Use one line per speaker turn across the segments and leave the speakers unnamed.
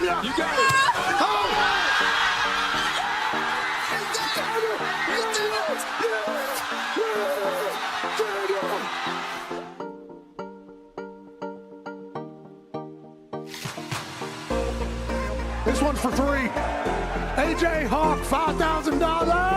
California. You got it. This one's for three. AJ Hawk, $5,000.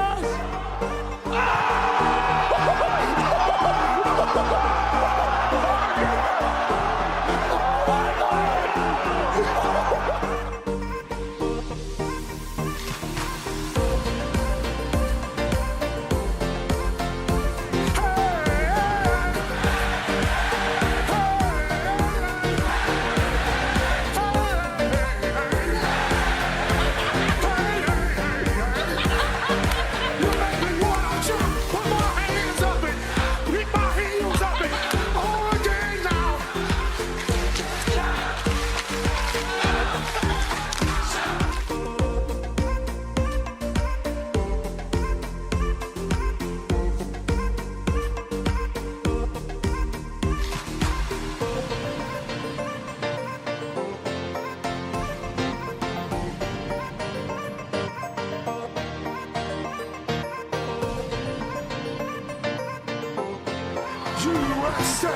USA!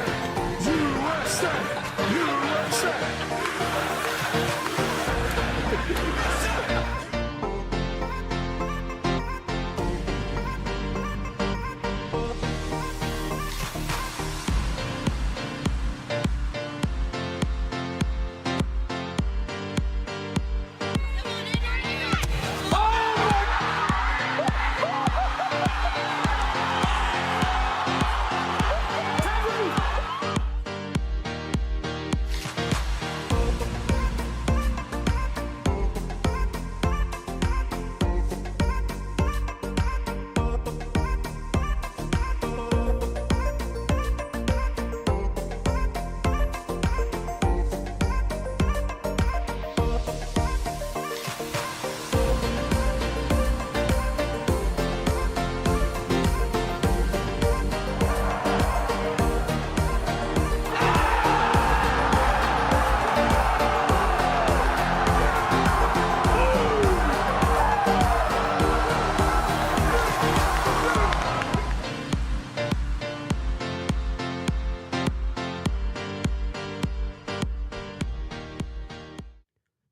USA! USA!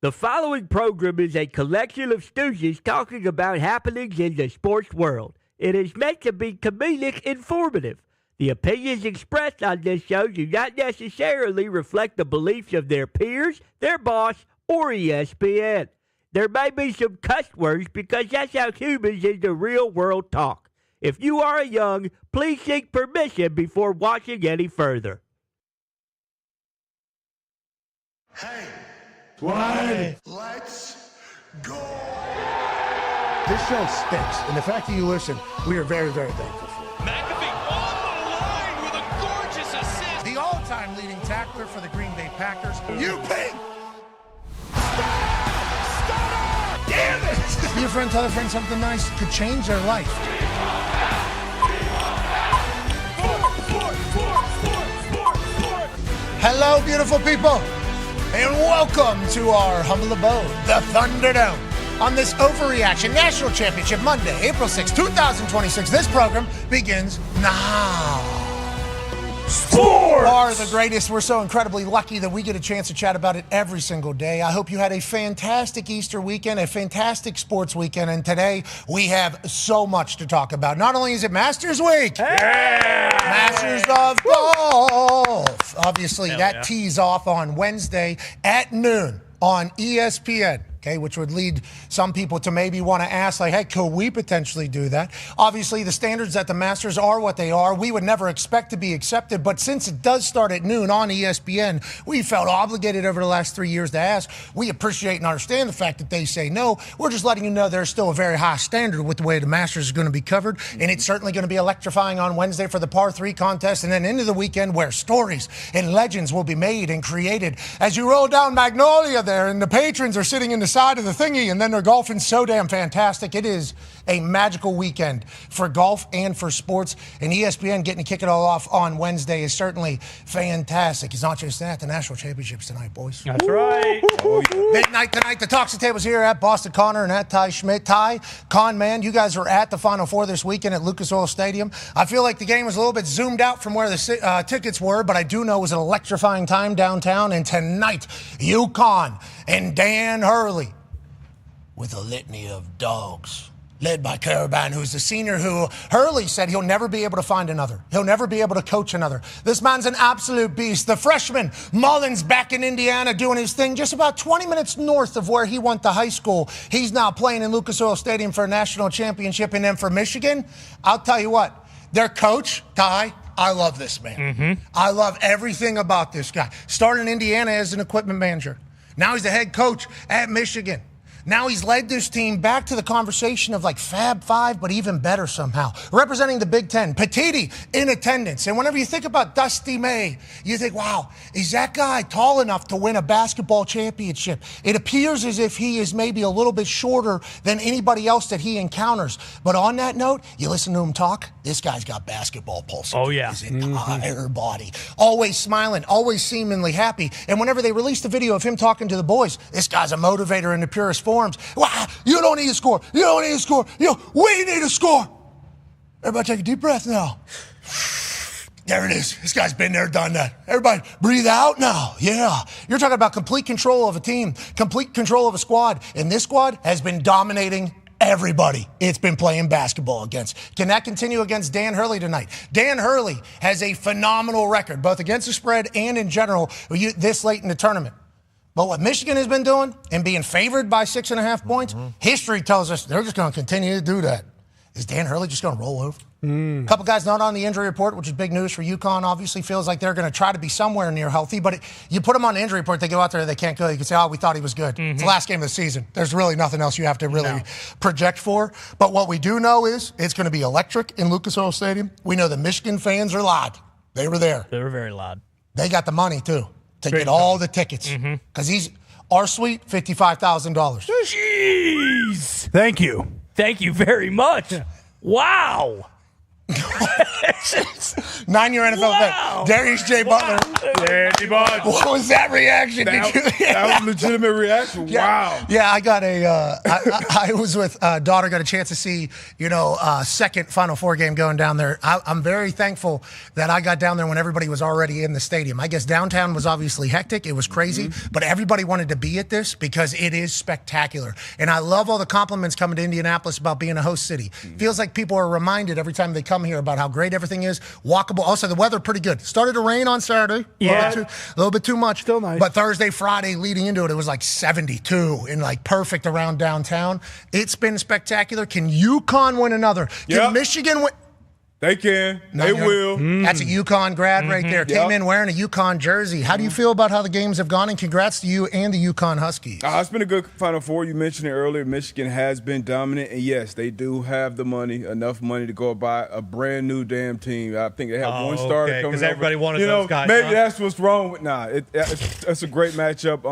The following program is a collection of stooges talking about happenings in the sports world. It is meant to be comedic informative. The opinions expressed on this show do not necessarily reflect the beliefs of their peers, their boss, or ESPN. There may be some cuss words because that's how humans in the real world talk. If you are young, please seek permission before watching any further.
Hey! What? Let's go!
This show stinks, and the fact that you listen, we are very, very thankful for.
McAfee on the line with a gorgeous assist.
The all-time leading tackler for the Green Bay Packers.
You pink!
Damn it! Be a friend, tell a friend something nice could change their life. Hello, beautiful people, and welcome to our humble abode, the Thunderdome. On this Overreaction National Championship Monday, April 6, 2026, this program begins now. Sports are the greatest. We're so incredibly lucky that we get a chance to chat about it every single day. I hope you had a fantastic Easter weekend, a fantastic sports weekend, and today we have so much to talk about. Not only is it Masters Week, Masters of Golf. Obviously, that tees off on Wednesday at noon on ESPN. Okay, which would lead some people to maybe want to ask, like, hey, could we potentially do that? Obviously, the standards at the Masters are what they are. We would never expect to be accepted, but since it does start at noon on ESPN, we felt obligated over the last 3 years to ask. We appreciate and understand the fact that they say no. We're just letting you know there's still a very high standard with the way the Masters is going to be covered, and it's certainly going to be electrifying on Wednesday for the par 3 contest, and then into the weekend where stories and legends will be made and created. As you roll down Magnolia there, and the patrons are sitting in the side of the thingy, and then they're golfing so damn fantastic. It is a magical weekend for golf and for sports. And ESPN getting to kick it all off on Wednesday is certainly fantastic. It's not just that, the national championships tonight, boys.
That's right.
Oh, yeah. Big night tonight. The Talks and Tables here at Boston Connor and at Ty Schmidt. Ty, Con Man, you guys are at the Final Four this weekend at Lucas Oil Stadium. I feel like the game was a little bit zoomed out from where the tickets were, but I do know it was an electrifying time downtown. And tonight, UConn and Dan Hurley with a litany of dogs, led by Caravan, who's the senior who Hurley said he'll never be able to find another. He'll never be able to coach another. This man's an absolute beast. The freshman, Mullins, back in Indiana doing his thing just about 20 minutes north of where he went to high school. He's now playing in Lucas Oil Stadium for a national championship. And then for Michigan, I'll tell you what, their coach, Ty, I love this man. Mm-hmm. I love everything about this guy. Started in Indiana as an equipment manager. Now he's the head coach at Michigan. Now he's led this team back to the conversation of like Fab Five, but even better somehow. Representing the Big Ten, Petiti in attendance. And whenever you think about Dusty May, you think, wow, is that guy tall enough to win a basketball championship? It appears as if he is maybe a little bit shorter than anybody else that he encounters. But on that note, you listen to him talk, this guy's got basketball pulse.
Oh, yeah.
His entire body. Always smiling, always seemingly happy. And whenever they released the video of him talking to the boys, this guy's a motivator in the purest form. Wow, you don't need to score. You don't need to score. We need to score. Everybody take a deep breath now. There it is. This guy's been there, done that. Everybody breathe out now. Yeah. You're talking about complete control of a team, complete control of a squad. And this squad has been dominating everybody it's been playing basketball against. Can that continue against Dan Hurley tonight? Dan Hurley has a phenomenal record, both against the spread and in general, this late in the tournament. But what Michigan has been doing and being favored by 6.5 points, history tells us they're just going to continue to do that. Is Dan Hurley just going to roll over? A couple guys not on the injury report, which is big news for UConn. Obviously feels like they're going to try to be somewhere near healthy. But you put them on the injury report, they go out there, they can't go. You can say, oh, we thought he was good. It's the last game of the season. There's really nothing else you have to really project for. But what we do know is it's going to be electric in Lucas Oil Stadium. We know the Michigan fans are loud. They were there.
They were very loud.
They got the money, too, to get all the tickets. Because he's our suite, $55,000.
Jeez.
Thank you.
Thank you very much. Wow.
9-year NFL vet. Darius J. Butler. What was that reaction?
That was a legitimate reaction. Wow.
Yeah, I got I was with daughter, got a chance to see, second Final Four game going down there. I'm very thankful that I got down there when everybody was already in the stadium. I guess downtown was obviously hectic. It was crazy, but everybody wanted to be at this because it is spectacular. And I love all the compliments coming to Indianapolis about being a host city. Feels like people are reminded every time they come here about how great everything is. Walkable. Also, the weather pretty good. Started to rain on Saturday.
Yeah.
A little bit too much.
Still nice.
But Thursday, Friday, leading into it, it was like 72 and like perfect around downtown. It's been spectacular. Can UConn win another? Can Michigan win?
They can. They will.
That's a UConn grad right there. Came in wearing a UConn jersey. How do you feel about how the games have gone? And congrats to you and the UConn Huskies.
It's been a good Final Four. You mentioned it earlier. Michigan has been dominant. And, yes, they do have the money, enough money to go buy a brand new damn team. I think they have one starter coming
because everybody wanted those guys.
Maybe that's what's wrong with it's a great matchup.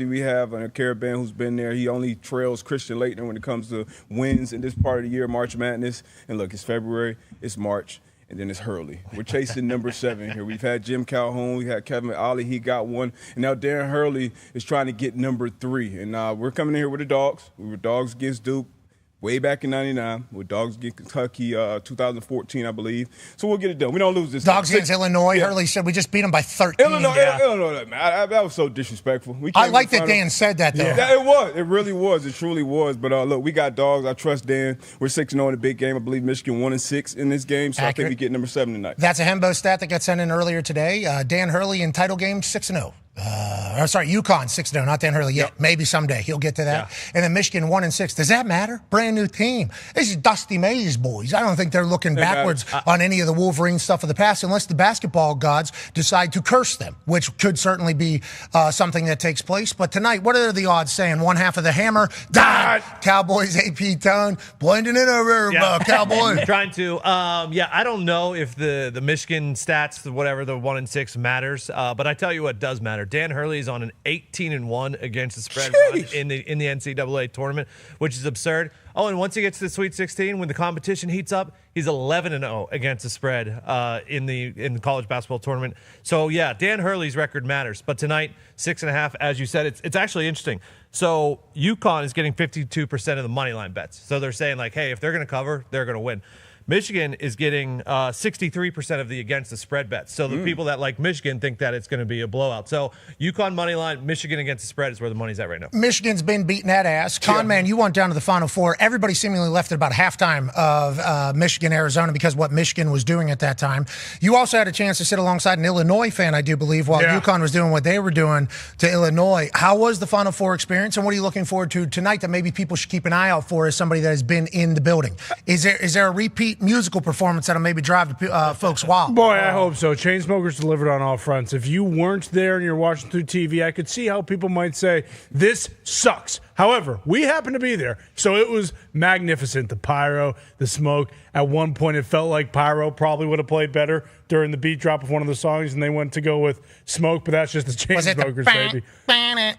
We have a Caravan who's been there. He only trails Christian Laettner when it comes to wins in this part of the year, March Madness. And, look, it's February. It's March, and then it's Hurley. We're chasing number 7 here. We've had Jim Calhoun. We had Kevin Ollie. He got one. And now Darren Hurley is trying to get number 3. And we're coming in here with the Dogs. We were Dogs against Duke way back in 99. We're Dogs against Kentucky 2014, I believe. So we'll get it done. We don't lose this
Dogs
time.
against Illinois.
Yeah.
Man. Said we just beat them by 13.
Illinois, man. That was so disrespectful.
I like that Dan said that, though.
Yeah, it was. It really was. It truly was. But, look, we got Dogs. I trust Dan. We're 6-0 in the big game. I believe Michigan 1-6 in this game. So
Accurate.
I think we get number 7 tonight.
That's a Hembo stat that got sent in earlier today. Dan Hurley in title game 6-0. UConn 6-0, not Dan Hurley yet. Maybe someday he'll get to that. Yeah. And then Michigan 1-6. Does that matter? Brand new team. This is Dusty May's boys. I don't think they're looking backwards on any of the Wolverine stuff of the past unless the basketball gods decide to curse them, which could certainly be something that takes place. But tonight, what are the odds saying? One half of the hammer, Dahn. Cowboys, AP Tone, blending in over Cowboys.
Trying to. I don't know if the Michigan stats, whatever, the 1-6 matters. But I tell you what does matter. Dan Hurley is on an 18-1 against the spread run in the NCAA tournament, which is absurd. Oh, and once he gets to the Sweet 16, when the competition heats up, he's 11-0 against the spread in the college basketball tournament. So yeah, Dan Hurley's record matters. But tonight, 6.5, as you said, it's actually interesting. So UConn is getting 52% of the money line bets. So they're saying like, hey, if they're going to cover, they're going to win. Michigan is getting 63% of the against the spread bets. So the people that like Michigan think that it's going to be a blowout. So UConn money line, Michigan against the spread is where the money's at right now.
Michigan's been beating that ass. Man, you went down to the Final Four. Everybody seemingly left at about halftime of Michigan-Arizona because what Michigan was doing at that time. You also had a chance to sit alongside an Illinois fan, I do believe, while UConn was doing what they were doing to Illinois. How was the Final Four experience, and what are you looking forward to tonight that maybe people should keep an eye out for as somebody that has been in the building? Is there a repeat musical performance that'll maybe drive folks wild?
Boy, I hope so. Chainsmokers delivered on all fronts. If you weren't there and you're watching through TV, I could see how people might say, this sucks. However, we happened to be there, so it was magnificent. The pyro, the smoke. At one point, it felt like pyro probably would have played better during the beat drop of one of the songs, and they went to go with smoke, but that's just the Chainsmokers, baby.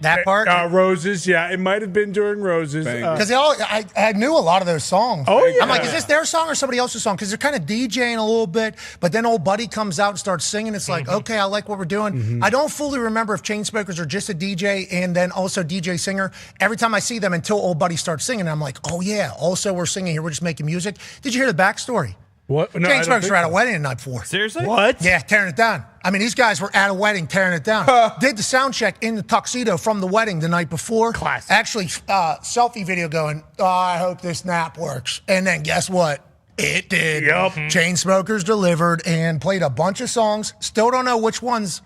That part?
Roses, yeah. It might have been during Roses.
Because I knew a lot of those songs.
Oh, yeah.
I'm like, is this their song or somebody else's song? Because they're kind of DJing a little bit, but then old buddy comes out and starts singing. It's like, okay, I like what we're doing. I don't fully remember if Chainsmokers are just a DJ and then also DJ singer. Every time I see them until old buddy starts singing, I'm like, oh, yeah, also we're singing here. We're just making music. Did you hear the backstory?
What? No,
Chainsmokers were at a wedding the night before.
Seriously?
What?
Yeah, tearing it down. I mean, these guys were at a wedding tearing it down. Did the sound check in the tuxedo from the wedding the night before.
Classic.
Actually, selfie video going, oh, I hope this nap works. And then guess what? It did.
Yep.
Chainsmokers delivered and played a bunch of songs. Still don't know which ones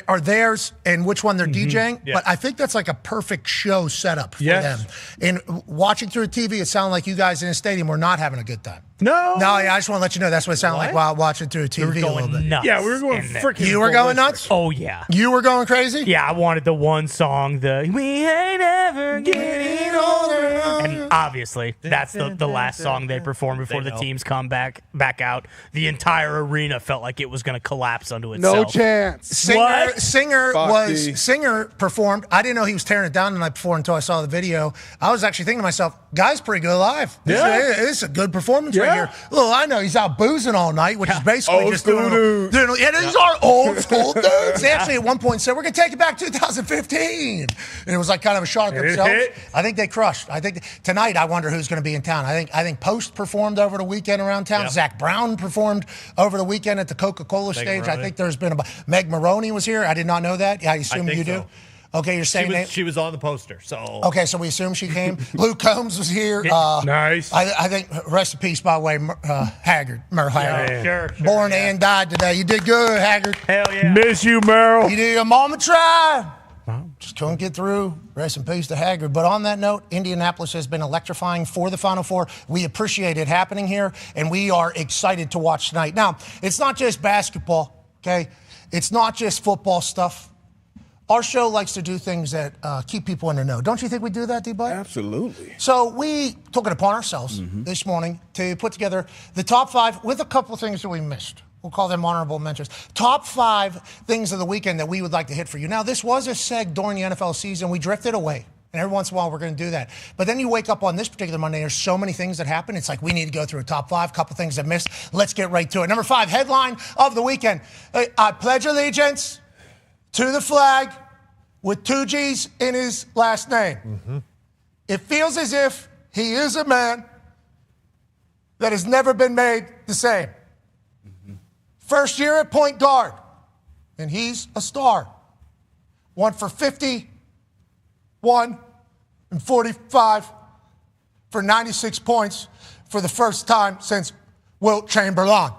are theirs and which one they're DJing, but I think that's like a perfect show setup for them. And watching through TV, it sounded like you guys in a stadium were not having a good time.
No.
No, yeah, I just want to let you know that's what it sounded like while watching through TV a little bit.
Nuts.
Yeah, we were going freaking.
You were going nuts?
Oh, yeah.
You were going crazy?
Yeah, I wanted the one song, We Ain't Ever Getting Older. And obviously, that's the last song they performed before the teams come back out. The entire arena felt like it was going to collapse onto itself.
No chance.
Singer performed. I didn't know he was tearing it down the night before until I saw the video. I was actually thinking to myself, guy's pretty good live. This is a good performance right here. Well, I know he's out boozing all night, which is basically
old
just
school
dudes. These are old school dudes. They actually at one point said, we're going to take it back to 2015. And it was like kind of a shot at themselves. I think they crushed. I think tonight, I wonder who's going to be in town. I think Post performed over the weekend around town.
Yep.
Zach Brown performed over the weekend at the Coca-Cola stage. I think there's been Meg Maroney was here. I did not know that. Yeah, I assume you do. Okay, you're saying
she was on the poster. So
okay, so we assume she came. Luke Combs was here.
Nice.
I think rest in peace, by the way, Haggard, Merle Haggard.
Sure.
Born and died today. You did good, Haggard.
Hell yeah.
Miss you, Merle.
You did your mama tried. Just couldn't get through. Rest in peace to Haggard. But on that note, Indianapolis has been electrifying for the Final Four. We appreciate it happening here, and we are excited to watch tonight. Now, it's not just basketball, okay? It's not just football stuff. Our show likes to do things that keep people in the know. Don't you think we do that, D-Boy?
Absolutely.
So we took it upon ourselves this morning to put together the top 5 with a couple of things that we missed. We'll call them honorable mentions. Top 5 things of the weekend that we would like to hit for you. Now, this was a seg during the NFL season. We drifted away. And every once in a while, we're going to do that. But then you wake up on this particular Monday, there's so many things that happen. It's like we need to go through a top 5, couple things that missed. Let's get right to it. Number 5, headline of the weekend. I pledge allegiance to the flag with 2 G's in his last name. It feels as if he is a man that has never been made the same. First year at point guard, and he's a star. Went for 51 and 45 for 96 points for the first time since Wilt Chamberlain.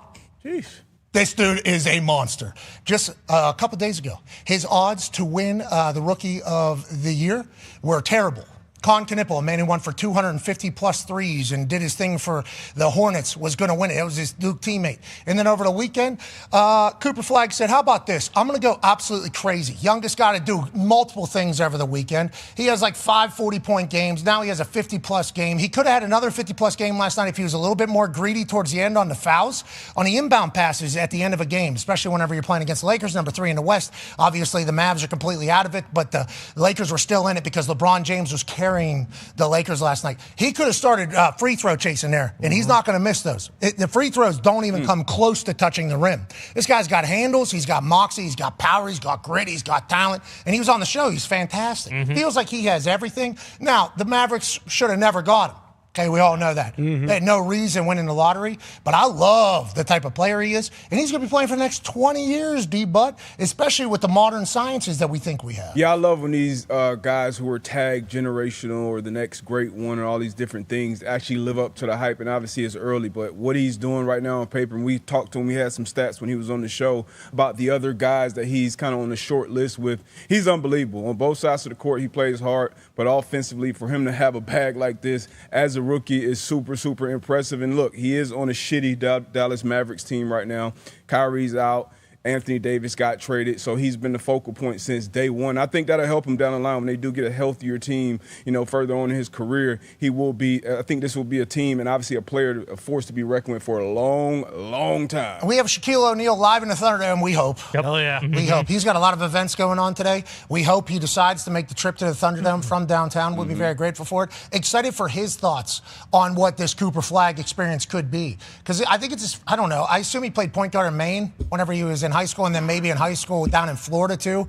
Jeez.
This dude is a monster. Just a couple days ago, his odds to win the Rookie of the Year were terrible. Knipple, a man who won for 250-plus threes and did his thing for the Hornets, was going to win it. It was his Duke teammate. And then over the weekend, Cooper Flagg said, how about this? I'm going to go absolutely crazy. Youngest guy to do multiple things over the weekend. He has like 5 40-point games. Now he has a 50-plus game. He could have had another 50-plus game last night if he was a little bit more greedy towards the end on the fouls, on the inbound passes at the end of a game, especially whenever you're playing against the Lakers, number 3 in the West. Obviously, the Mavs are completely out of it, but the Lakers were still in it because LeBron James was carrying the Lakers last night. He could have started free throw chasing there, and he's not going to miss those. The free throws don't even come close to touching the rim. This guy's got handles, he's got moxie, he's got power, he's got grit, he's got talent, and he was on the show. He's fantastic. Feels like he has everything. Now, the Mavericks should have never got him. Okay, we all know that. They had no reason winning the lottery, but I love the type of player he is, and he's going to be playing for the next 20 years, D-Butt, especially with the modern sciences that we think we have.
Yeah, I love when these guys who are tagged generational or the next great one or all these different things actually live up to the hype, and obviously it's early, but what he's doing right now on paper, and we talked to him, we had some stats when he was on the show about the other guys that he's kind of on the short list with. He's unbelievable. On both sides of the court, he plays hard, but offensively, for him to have a bag like this as a rookie is super, super impressive. And look, he is on a shitty Dallas Mavericks team right now. Kyrie's out. Anthony Davis got traded, so he's been the focal point since day one. I think that'll help him down the line when they do get a healthier team, further on in his career. He will be, I think this will be a team and obviously a player, a force to be reckoned with for a long, long time.
We have Shaquille O'Neal live in the Thunderdome, we hope.
Yep. Oh, yeah.
We hope. He's got a lot of events going on today. We hope he decides to make the trip to the Thunderdome from downtown. We'll be very grateful for it. Excited for his thoughts on what this Cooper Flagg experience could be. Because I think it's, I don't know, I assume he played point guard in Maine whenever he was in high school, and then maybe in high school down in Florida too.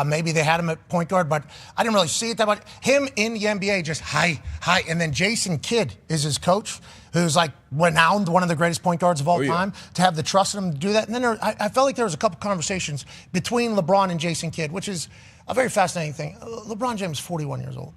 Maybe they had him at point guard, but I didn't really see it that much. Him in the NBA, just high. And then Jason Kidd is his coach, who's like renowned, one of the greatest point guards of all time, to have the trust in him to do that. And then I felt like there was a couple conversations between LeBron and Jason Kidd, which is a very fascinating thing. LeBron James is 41 years old.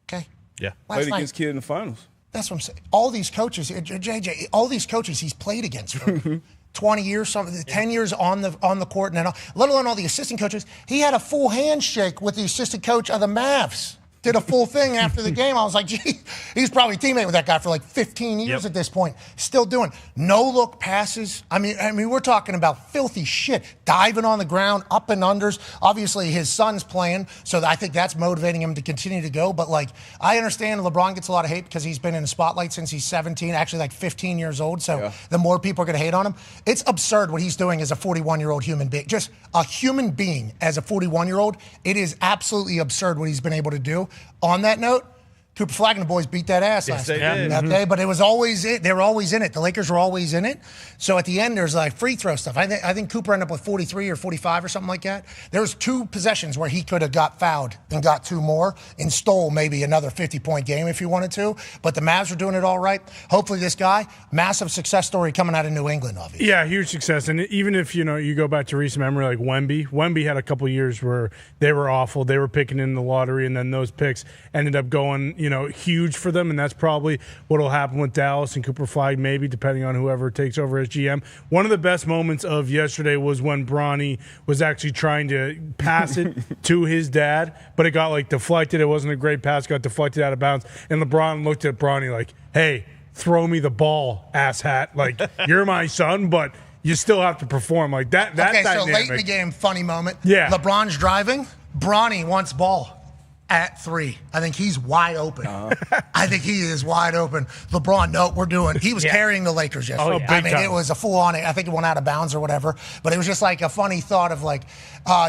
Okay?
Yeah.
Played against Kidd in the finals.
That's what I'm saying. All these coaches, JJ, all these coaches he's played against for 20 years, 10 years on the court, and then let alone all the assistant coaches. He had a full handshake with the assistant coach of the Mavs. Did a full thing after the game. I was like, gee, he's probably teammate with that guy for like 15 years at this point. Still doing no-look passes. I mean, we're talking about filthy shit. Diving on the ground, up and unders. Obviously, his son's playing, so I think that's motivating him to continue to go. But, like, I understand LeBron gets a lot of hate because he's been in the spotlight since he's 17, actually like 15 years old. So the more people are going to hate on him. It's absurd what he's doing as a 41-year-old human being. Just a human being as a 41-year-old. It is absolutely absurd what he's been able to do. On that note, Cooper Flagg and the boys beat that ass last night. Okay, but it was always it. They were always in it. The Lakers were always in it. So at the end, there's like free throw stuff. I think Cooper ended up with 43 or 45 or something like that. There was 2 possessions where he could have got fouled and got 2 more and stole maybe another 50-point game if he wanted to. But the Mavs were doing it all right. Hopefully this guy, massive success story coming out of New England, obviously.
Yeah, huge success. And even if, you go back to recent memory like Wemby had a couple years where they were awful. They were picking in the lottery, and then those picks ended up going, huge for them, and that's probably what will happen with Dallas and Cooper Flagg, maybe, depending on whoever takes over as GM. One of the best moments of yesterday was when Bronny was actually trying to pass it to his dad, but it got, deflected. It wasn't a great pass, got deflected out of bounds, and LeBron looked at Bronny like, hey, throw me the ball, asshat. Like, you're my son, but you still have to perform. Like, that
Okay,
dynamic.
so late in the game, funny moment.
Yeah.
LeBron's driving. Bronny wants ball at 3. I think he's wide open. I think he is wide open. LeBron, he was carrying the Lakers yesterday.
Oh, yeah.
I mean, it was a full-on, I think it went out of bounds or whatever, but it was just like a funny thought of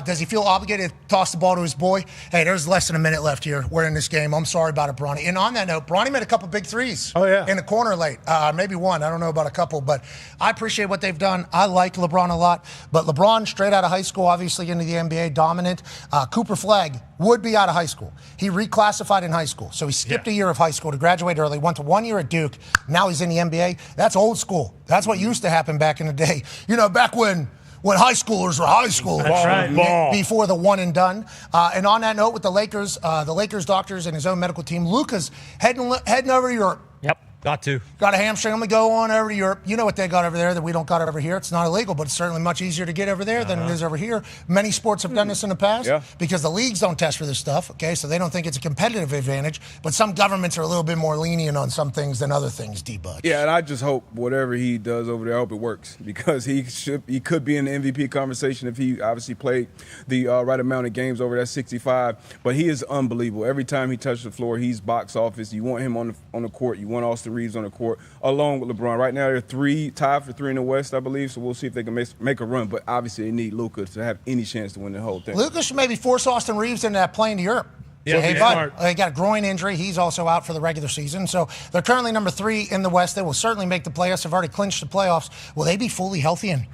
does he feel obligated to toss the ball to his boy? Hey, there's less than a minute left here. We're in this game. I'm sorry about it, Bronny. And on that note, Bronny made a couple big threes in the corner late. Maybe one. I don't know about a couple, but I appreciate what they've done. I like LeBron a lot, but LeBron, straight out of high school, obviously into the NBA, dominant. Cooper Flagg would be out of high school. He reclassified in high school, so he skipped a year of high school to graduate early, went to 1 year at Duke. Now he's in the NBA. That's old school. That's what used to happen back in the day. Back when high schoolers were high schoolers.
That's right.
Before the one and done. And on that note, with the Lakers doctors and his own medical team, Luka's heading over to Europe.
Yep.
Got to.
Got a hamstring. I'm going to go on over to Europe. You know what they got over there that we don't got over here. It's not illegal, but it's certainly much easier to get over there than it is over here. Many sports have done this in the past because the leagues don't test for this stuff, okay? So they don't think it's a competitive advantage. But some governments are a little bit more lenient on some things than other things, D-Bud.
Yeah, and I just hope whatever he does over there, I hope it works because he could be in the MVP conversation if he obviously played the right amount of games over that 65. But he is unbelievable. Every time he touches the floor, he's box office. You want him on the court. You want Austin Reeves on the court, along with LeBron. Right now, they're tied for 3 in the West, I believe, so we'll see if they can make a run. But obviously, they need Luka to have any chance to win the whole thing.
Luka should maybe force Austin Reeves into that plane to Europe.
Yeah,
hey, bud, they got a groin injury. He's also out for the regular season. So they're currently number 3 in the West. They will certainly make the playoffs. They've already clinched the playoffs. Will they be fully healthy and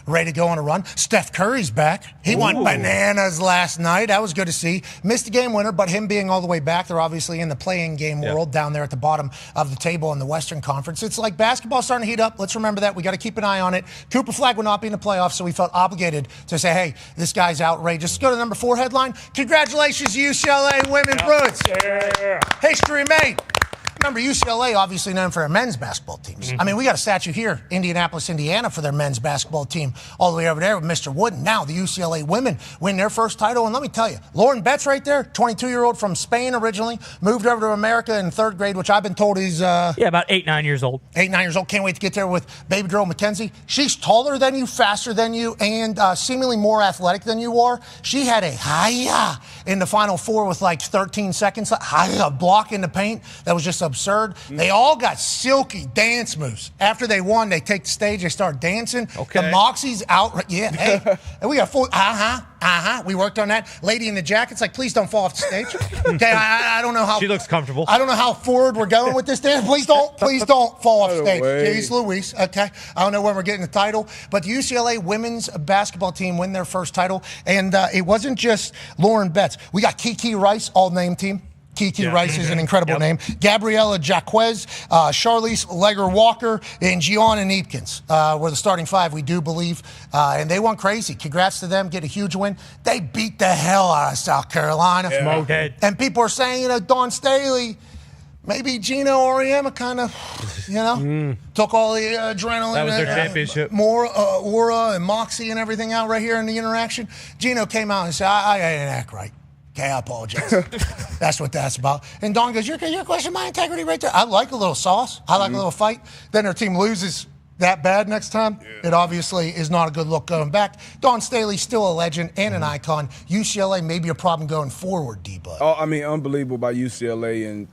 ready to go on a run? Steph Curry's back. He went bananas last night. That was good to see. Missed a game winner, but him being all the way back, they're obviously in the play-in game world down there at the bottom of the table in the Western Conference. It's like basketball starting to heat up. Let's remember that. We got to keep an eye on it. Cooper Flagg will not be in the playoffs, so we felt obligated to say, hey, this guy's outrageous. Let's go to the number 4 headline. Congratulations, UCLA women Bruins.
Yeah.
History made. Remember, UCLA obviously known for their men's basketball teams. I mean, we got a statue here, Indianapolis, Indiana, for their men's basketball team, all the way over there with Mr. Wooden. Now the UCLA women win their first title. And let me tell you, Lauren Betts right there, 22-year-old from Spain originally, moved over to America in 3rd grade, which I've been told is...
about 8, 9 years old.
8, 9 years old. Can't wait to get there with baby girl Mackenzie. She's taller than you, faster than you, and seemingly more athletic than you are. She had a hiya in the Final Four with like 13 seconds. Hiya block in the paint. That was just absurd. They all got silky dance moves. After they won, they take the stage, they start dancing.
Okay.
The Moxies out. Yeah, hey. And we got full, we worked on that. Lady in the jacket's like, please don't fall off the stage. Okay, I don't know how.
She looks comfortable.
I don't know how forward we're going with this dance. Please don't fall off the stage. Jeez Louise. Okay, I don't know when we're getting the title, but the UCLA women's basketball team win their first title, and it wasn't just Lauren Betts. We got Kiki Rice, all-name team. Kiki Rice is an incredible name. Gabriella Jaquez, Charlize Legger-Walker, and Gianna Neepkins were the starting 5, we do believe. And they went crazy. Congrats to them. Get a huge win. They beat the hell out of South Carolina.
Smokehead.
And people are saying, Dawn Staley, maybe Gino Auriemma kind of, took all the adrenaline.
That was their championship.
More aura and moxie and everything out right here in the interaction. Gino came out and said, I didn't act right. Okay, I apologize. That's what that's about. And Dawn goes, you're questioning my integrity right there. I like a little sauce. I like a little fight. Then their team loses that bad next time. It obviously is not a good look going back. Dawn Staley's still a legend and an icon. UCLA may be a problem going forward, D-Bud.
Oh, I mean, unbelievable by UCLA. And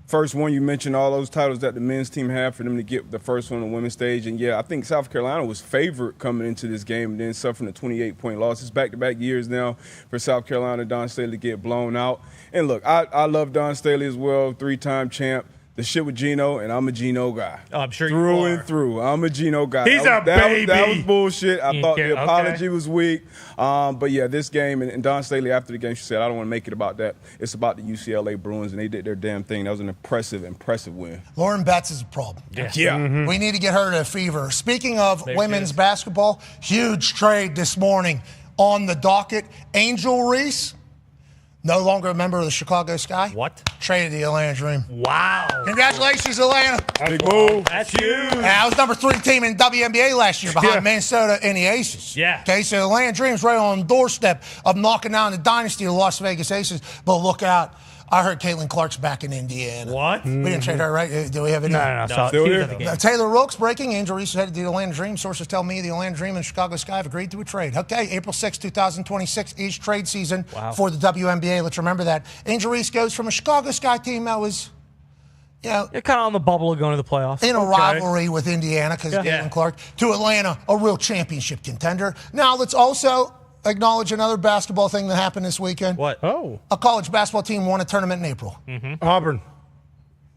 first one, you mentioned all those titles that the men's team had for them to get the first one on the women's stage. And, yeah, I think South Carolina was favored coming into this game and then suffering a 28-point loss. It's back-to-back years now for South Carolina, Dawn Staley to get blown out. And, look, I love Dawn Staley as well, 3-time champ. The shit with Gino, and I'm a Gino guy.
Oh, I'm sure
through
you are.
and through. I'm a Gino guy.
He's a baby.
That was bullshit. I thought the apology
okay.
was weak. But, yeah, this game, and Dawn Staley after the game, she said, I don't want to make it about that. It's about the UCLA Bruins, and they did their damn thing. That was an impressive win.
Lauren Betts is a problem.
Yeah.
We need to get her to a fever. Speaking of women's basketball, huge trade this morning on the docket. Angel Reese, no longer a member of the Chicago Sky.
What?
Traded the Atlanta Dream.
Wow.
Congratulations, Atlanta.
Big move.
That's huge.
I was number 3 team in WNBA last year behind Minnesota and the Aces.
Yeah.
Okay, so Atlanta Dream's right on the doorstep of knocking down the dynasty of the Las Vegas Aces. But look out. I heard Caitlin Clark's back in Indiana.
What?
We didn't trade her, right? Do we have any?
No.
Still here.
Taylor Rooks breaking injury. Reese headed to the Atlanta Dream. Sources tell me the Atlanta Dream and Chicago Sky have agreed to a trade. Okay, April 6, 2026 is trade season for the WNBA. Let's remember that. Angel Reese goes from a Chicago Sky team that was,
You're kind of on the bubble of going to the playoffs.
in a rivalry with Indiana because of Caitlin Clark, to Atlanta, a real championship contender. Now, let's also acknowledge another basketball thing that happened this weekend.
What?
Oh.
A college basketball team won a tournament in April.
Auburn.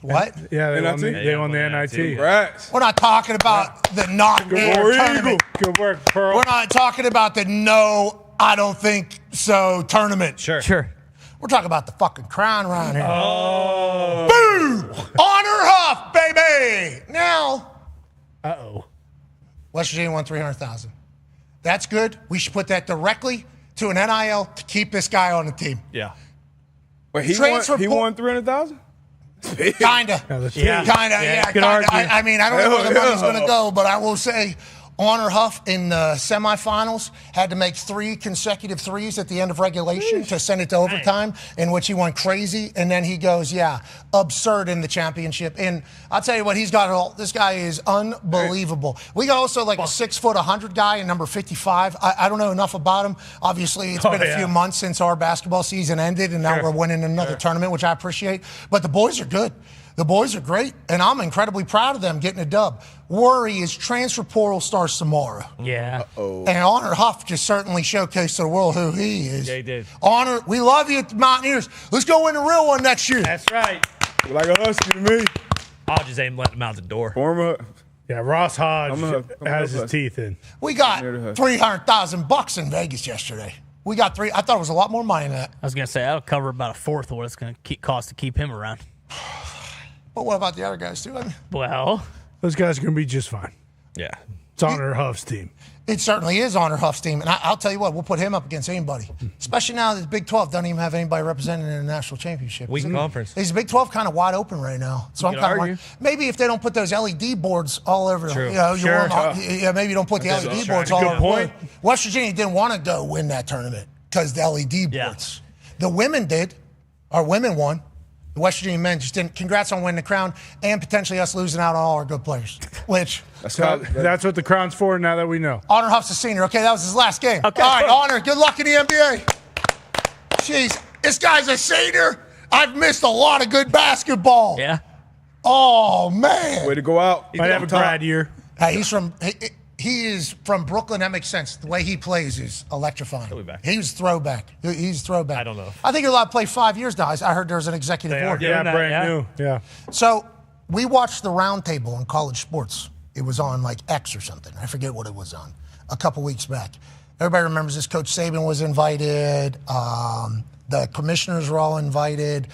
What?
Yeah, they
NIT?
won the NIT.
Congrats.
We're not talking about the not-air tournament.
Good work, Pearl.
We're not talking about the no, I don't think so tournament.
Sure.
We're talking about the fucking crown around here. Oh. Boom! Honor Huff, baby! Now, West Virginia won $300,000. That's good. We should put that directly to an NIL to keep this guy on the team.
Yeah.
But he won $300,000?
Kinda.
Yeah.
Yeah,
Good
kinda.
argue.
I mean, I don't know where the
Hell
money's
yeah.
going to go, but I will say Honor Huff in the semifinals had to make 3 consecutive threes at the end of regulation to send it to overtime, in which he went crazy. And then he goes, absurd in the championship. And I'll tell you what, this guy is unbelievable. We got also like a 6', 100 guy in number 55. I don't know enough about him. Obviously, it's been a few months since our basketball season ended, and now we're winning another tournament, which I appreciate. But the boys are good. The boys are great, and I'm incredibly proud of them getting a dub. Worry is transfer portal starts tomorrow.
Yeah.
And Honor Huff just certainly showcased to the world who he is.
Yeah, he did.
Honor, we love you at the Mountaineers. Let's go win the real one next year.
That's right.
Like a husky to me.
I'll just aim letting him out the door.
Former.
Yeah, Ross Hodge
I'm
has
a-
his teeth in.
We got
Near the hood.
$300,000 in Vegas yesterday. We got I thought it was a lot more money than that.
I was going to say, that'll cover about a fourth of what it's going to cost to keep him around.
But what about the other guys, too? I mean,
Well,
Those guys are going to be just fine.
Yeah.
It's Honor Huff's team.
it certainly is Honor Huff's team. And I'll tell you what, we'll put him up against anybody. Especially now that the Big 12 doesn't even have anybody represented in the national championship.
Weak conference.
Is the Big 12 kind of wide open right now? So I'm
could
kind of
argue.
like, maybe if they don't put those LED boards all over,
True.
maybe you don't put the LED boards all
Good
over.
point.
West Virginia didn't want to go win that tournament because the LED boards. The women did. Our women won. The West Virginia men just didn't. Congrats on winning the crown and potentially us losing out on all our good players. Which
That's what the crown's for now that we know.
Honor Huff's a senior. Okay, that was his last game.
Okay.
All right, Honor, good luck in the NBA. Jeez, this guy's a senior. I've missed a lot of good basketball.
yeah.
Oh, man.
Way to go out.
Might have a grad year.
Hey, he is from Brooklyn. That makes sense. The way he plays is electrifying.
He'll be back.
He was throwback. He's throwback.
I don't know.
I think you're allowed to play 5 years now. I heard there's an executive
They are
order.
doing
Yeah,
that,
brand
yeah.
new. Yeah.
So we watched the roundtable in college sports. It was on like X or something. I forget what it was on. A couple weeks back. Everybody remembers this. Coach Saban was invited. The commissioners were all invited.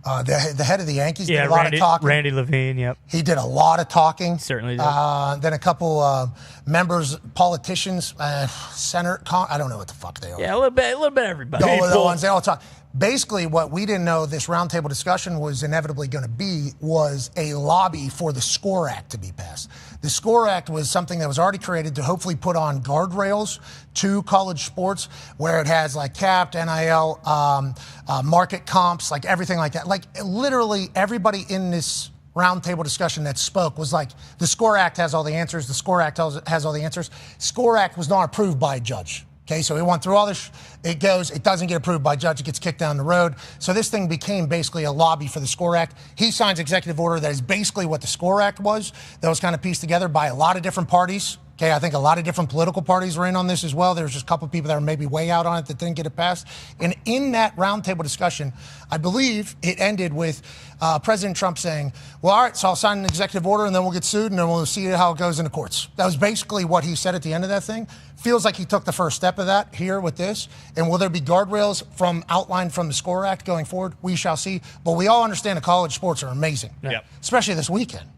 The head of the Yankees did a lot of talking.
Randy Levine, yep.
He did a lot of talking.
Certainly did.
Then a couple members, politicians, Senator, I don't know what the fuck they are.
Yeah, a little bit everybody.
All of the ones, they all talk. Basically, what we didn't know this roundtable discussion was inevitably going to be was a lobby for the SCORE Act to be passed. The SCORE Act was something that was already created to hopefully put on guardrails to college sports where it has like capped NIL, market comps, like everything like that. Like literally everybody in this roundtable discussion that spoke was like, the SCORE Act has all the answers. The SCORE Act has all the answers. SCORE Act was not approved by a judge. Okay, so it went through all this. It doesn't get approved by a judge. It gets kicked down the road. So this thing became basically a lobby for the SCORE Act. He signs executive order that is basically what the SCORE Act was. That was kind of pieced together by a lot of different parties. Okay, I think a lot of different political parties were in on this as well. There was just a couple of people that were maybe way out on it that didn't get it passed. And in that roundtable discussion, I believe it ended with President Trump saying, well, all right, so I'll sign an executive order and then we'll get sued and then we'll see how it goes in the courts. That was basically what he said at the end of that thing. Feels like he took the first step of that here with this. And will there be guardrails outlined from the SCORE Act going forward? We shall see. But we all understand that college sports are amazing,
Yep.
especially this weekend.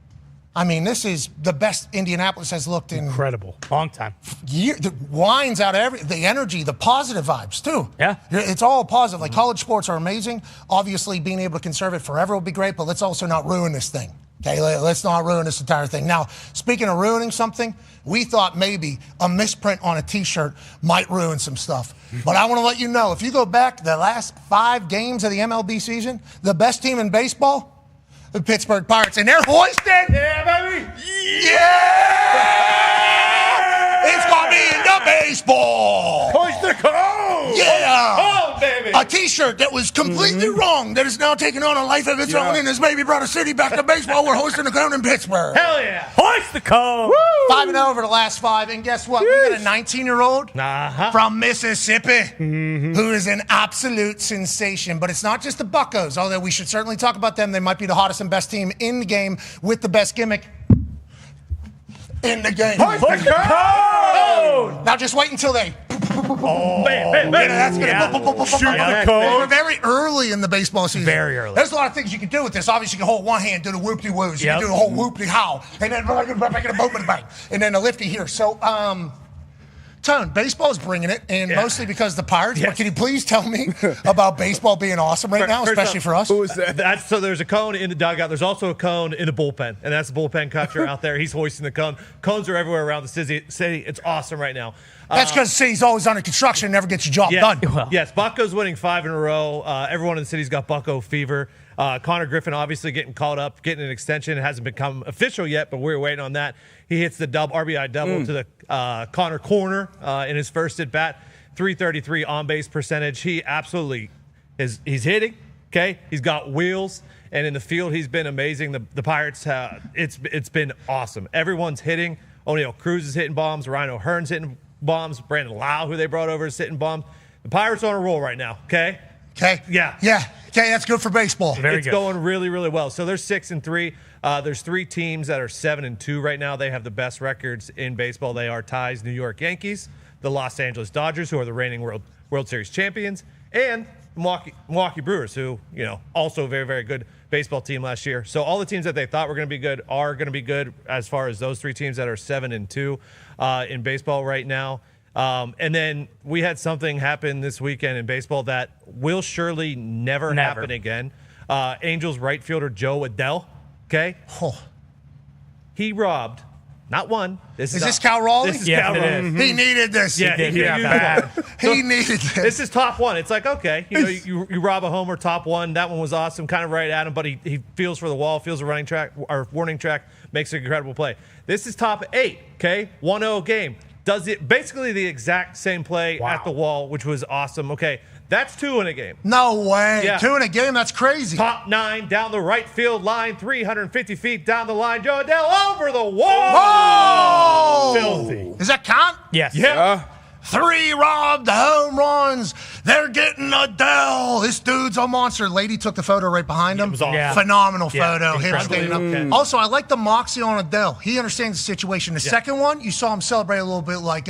I mean, this is the best Indianapolis has looked in
Incredible.
Long time.
the wines out of the energy, the positive vibes too.
Yeah.
It's all positive. Like college sports are amazing. Obviously, being able to conserve it forever would be great, but let's also not ruin this thing. Okay, let's not ruin this entire thing. Now, speaking of ruining something, we thought maybe a misprint on a T-shirt might ruin some stuff. But I want to let you know, if you go back to the last 5 games of the MLB season, the best team in baseball, the Pittsburgh Pirates, and they're hoisted.
Yeah, baby.
Yeah! It's gonna be in the baseball.
Push the code.
Yeah!
Oh, baby.
A T-shirt that was completely wrong that is now taking on a life of its own and has maybe brought a city back to baseball. We're hosting the crown in Pittsburgh.
Hell yeah.
Hoist the code.
5-0 over the last 5, and guess what? We got a 19-year-old from Mississippi who is an absolute sensation. But it's not just the Buccos, although we should certainly talk about them. They might be the hottest and best team in the game with the best gimmick in the game.
Push the code.
Now just wait until they... That's gonna
Shoot the code.
We're very early in the baseball season.
Very early.
There's a lot of things you can do with this. Obviously, you can hold one hand, do the whoop-de-woos. You
Yep.
can do the whole whoop-de-how. And then make it a boat with a bang. And then a lifty here. So, Tone, baseball's bringing it, and mostly because the Pirates. But can you please tell me about baseball being awesome right now, especially for us?
Who is that?
So there's a cone in the dugout. There's also a cone in the bullpen, and that's the bullpen catcher out there. He's hoisting the cone. Cones are everywhere around the city. It's awesome right now.
That's because the city's always under construction and never gets your job done.
Well.
Yes, Bucco's winning 5 in a row. Everyone in the city's got Bucco fever. Connor Griffin obviously getting called up, getting an extension. It hasn't become official yet, but we're waiting on that. He hits the RBI double to the Connor corner in his first at bat. 333 on base percentage. He absolutely he's hitting. Okay, he's got wheels, and in the field he's been amazing. The Pirates it's been awesome. Everyone's hitting. O'Neal Cruz is hitting bombs. Ryan O'Hearn's hitting bombs. Brandon Lau, who they brought over, is hitting bombs. The Pirates are on a roll right now. Okay.
Okay.
Yeah.
Yeah. Okay, that's good for baseball.
It's going really, really well. So they're 6-3. There's 3 teams that are 7-2 right now. They have the best records in baseball. They are Ty's New York Yankees, the Los Angeles Dodgers, who are the reigning World Series champions, and Milwaukee Brewers, who also a very, very good baseball team last year. So all the teams that they thought were going to be good are going to be good as far as those 3 teams that are 7-2 in baseball right now. And then we had something happen this weekend in baseball that will surely never happen again. Angels right fielder Joe Adell, okay?
Oh.
He robbed, not one.
Is this Cal Raleigh?
This is Cal Raleigh.
He needed this.
Yeah,
he needed this.
This is top one. It's like, okay, you rob a homer, top one. That one was awesome, kind of right at him, but he feels for the wall, feels the running track or warning track, makes an incredible play. This is top 8, okay? 1-0 game. Does it basically the exact same play at the wall, which was awesome. Okay, that's 2 in a game.
No way.
Yeah.
2 in a game? That's crazy.
Top 9 down the right field line, 350 feet down the line. Joe Adell over the wall.
Whoa!
Filthy.
Does that count?
Yes.
Yeah.
3 robbed, home runs. They're getting Adele. This dude's a monster. Lady took the photo right behind him.
It was awesome.
Yeah.
Phenomenal
Yeah,
photo. Him standing up.
Okay.
Also, I like the moxie on Adele. He understands the situation. The second one, you saw him celebrate a little bit like,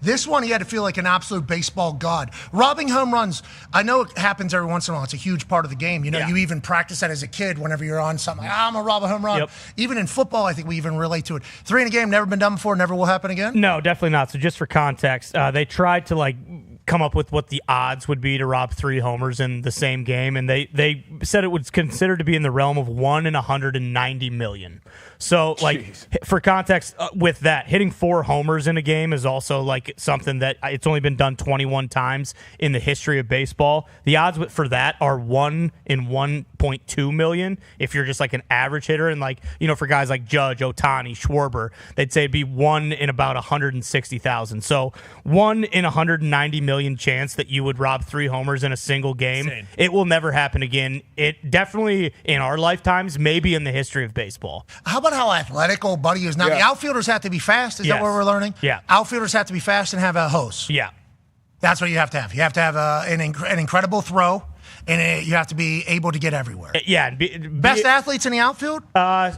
This one, he had to feel like an absolute baseball god. Robbing home runs, I know it happens every once in a while. It's a huge part of the game. You even practice that as a kid whenever you're on something. Like, I'm going to rob a home run.
Yep.
Even in football, I think we even relate to it. 3 in a game, never been done before, never will happen again?
No, definitely not. So just for context, they tried to come up with what the odds would be to rob 3 homers in the same game, and they said it was considered to be in the realm of 1 in 190 million. So, for context, with that, hitting 4 homers in a game is also something that it's only been done 21 times in the history of baseball. The odds for that are 1 in 1.2 million. If you're just an average hitter, and for guys like Judge, Ohtani, Schwarber, they'd say it'd be 1 in about 160,000. So 1 in 190 million chance that you would rob 3 homers in a single game.
Insane.
It will never happen again. It definitely in our lifetimes, maybe in the history of baseball.
How about how athletic old buddy is? Now, the outfielders have to be fast. Is that what we're learning?
Yeah.
Outfielders have to be fast and have a hose.
Yeah.
That's what you have to have. You have to have an incredible throw, and you have to be able to get everywhere.
Yeah.
Best athletes in the outfield?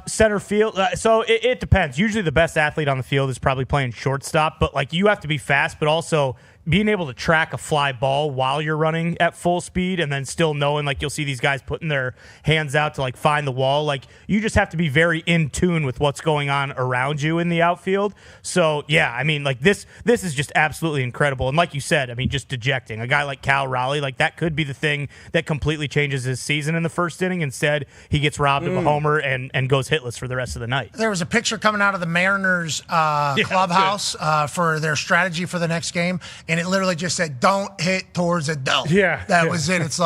Center field. So it depends. Usually the best athlete on the field is probably playing shortstop, but you have to be fast, but also being able to track a fly ball while you're running at full speed, and then still knowing you'll see these guys putting their hands out to find the wall. You just have to be very in tune with what's going on around you in the outfield. So yeah, I mean this is just absolutely incredible. And like you said, I mean just dejecting. A guy like Cal Raleigh, that could be the thing that completely changes his season in the first inning. Instead, he gets robbed of a homer and goes hitless for the rest of the night.
There was a picture coming out of the Mariners clubhouse for their strategy for the next game, and it literally just said, "Don't hit towards Adele."
Yeah.
That was it. It's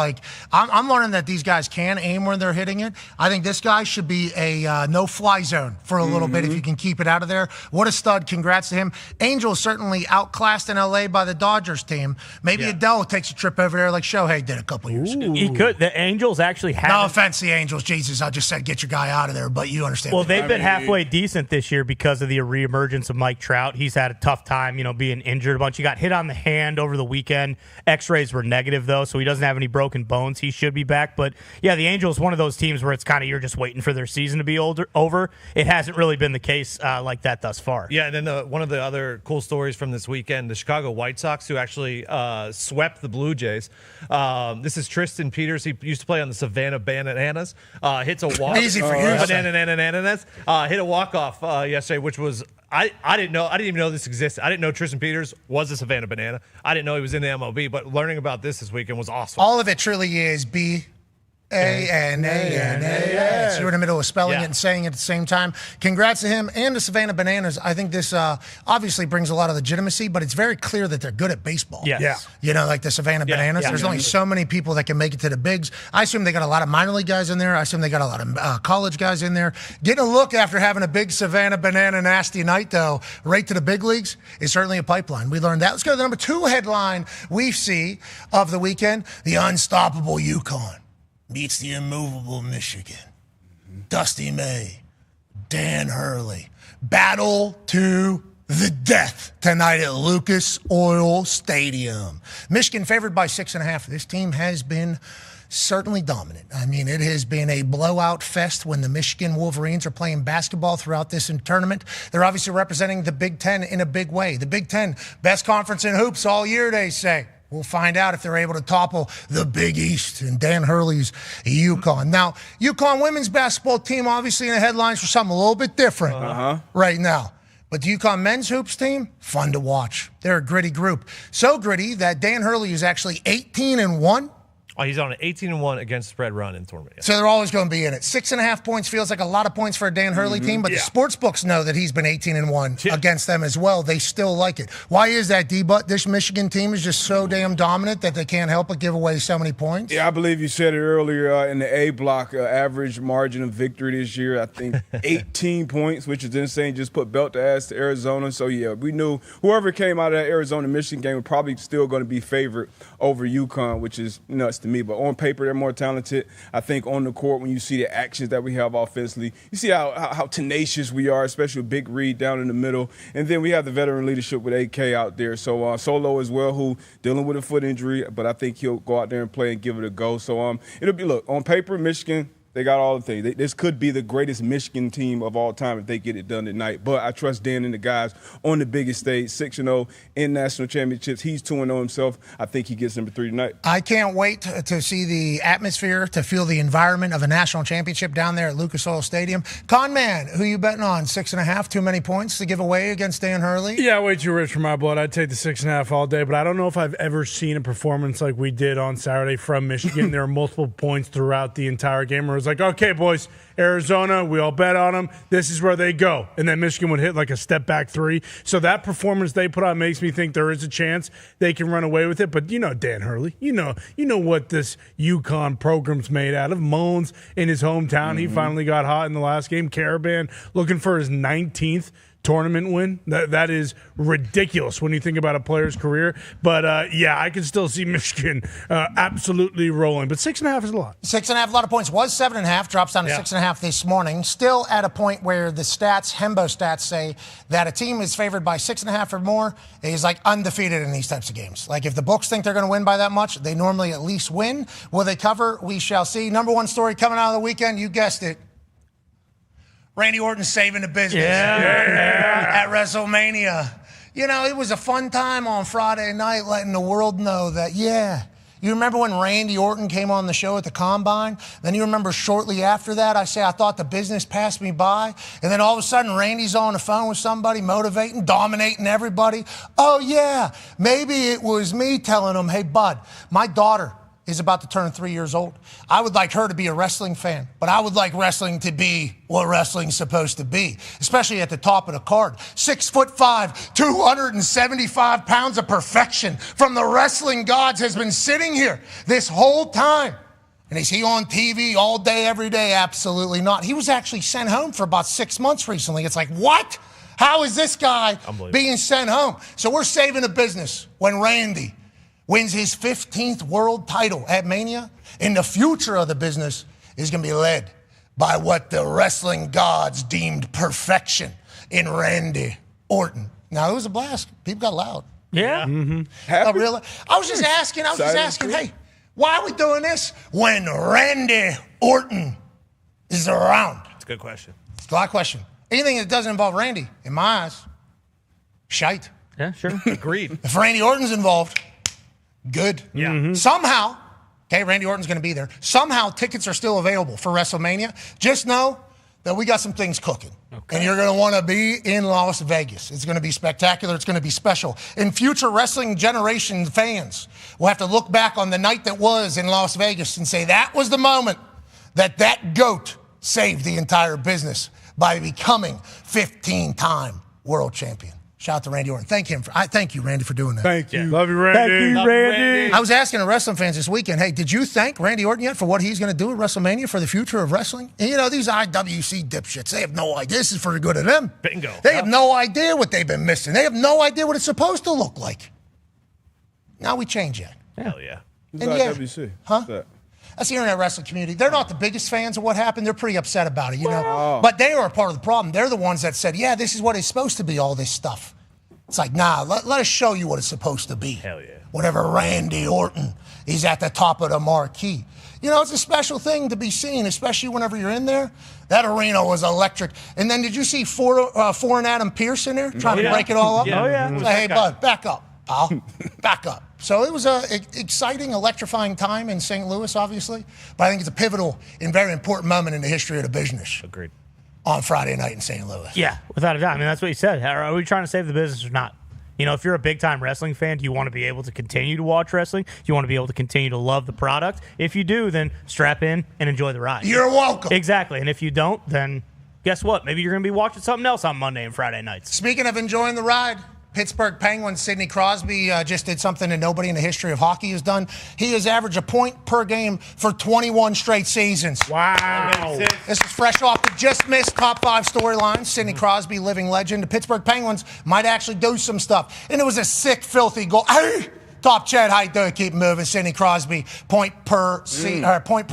I'm learning that these guys can aim when they're hitting it. I think this guy should be a no-fly zone for a little bit if you can keep it out of there. What a stud. Congrats to him. Angels certainly outclassed in L.A. by the Dodgers team. Maybe Adele takes a trip over there like Shohei did a couple years ago.
He could. The Angels actually have.
No offense to the Angels. Jesus, I just said get your guy out of there, but you understand.
Well, they've been halfway decent this year because of the reemergence of Mike Trout. He's had a tough time, being injured a bunch. He got hit on the hand over the weekend. X-rays were negative, though, so he doesn't have any broken bones. He should be back. But, yeah, the Angels, one of those teams where it's kind of you're just waiting for their season to be over. It hasn't really been the case like that thus far.
Yeah, and then one of the other cool stories from this weekend, the Chicago White Sox, who actually swept the Blue Jays. This is Tristan Peters. He used to play on the Savannah Bananas. Hits a walk.
Easy for you.
Bananas. Hit a walk-off yesterday, which was I didn't know. I didn't even know this existed. I didn't know Tristan Peters was a Savannah Banana. I didn't know he was in the MLB. But learning about this weekend was awesome.
All of it truly is B-A-N-A-N-A-S. You're in the middle of spelling it and saying it at the same time. Congrats to him and the Savannah Bananas. I think this obviously brings a lot of legitimacy, but it's very clear that they're good at baseball.
Yes.
Yeah.
You know, like the Savannah Bananas. There's only so many people that can make it to the bigs. I assume they got a lot of minor league guys in there. I assume they got a lot of college guys in there. Getting a look after having a big Savannah Banana nasty night, though, right to the big leagues is certainly a pipeline. We learned that. Let's go to the number 2 headline we see of the weekend. The unstoppable UConn beats the immovable Michigan. Dusty May, Dan Hurley. Battle to the death tonight at Lucas Oil Stadium. Michigan favored by 6.5. This team has been certainly dominant. I mean, it has been a blowout fest when the Michigan Wolverines are playing basketball throughout this tournament. They're obviously representing the Big Ten in a big way. The Big Ten, best conference in hoops all year, they say. We'll find out if they're able to topple the Big East and Dan Hurley's UConn. Now, UConn women's basketball team obviously in the headlines for something a little bit different right now. But the UConn men's hoops team, fun to watch. They're a gritty group. So gritty that Dan Hurley is actually 18-1.
Oh, he's on an 18-1 against spread run in the tournament. Yeah.
So they're always going to be in it. 6.5 points feels like a lot of points for a Dan Hurley team, but the sports books know that he's been 18-1 against them as well. They still like it. Why is that, D-Butt? This Michigan team is just so damn dominant that they can't help but give away so many points?
Yeah, I believe you said it earlier in the A block, average margin of victory this year, I think 18 points, which is insane. Just put belt to ass to Arizona. So, yeah, we knew whoever came out of that Arizona-Michigan game was probably still going to be favored over UConn, which is nuts to me. But on paper, they're more talented. I think on the court, when you see the actions that we have offensively, you see how tenacious we are, especially with Big Reed down in the middle. And then we have the veteran leadership with AK out there. So Solo as well, who dealing with a foot injury, but I think he'll go out there and play and give it a go. So it'll be, look, on paper, Michigan, they got all the things. This could be the greatest Michigan team of all time if they get it done tonight. But I trust Dan and the guys on the biggest stage, 6-0 in national championships. He's 2-0 himself. I think he gets number 3 tonight.
I can't wait to see the atmosphere, to feel the environment of a national championship down there at Lucas Oil Stadium. Conman, who you betting on? 6.5, too many points to give away against Dan Hurley?
Yeah, way too rich for my blood. I'd take the 6.5 all day, but I don't know if I've ever seen a performance like we did on Saturday from Michigan. There are multiple points throughout the entire game where it was like, okay, boys, Arizona, we all bet on them. This is where they go. And then Michigan would hit like a step-back 3. So that performance they put on makes me think there is a chance they can run away with it. But you know Dan Hurley. You know what this UConn program's made out of. Moans in his hometown. He finally got hot in the last game. Caravan looking for his 19th tournament win. That is ridiculous when you think about a player's career. But, yeah, I can still see Michigan absolutely rolling. But 6.5 is a lot.
6.5, a lot of points. Was 7.5, drops down to 6.5 this morning. Still at a point where the stats, Hembo stats, say that a team is favored by 6.5 or more is like undefeated in these types of games. Like if the books think they're going to win by that much, they normally at least win. Will they cover? We shall see. Number 1 story coming out of the weekend, you guessed it. Randy Orton saving the business at WrestleMania. You know, it was a fun time on Friday night letting the world know that, you remember when Randy Orton came on the show at the Combine? Then you remember shortly after that, I thought the business passed me by. And then all of a sudden, Randy's on the phone with somebody, motivating, dominating everybody. Oh, yeah, maybe it was me telling him, hey, bud, my daughter is about to turn 3 years old. I would like her to be a wrestling fan, but I would like wrestling to be what wrestling's supposed to be, especially at the top of the card. 6'5", 275 pounds of perfection from the wrestling gods has been sitting here this whole time. And is he on TV all day, every day? Absolutely not. He was actually sent home for about 6 months recently. It's like, what? How is this guy being sent home? So we're saving the business when Randy wins his 15th world title at Mania, and the future of the business is going to be led by what the wrestling gods deemed perfection in Randy Orton. Now, it was a blast. People got loud.
Yeah.
I was just asking, hey, why are we doing this when Randy Orton is around?
That's a good question.
It's a lot of question. Anything that doesn't involve Randy, in my eyes, shite.
Yeah, sure.
Agreed.
If Randy Orton's involved, good.
Yeah.
Somehow, okay, Randy Orton's going to be there. Somehow, tickets are still available for WrestleMania. Just know that we got some things cooking. Okay. And you're going to want to be in Las Vegas. It's going to be spectacular. It's going to be special. And future wrestling generation fans will have to look back on the night that was in Las Vegas and say that was the moment that GOAT saved the entire business by becoming 15-time world champion. Shout out to Randy Orton. Thank you, Randy, for doing that.
Thank you. Love you, Randy.
Thank you, Randy.
I was asking the wrestling fans this weekend, hey, did you thank Randy Orton yet for what he's going to do at WrestleMania for the future of wrestling? And, these IWC dipshits, they have no idea. This is for the good of them.
Bingo.
They have no idea what they've been missing. They have no idea what it's supposed to look like. Now we change that.
Hell yeah.
Who's IWC?
Huh?
What's that?
That's the internet wrestling community. They're not the biggest fans of what happened. They're pretty upset about it, But they are a part of the problem. They're the ones that said, yeah, this is what it's supposed to be, all this stuff. It's like, nah, let us show you what it's supposed to be.
Hell yeah.
Whatever Randy Orton, he's at the top of the marquee. It's a special thing to be seen, especially whenever you're in there. That arena was electric. And then did you see foreign Adam Pearce in there trying to break it all up?
Yeah. Oh, yeah.
Like, hey, bud, back up, pal. Back up. So it was an exciting, electrifying time in St. Louis, obviously. But I think it's a pivotal and very important moment in the history of the business.
Agreed.
On Friday night in St. Louis.
Yeah, without a doubt. I mean, that's what you said. Are we trying to save the business or not? If you're a big-time wrestling fan, do you want to be able to continue to watch wrestling? Do you want to be able to continue to love the product? If you do, then strap in and enjoy the ride.
You're welcome.
Exactly. And if you don't, then guess what? Maybe you're going to be watching something else on Monday and Friday nights.
Speaking of enjoying the ride, Pittsburgh Penguins Sidney Crosby just did something that nobody in the history of hockey has done. He has averaged a point per game for 21 straight seasons.
Wow.
This is fresh off the just missed top 5 storyline. Sidney Crosby, living legend. The Pittsburgh Penguins might actually do some stuff. And it was a sick, filthy goal. Hey! Top Chad, how you doing? Keep moving. Sidney Crosby, point per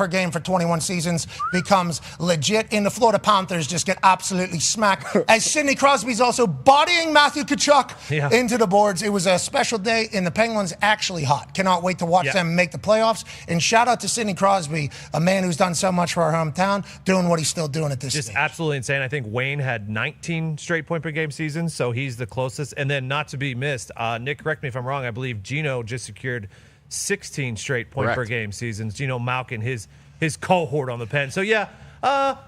game for 21 seasons becomes legit. And the Florida Panthers just get absolutely smacked. As Sidney Crosby's also bodying Matthew Tkachuk into the boards. It was a special day, and the Penguins actually hot. Cannot wait to watch them make the playoffs. And shout out to Sidney Crosby, a man who's done so much for our hometown, doing what he's still doing at this stage.
Just absolutely insane. I think Wayne had 19 straight point per game seasons, so he's the closest. And then not to be missed, Nick, correct me if I'm wrong, I believe Gino just secured 16 straight point per game seasons. Gino Malkin, his cohort on the pen. So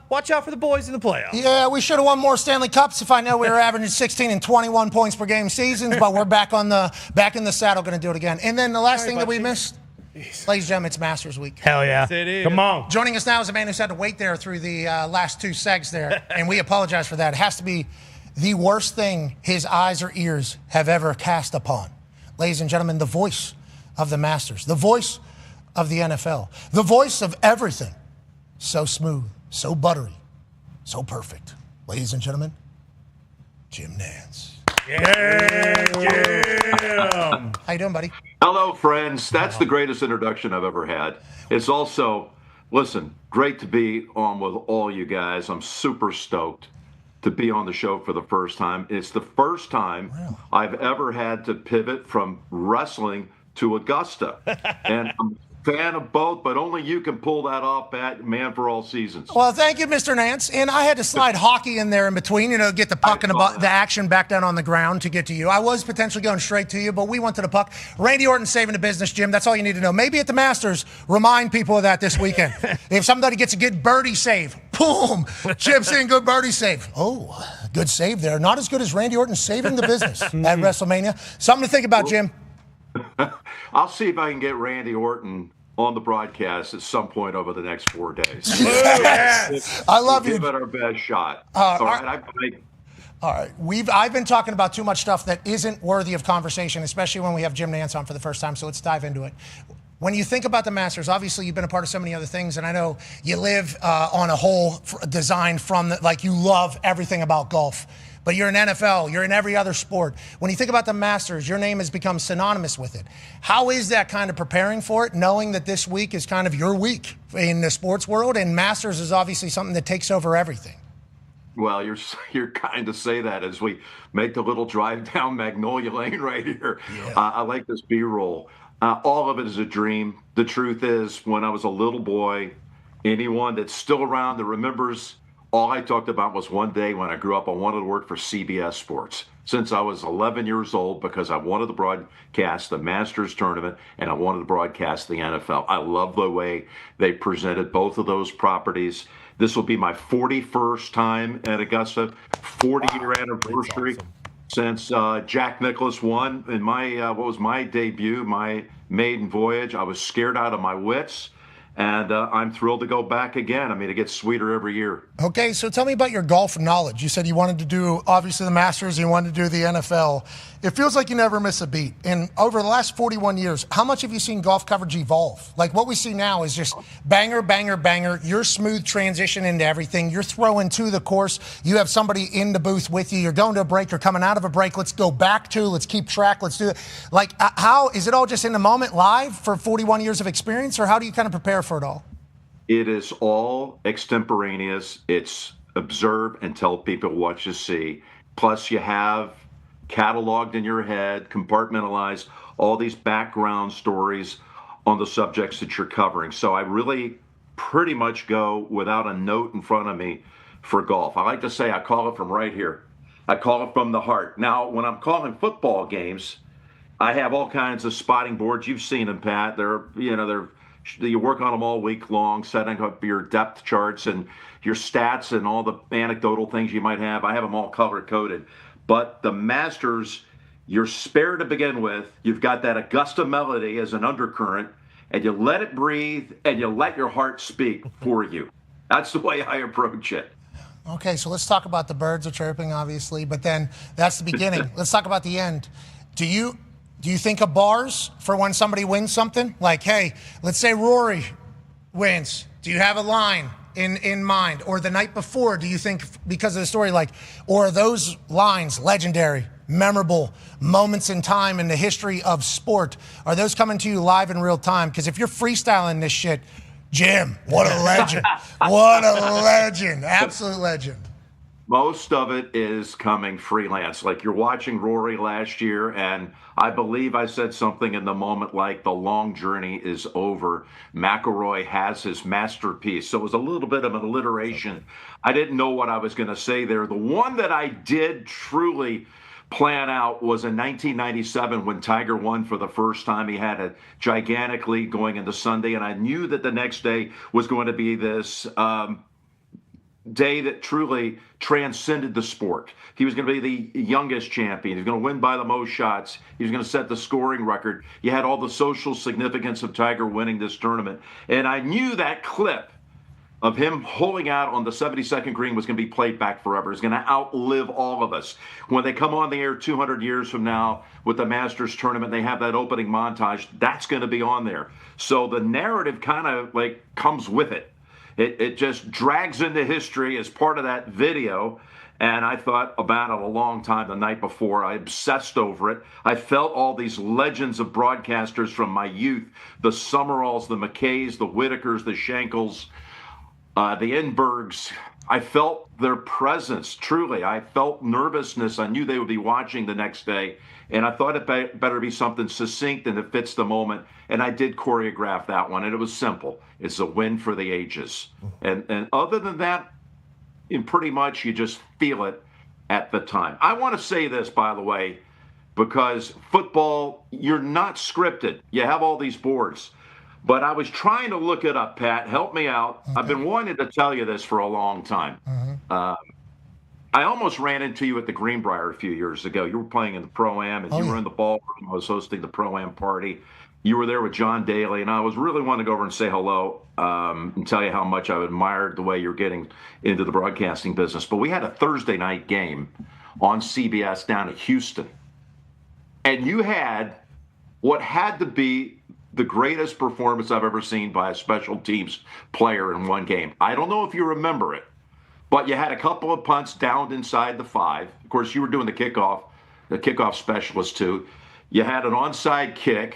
watch out for the boys in the playoffs.
Yeah, we should have won more Stanley Cups if I know we were averaging 16 and 21 points per game seasons, but we're back in the saddle, going to do it again. And then the last thing that we missed, ladies and gentlemen, it's Masters Week.
Hell yeah.
Yes, it is.
Come on.
Joining us now is a man who's had to wait there through the last 2 segs there, and we apologize for that. It has to be the worst thing his eyes or ears have ever cast upon. Ladies and gentlemen, the voice of the Masters, the voice of the NFL, the voice of everything. So smooth, so buttery, so perfect. Ladies and gentlemen, Jim Nantz.
Yeah, Jim.
How you doing, buddy?
Hello, friends. That's the greatest introduction I've ever had. It's also, listen, great to be on with all you guys. I'm super stoked to be on the show for the first time. It's the first time I've ever had to pivot from wrestling to Augusta. And I'm a fan of both, but only you can pull that off, man, for all seasons.
Well, thank you, Mr. Nantz. And I had to slide hockey in there in between, get the puck and the action back down on the ground to get to you. I was potentially going straight to you, but we went to the puck. Randy Orton saving the business, Jim. That's all you need to know. Maybe at the Masters, remind people of that this weekend. If somebody gets a good birdie save, boom, Jim saying good birdie save. Oh, good save there. Not as good as Randy Orton saving the business at WrestleMania. Something to think about, Jim.
I'll see if I can get Randy Orton on the broadcast at some point over the next 4 days.
Yes. I love you.
Give it our best shot.
All right. I've been talking about too much stuff that isn't worthy of conversation, especially when we have Jim Nantz on for the first time, so let's dive into it. When you think about the Masters, obviously you've been a part of so many other things, and I know you live on a whole design from you love everything about golf. But you're in NFL, you're in every other sport. When you think about the Masters, your name has become synonymous with it. How is that kind of preparing for it, knowing that this week is kind of your week in the sports world, and Masters is obviously something that takes over everything?
Well, you're kind to say that as we make the little drive down Magnolia Lane right here. Yeah. I like this B-roll. All of it is a dream. The truth is, when I was a little boy, anyone that's still around that remembers, all I talked about was one day when I grew up, I wanted to work for CBS Sports since I was 11 years old because I wanted to broadcast the Masters tournament and I wanted to broadcast the NFL. I love the way they presented both of those properties. This will be my 41st time at Augusta, 40-year anniversary since Jack Nicklaus won in my what was my debut, my maiden voyage. I was scared out of my wits, and I'm thrilled to go back again. I mean, it gets sweeter every year.
Okay, so tell me about your golf knowledge. You said you wanted to do, obviously, the Masters, you wanted to do the NFL. It feels like you never miss a beat. And over the last 41 years, how much have you seen golf coverage evolve? Like, what we see now is just banger, banger, banger, your smooth transition into everything. You're throwing to the course. You have somebody in the booth with you. You're going to a break. You're coming out of a break. Let's go back to, let's keep track. Let's do it. Like, how, is it all just in the moment live for 41 years of experience, or how do you kind of prepare for it all?
It is all extemporaneous. It's observe and tell people what you see. Plus, you have cataloged in your head, compartmentalized all these background stories on the subjects that you're covering. So I really pretty much go without a note in front of me for golf. I like to say I call it from right here. I call it from the heart. Now, when I'm calling football games, I have all kinds of spotting boards. You've seen them, Pat. You work on them all week long, setting up your depth charts and your stats and all the anecdotal things you might have. I have them all color-coded. But the Masters, you're spared to begin with. You've got that Augusta melody as an undercurrent, and you let it breathe, and you let your heart speak for you. That's the way I approach it.
Okay, so let's talk about the birds are chirping, obviously, but then that's the beginning. Let's talk about the end. Do you think of bars for when somebody wins something? Like, hey, let's say Rory wins. Do you have a line in mind? Or the night before, do you think, because of the story, like, or are those lines legendary, memorable moments in time in the history of sport? Are those coming to you live in real time? Because if you're freestyling this shit, Jim, what a legend. What a legend. Absolute legend.
Most of it is coming freelance. Like you're watching Rory last year, and I believe I said something in the moment like the long journey is over. McIlroy has his masterpiece. So it was a little bit of an alliteration. I didn't know what I was going to say there. The one that I did truly plan out was in 1997 when Tiger won for the first time. He had a gigantic lead going into Sunday, and I knew that the next day was going to be this day that truly transcended the sport. He was going to be the youngest champion. He was going to win by the most shots. He was going to set the scoring record. You had all the social significance of Tiger winning this tournament. And I knew that clip of him holding out on the 72nd green was going to be played back forever. It's going to outlive all of us. When they come on the air 200 years from now with the Masters tournament, they have that opening montage. That's going to be on there. So the narrative kind of like comes with it. It just drags into history as part of that video. And I thought about it a long time the night before. I obsessed over it. I felt all these legends of broadcasters from my youth, the Summeralls, the McKays, the Whitakers, the Shankles, the Enbergs. I felt their presence, truly. I felt nervousness. I knew they would be watching the next day. And I thought it better be something succinct and that fits the moment. And I did choreograph that one. And it was simple. It's a win for the ages. And other than that, pretty much you just feel it at the time. I want to say this, by the way, because football, you're not scripted. You have all these boards. But I was trying to look it up, Pat. Help me out. Okay. I've been wanting to tell you this for a long time. I almost ran into you at the Greenbrier a few years ago. You were playing in the Pro-Am, and you were in the ballroom. I was hosting the Pro-Am party. You were there with John Daly, and I was really wanting to go over and say hello and tell you how much I admired the way you're getting into the broadcasting business. But we had a Thursday night game on CBS down at Houston, and you had what had to be the greatest performance I've ever seen by a special teams player in one game. I don't know if you remember it, but you had a couple of punts downed inside the 5. Of course, you were doing the kickoff specialist too. You had an onside kick.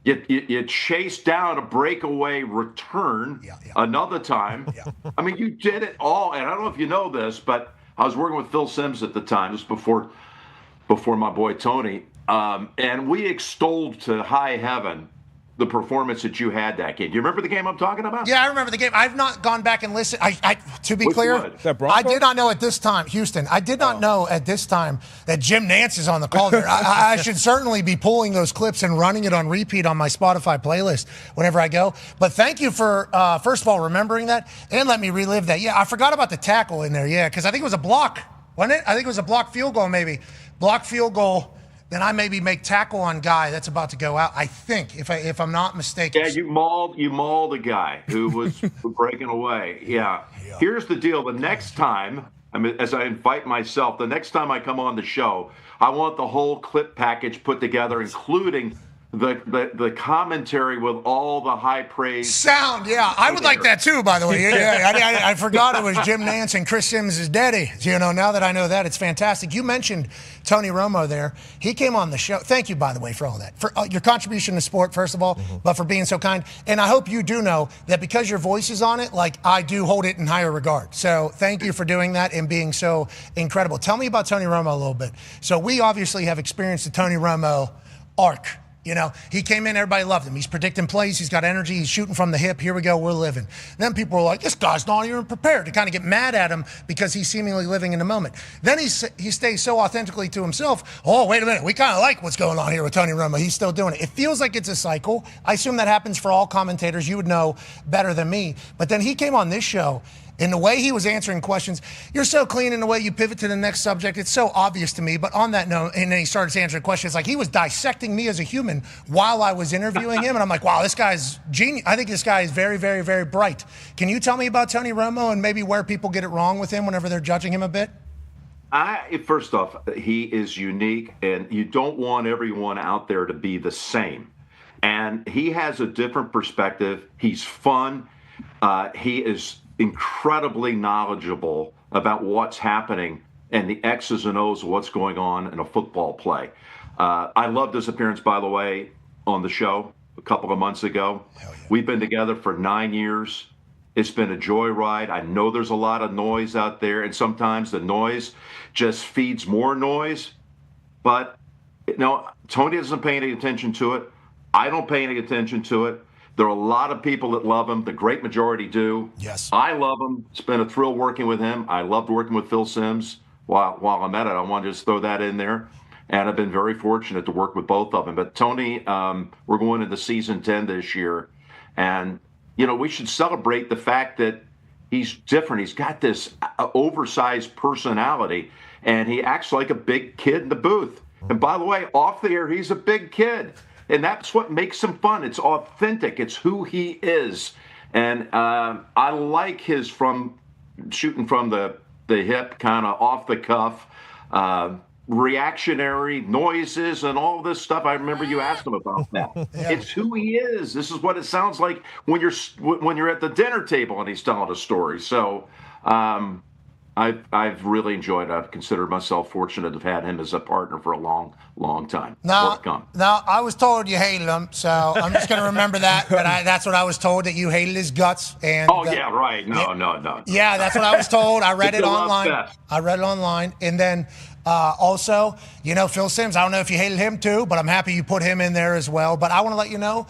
You chased down a breakaway return another time. I mean, you did it all. And I don't know if you know this, but I was working with Phil Simms at the time, just before my boy Tony, and we extolled to high heaven the performance that you had that game. Do you remember the game I'm talking about?
Yeah, I remember the game. I've not gone back and listened. To be
Which
clear,
one? Is that
I did not know at this time, Houston, I did not know at this time that Jim Nantz is on the call here. I should certainly be pulling those clips and running it on repeat on my Spotify playlist whenever I go. But thank you for, first of all, remembering that and let me relive that. Yeah, I forgot about the tackle in there, because I think it was a block, wasn't it? I think it was a blocked field goal maybe. Blocked field goal. Then I maybe make tackle on guy that's about to go out. I think, if I'm not mistaken.
Yeah, you mauled a guy who was breaking away. Yeah. Here's the deal. The next time, as I invite myself, the next time I come on the show, I want the whole clip package put together, including the commentary with all the high praise.
Sound, yeah. I would like that too, by the way. Yeah, I forgot it was Jim Nantz and Chris Sims' daddy. Now that I know that, it's fantastic. You mentioned Tony Romo there. He came on the show. Thank you, by the way, for all that. For your contribution to sport, first of all, but for being so kind. And I hope you do know that because your voice is on it, I do hold it in higher regard. So thank you for doing that and being so incredible. Tell me about Tony Romo a little bit. So we obviously have experienced the Tony Romo arc. He came in, everybody loved him. He's predicting plays, he's got energy, he's shooting from the hip. Here we go, we're living. Then people were like, this guy's not even prepared, to kind of get mad at him because he's seemingly living in the moment. Then he stays so authentically to himself. Oh, wait a minute, we kind of like what's going on here with Tony Romo. He's still doing it. It feels like it's a cycle. I assume that happens for all commentators. You would know better than me. But then he came on this show. In the way he was answering questions, you're so clean in the way you pivot to the next subject. It's so obvious to me. But on that note, and then he started answering questions like he was dissecting me as a human while I was interviewing him. And I'm like, wow, this guy's genius. I think this guy is very, very, very bright. Can you tell me about Tony Romo and maybe where people get it wrong with him whenever they're judging him a bit?
First off, he is unique, and you don't want everyone out there to be the same. And he has a different perspective. He's fun. He is incredibly knowledgeable about what's happening and the X's and O's of what's going on in a football play. I loved his appearance, by the way, on the show a couple of months ago. Yeah. We've been together for 9 years. It's been a joyride. I know there's a lot of noise out there, and sometimes the noise just feeds more noise. But, Tony doesn't pay any attention to it. I don't pay any attention to it. There are a lot of people that love him. The great majority do.
Yes.
I love him. It's been a thrill working with him. I loved working with Phil Simms while I'm at it. I want to just throw that in there. And I've been very fortunate to work with both of them. But Tony, we're going into season 10 this year. And, we should celebrate the fact that he's different. He's got this oversized personality. And he acts like a big kid in the booth. And by the way, off the air, he's a big kid. And that's what makes him fun. It's authentic. It's who he is. And I like his shooting from the hip, kind of off the cuff, reactionary noises and all this stuff. I remember you asked him about that. Yeah. It's who he is. This is what it sounds like when you're at the dinner table and he's telling a story. So I've really enjoyed it. I've considered myself fortunate to have had him as a partner for a long, long time.
Now, I was told you hated him, so I'm just going to remember that. But that's what I was told, that you hated his guts. And
yeah, right. No.
Yeah, that's what I was told. I read it online. And then also, Phil Simms, I don't know if you hated him too, but I'm happy you put him in there as well. But I want to let you know,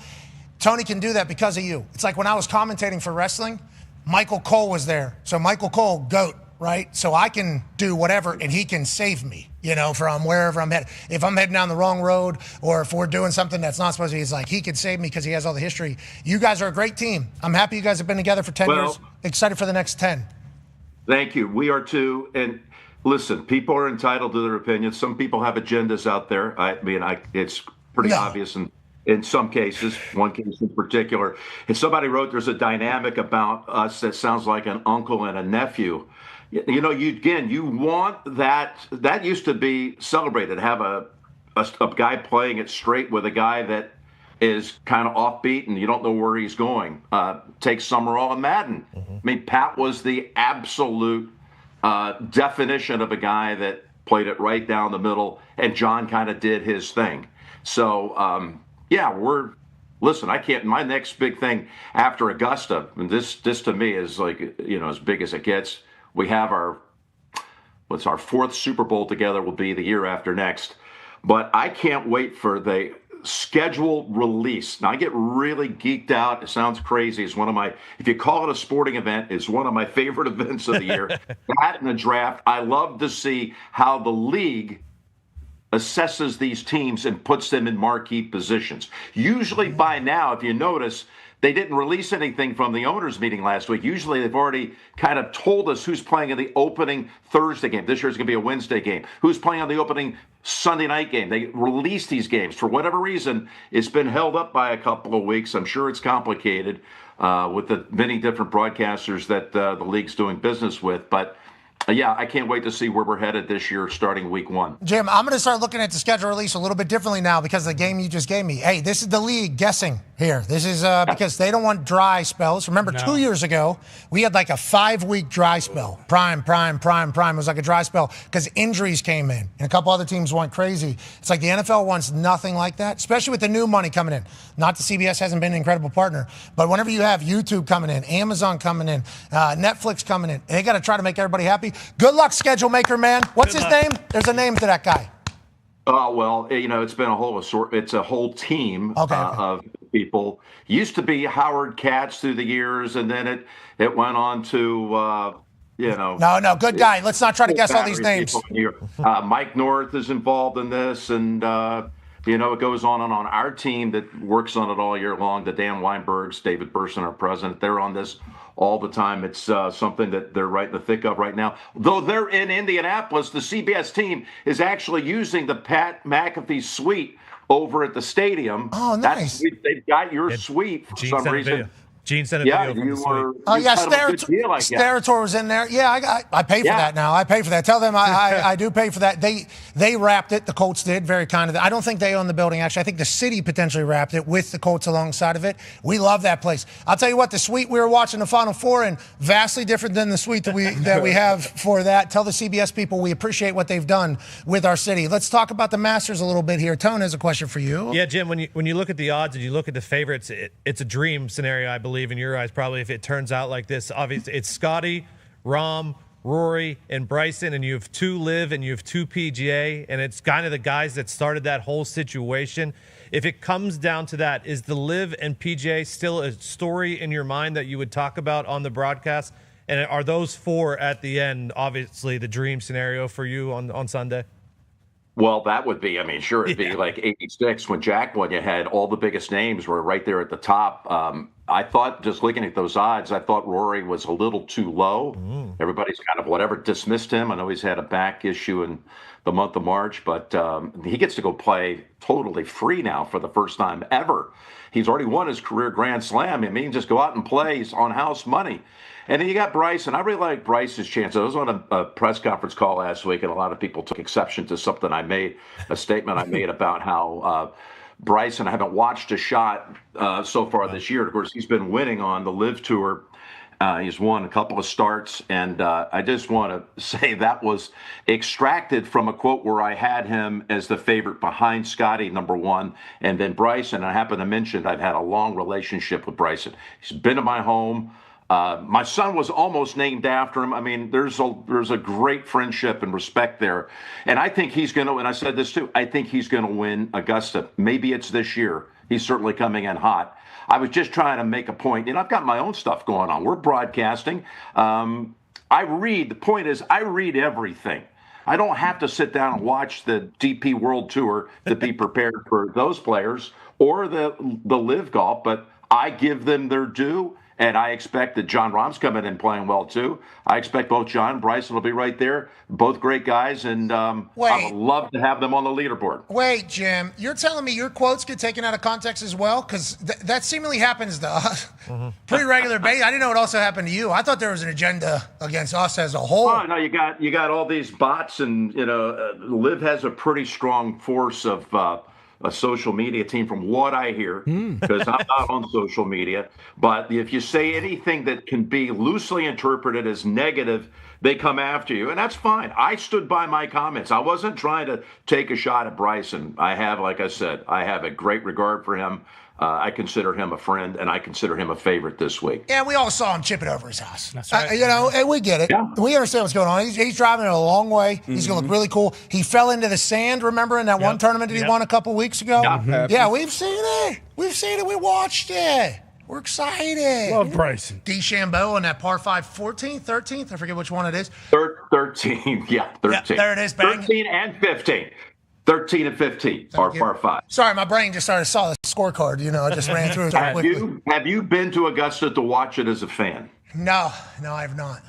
Tony can do that because of you. It's like when I was commentating for wrestling, Michael Cole was there. So Michael Cole, GOAT. Right? So I can do whatever, and he can save me, from wherever I'm headed. If I'm heading down the wrong road, or if we're doing something that's not supposed to be, it's like he can save me because he has all the history. You guys are a great team. I'm happy you guys have been together for 10 years. Excited for the next 10.
Thank you. We are too. And listen, people are entitled to their opinions. Some people have agendas out there. It's pretty obvious in some cases, one case in particular. And somebody wrote, there's a dynamic about us that sounds like an uncle and a nephew. You want that. That used to be celebrated. Have a guy playing it straight with a guy that is kind of offbeat and you don't know where he's going. Take Summerall and Madden. Mm-hmm. Pat was the absolute definition of a guy that played it right down the middle, and John kind of did his thing. So, listen, I can't. My next big thing after Augusta, and this to me is like as big as it gets. We have our fourth Super Bowl together. Will be the year after next, but I can't wait for the schedule release. Now, I get really geeked out. It sounds crazy. It's one of my, if you call it a sporting event, it's one of my favorite events of the year. That and the draft. I love to see how the league assesses these teams and puts them in marquee positions. Usually by now, if you notice, they didn't release anything from the owners' meeting last week. Usually they've already kind of told us who's playing in the opening Thursday game. This year it's going to be a Wednesday game. Who's playing on the opening Sunday night game. They release these games. For whatever reason, it's been held up by a couple of weeks. I'm sure it's complicated with the many different broadcasters that the league's doing business with. But yeah, I can't wait to see where we're headed this year starting week 1.
Jim, I'm going to start looking at the schedule release a little bit differently now because of the game you just gave me. Hey, this is the league guessing here. This is because they don't want dry spells. Remember, 2 years ago, we had like a 5-week dry spell. Prime. It was like a dry spell because injuries came in and a couple other teams went crazy. It's like the NFL wants nothing like that, especially with the new money coming in. Not that CBS hasn't been an incredible partner, but whenever you have YouTube coming in, Amazon coming in, Netflix coming in, they got to try to make everybody happy. Good luck, schedule maker, man. What's his name? There's a name to that guy.
Oh, well, it's been a whole team of people. Used to be Howard Katz through the years, and then it went on to,
No, good guy. Let's not try to guess all these names.
Mike North is involved in this, and, it goes on and on. Our team that works on it all year long, the Dan Weinbergs, David Burson, our president, they're on this all the time. It's something that they're right in the thick of right now. Though they're in Indianapolis, the CBS team is actually using the Pat McAfee suite over at the stadium.
Oh, nice.
They've got your suite for some reason.
Gene sent a video from the suite.
Oh, yeah, Sterator was in there. Yeah, I pay for that now. I pay for that. Tell them I do pay for that. They wrapped it. The Colts did. Very kind of them. I don't think they own the building, actually. I think the city potentially wrapped it with the Colts alongside of it. We love that place. I'll tell you what, the suite we were watching the Final Four in, vastly different than the suite that we have for that. Tell the CBS people we appreciate what they've done with our city. Let's talk about the Masters a little bit here. Tone has a question for you.
Yeah, Jim, when you look at the odds and you look at the favorites, it's a dream scenario, I believe, in your eyes, probably, if it turns out like this. Obviously, it's Scotty, Rahm, Rory, and Bryson, and you have 2 LIV and you have 2 PGA, and it's kind of the guys that started that whole situation. If it comes down to that, is the LIV and PGA still a story in your mind that you would talk about on the broadcast? And are those 4 at the end, obviously, the dream scenario for you on Sunday?
Well, that would be, it'd be like 86 when Jack won. You had all the biggest names were right there at the top. I thought, just looking at those odds, I thought Rory was a little too low. Everybody's kind of dismissed him. I know he's had a back issue in the month of March, but he gets to go play totally free now for the first time ever. He's already won his career Grand Slam. He can just go out and play. He's on house money. And then you got Bryson. I really like Bryce's chances. I was on a press conference call last week, and a lot of people took exception to something I made, a statement I made about how Bryson, I haven't watched a shot so far this year. Of course, he's been winning on the LIV Tour. He's won a couple of starts, and I just want to say that was extracted from a quote where I had him as the favorite behind Scotty, number 1, and then Bryson. I happen to mention I've had a long relationship with Bryson. He's been to my home. My son was almost named after him. There's a great friendship and respect there. And I think he's going to, and I said this too, I think he's going to win Augusta. Maybe it's this year. He's certainly coming in hot. I was just trying to make a point. I've got my own stuff going on. We're broadcasting. The point is, I read everything. I don't have to sit down and watch the DP World Tour to be prepared for those players or the LIV Golf, but I give them their due. And I expect that John Rahm's coming in playing well, too. I expect both John and Bryson will be right there. Both great guys, and I would love to have them on the leaderboard.
Wait, Jim, you're telling me your quotes get taken out of context as well? Because that seemingly happens to us. Pretty regular basis. I didn't know it also happened to you. I thought there was an agenda against us as a whole.
Oh, no, you got all these bots, and, LIV has a pretty strong force of a social media team from what I hear, because I'm not on social media. But if you say anything that can be loosely interpreted as negative they come after you, and that's fine. I stood by my comments. I wasn't trying to take a shot at Bryson. Like I said, I have a great regard for him. I consider him a friend, and I consider him a favorite this week.
Yeah, we all saw him chipping over his house.
That's right.
And we get it. Yeah. We understand what's going on. He's driving it a long way. He's going to look really cool. He fell into the sand, remember, in that one tournament that he won a couple weeks ago? Yeah, we've seen it. We watched it. We're excited.
Love Bryson.
DeChambeau on that par 5, 14th, 13th. I forget which one it is.
13. Yeah, 13.
Yeah, there it is. Bang.
13 and 15. 13 and 15 are par 5.
Sorry, my brain just saw the scorecard. I just ran through it quickly.
Have you been to Augusta to watch it as a fan?
No, I have not.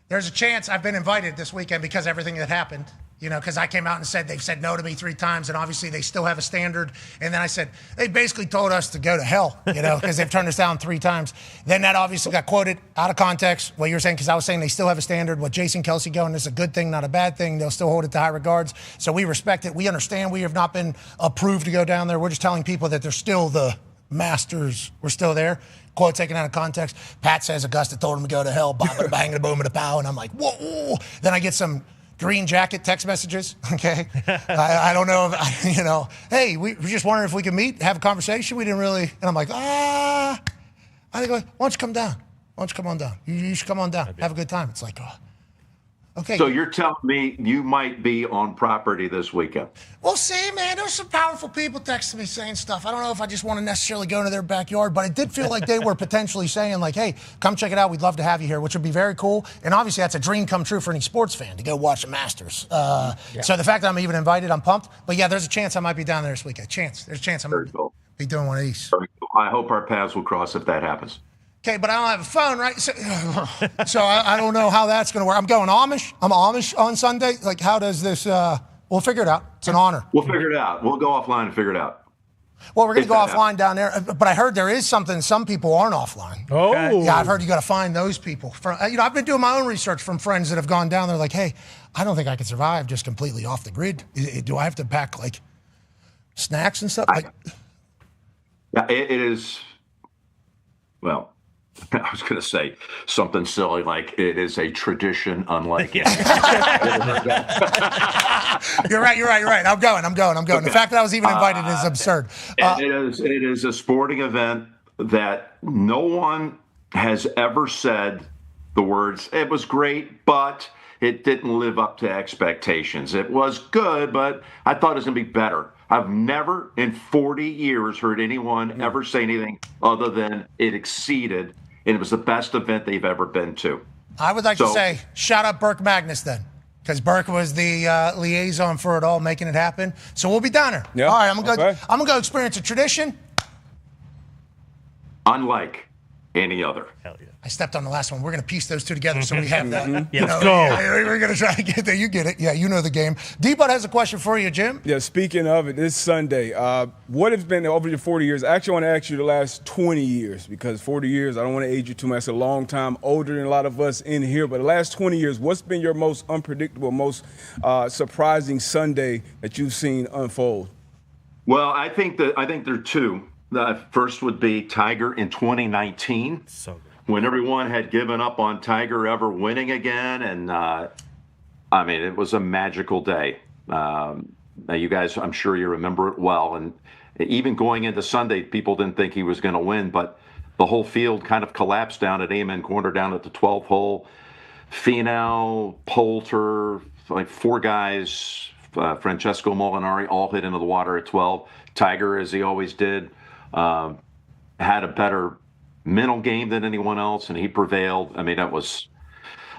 There's a chance I've been invited this weekend because of everything that happened. Because I came out and said they've said no to me 3 times, and obviously they still have a standard. And then I said, they basically told us to go to hell, because they've turned us down 3 times. Then that obviously got quoted out of context, what you were saying, because I was saying they still have a standard. What Jason Kelsey going, this is a good thing, not a bad thing. They'll still hold it to high regards. So we respect it. We understand we have not been approved to go down there. We're just telling people that they're still the masters. We're still there. Quote taken out of context. Pat says Augusta told him to go to hell, bada bang, boom, and a pow. And I'm like, whoa. Then I get some green jacket text messages, okay? I don't know if, hey, we were just wondering if we could meet, have a conversation. We didn't really, and I'm like, I think, why don't you come down? Why don't you come on down? You should come on down. Have a good time. It's like, okay.
So you're telling me you might be on property this weekend?
We'll see, man. There's some powerful people texting me saying stuff. I don't know if I just want to necessarily go into their backyard, but it did feel like they were potentially saying, like, hey, come check it out. We'd love to have you here, which would be very cool. And obviously, that's a dream come true for any sports fan to go watch the Masters. So the fact that I'm even invited, I'm pumped. But yeah, there's a chance I might be down there this weekend. There's a chance I might be doing one of these.
Very cool. I hope our paths will cross if that happens.
Okay, but I don't have a phone, right? So I don't know how that's going to work. I'm going Amish. I'm Amish on Sunday. Like, how does this we'll figure it out. It's an honor.
We'll figure it out. We'll go offline and figure it out.
Well, we're going to go offline down there. But I heard there is something. Some people aren't offline.
Oh.
Yeah, I've heard you got to find those people. I've been doing my own research from friends that have gone down there like, hey, I don't think I can survive just completely off the grid. Do I have to pack, like, snacks and stuff?
Yeah, it is, well, I was going to say something silly like it is a tradition unlike it.
You're right. I'm going. Okay. The fact that I was even invited is absurd.
It is a sporting event that no one has ever said the words, it was great, but it didn't live up to expectations. It was good, but I thought it was going to be better. I've never in 40 years heard anyone ever say anything other than it exceeded, and it was the best event they've ever been to.
I would like to say, shout out Burke Magnus then, because Burke was the liaison for it all, making it happen. So we'll be down there.
Yep.
All right, I'm gonna go experience a tradition.
Unlike any other.
Hell yeah.
I stepped on the last one. We're going to piece those two together so we have that.
Let's go.
We're going to try to get there. You get it. Yeah, you know the game. D-Bud has a question for you, Jim.
Yeah, speaking of it, this Sunday, what has been over your 40 years? I actually want to ask you the last 20 years because 40 years, I don't want to age you too much. It's a long time, older than a lot of us in here. But the last 20 years, what's been your most unpredictable, most surprising Sunday that you've seen unfold?
Well, I think there are two. The first would be Tiger in 2019.
So good.
When everyone had given up on Tiger ever winning again. And, it was a magical day. You guys, I'm sure you remember it well. And even going into Sunday, people didn't think he was going to win. But the whole field kind of collapsed down at Amen Corner down at the 12th hole. Finau, Poulter, like 4 guys, Francesco Molinari, all hit into the water at 12. Tiger, as he always did, had a better mental game than anyone else, and he prevailed. I was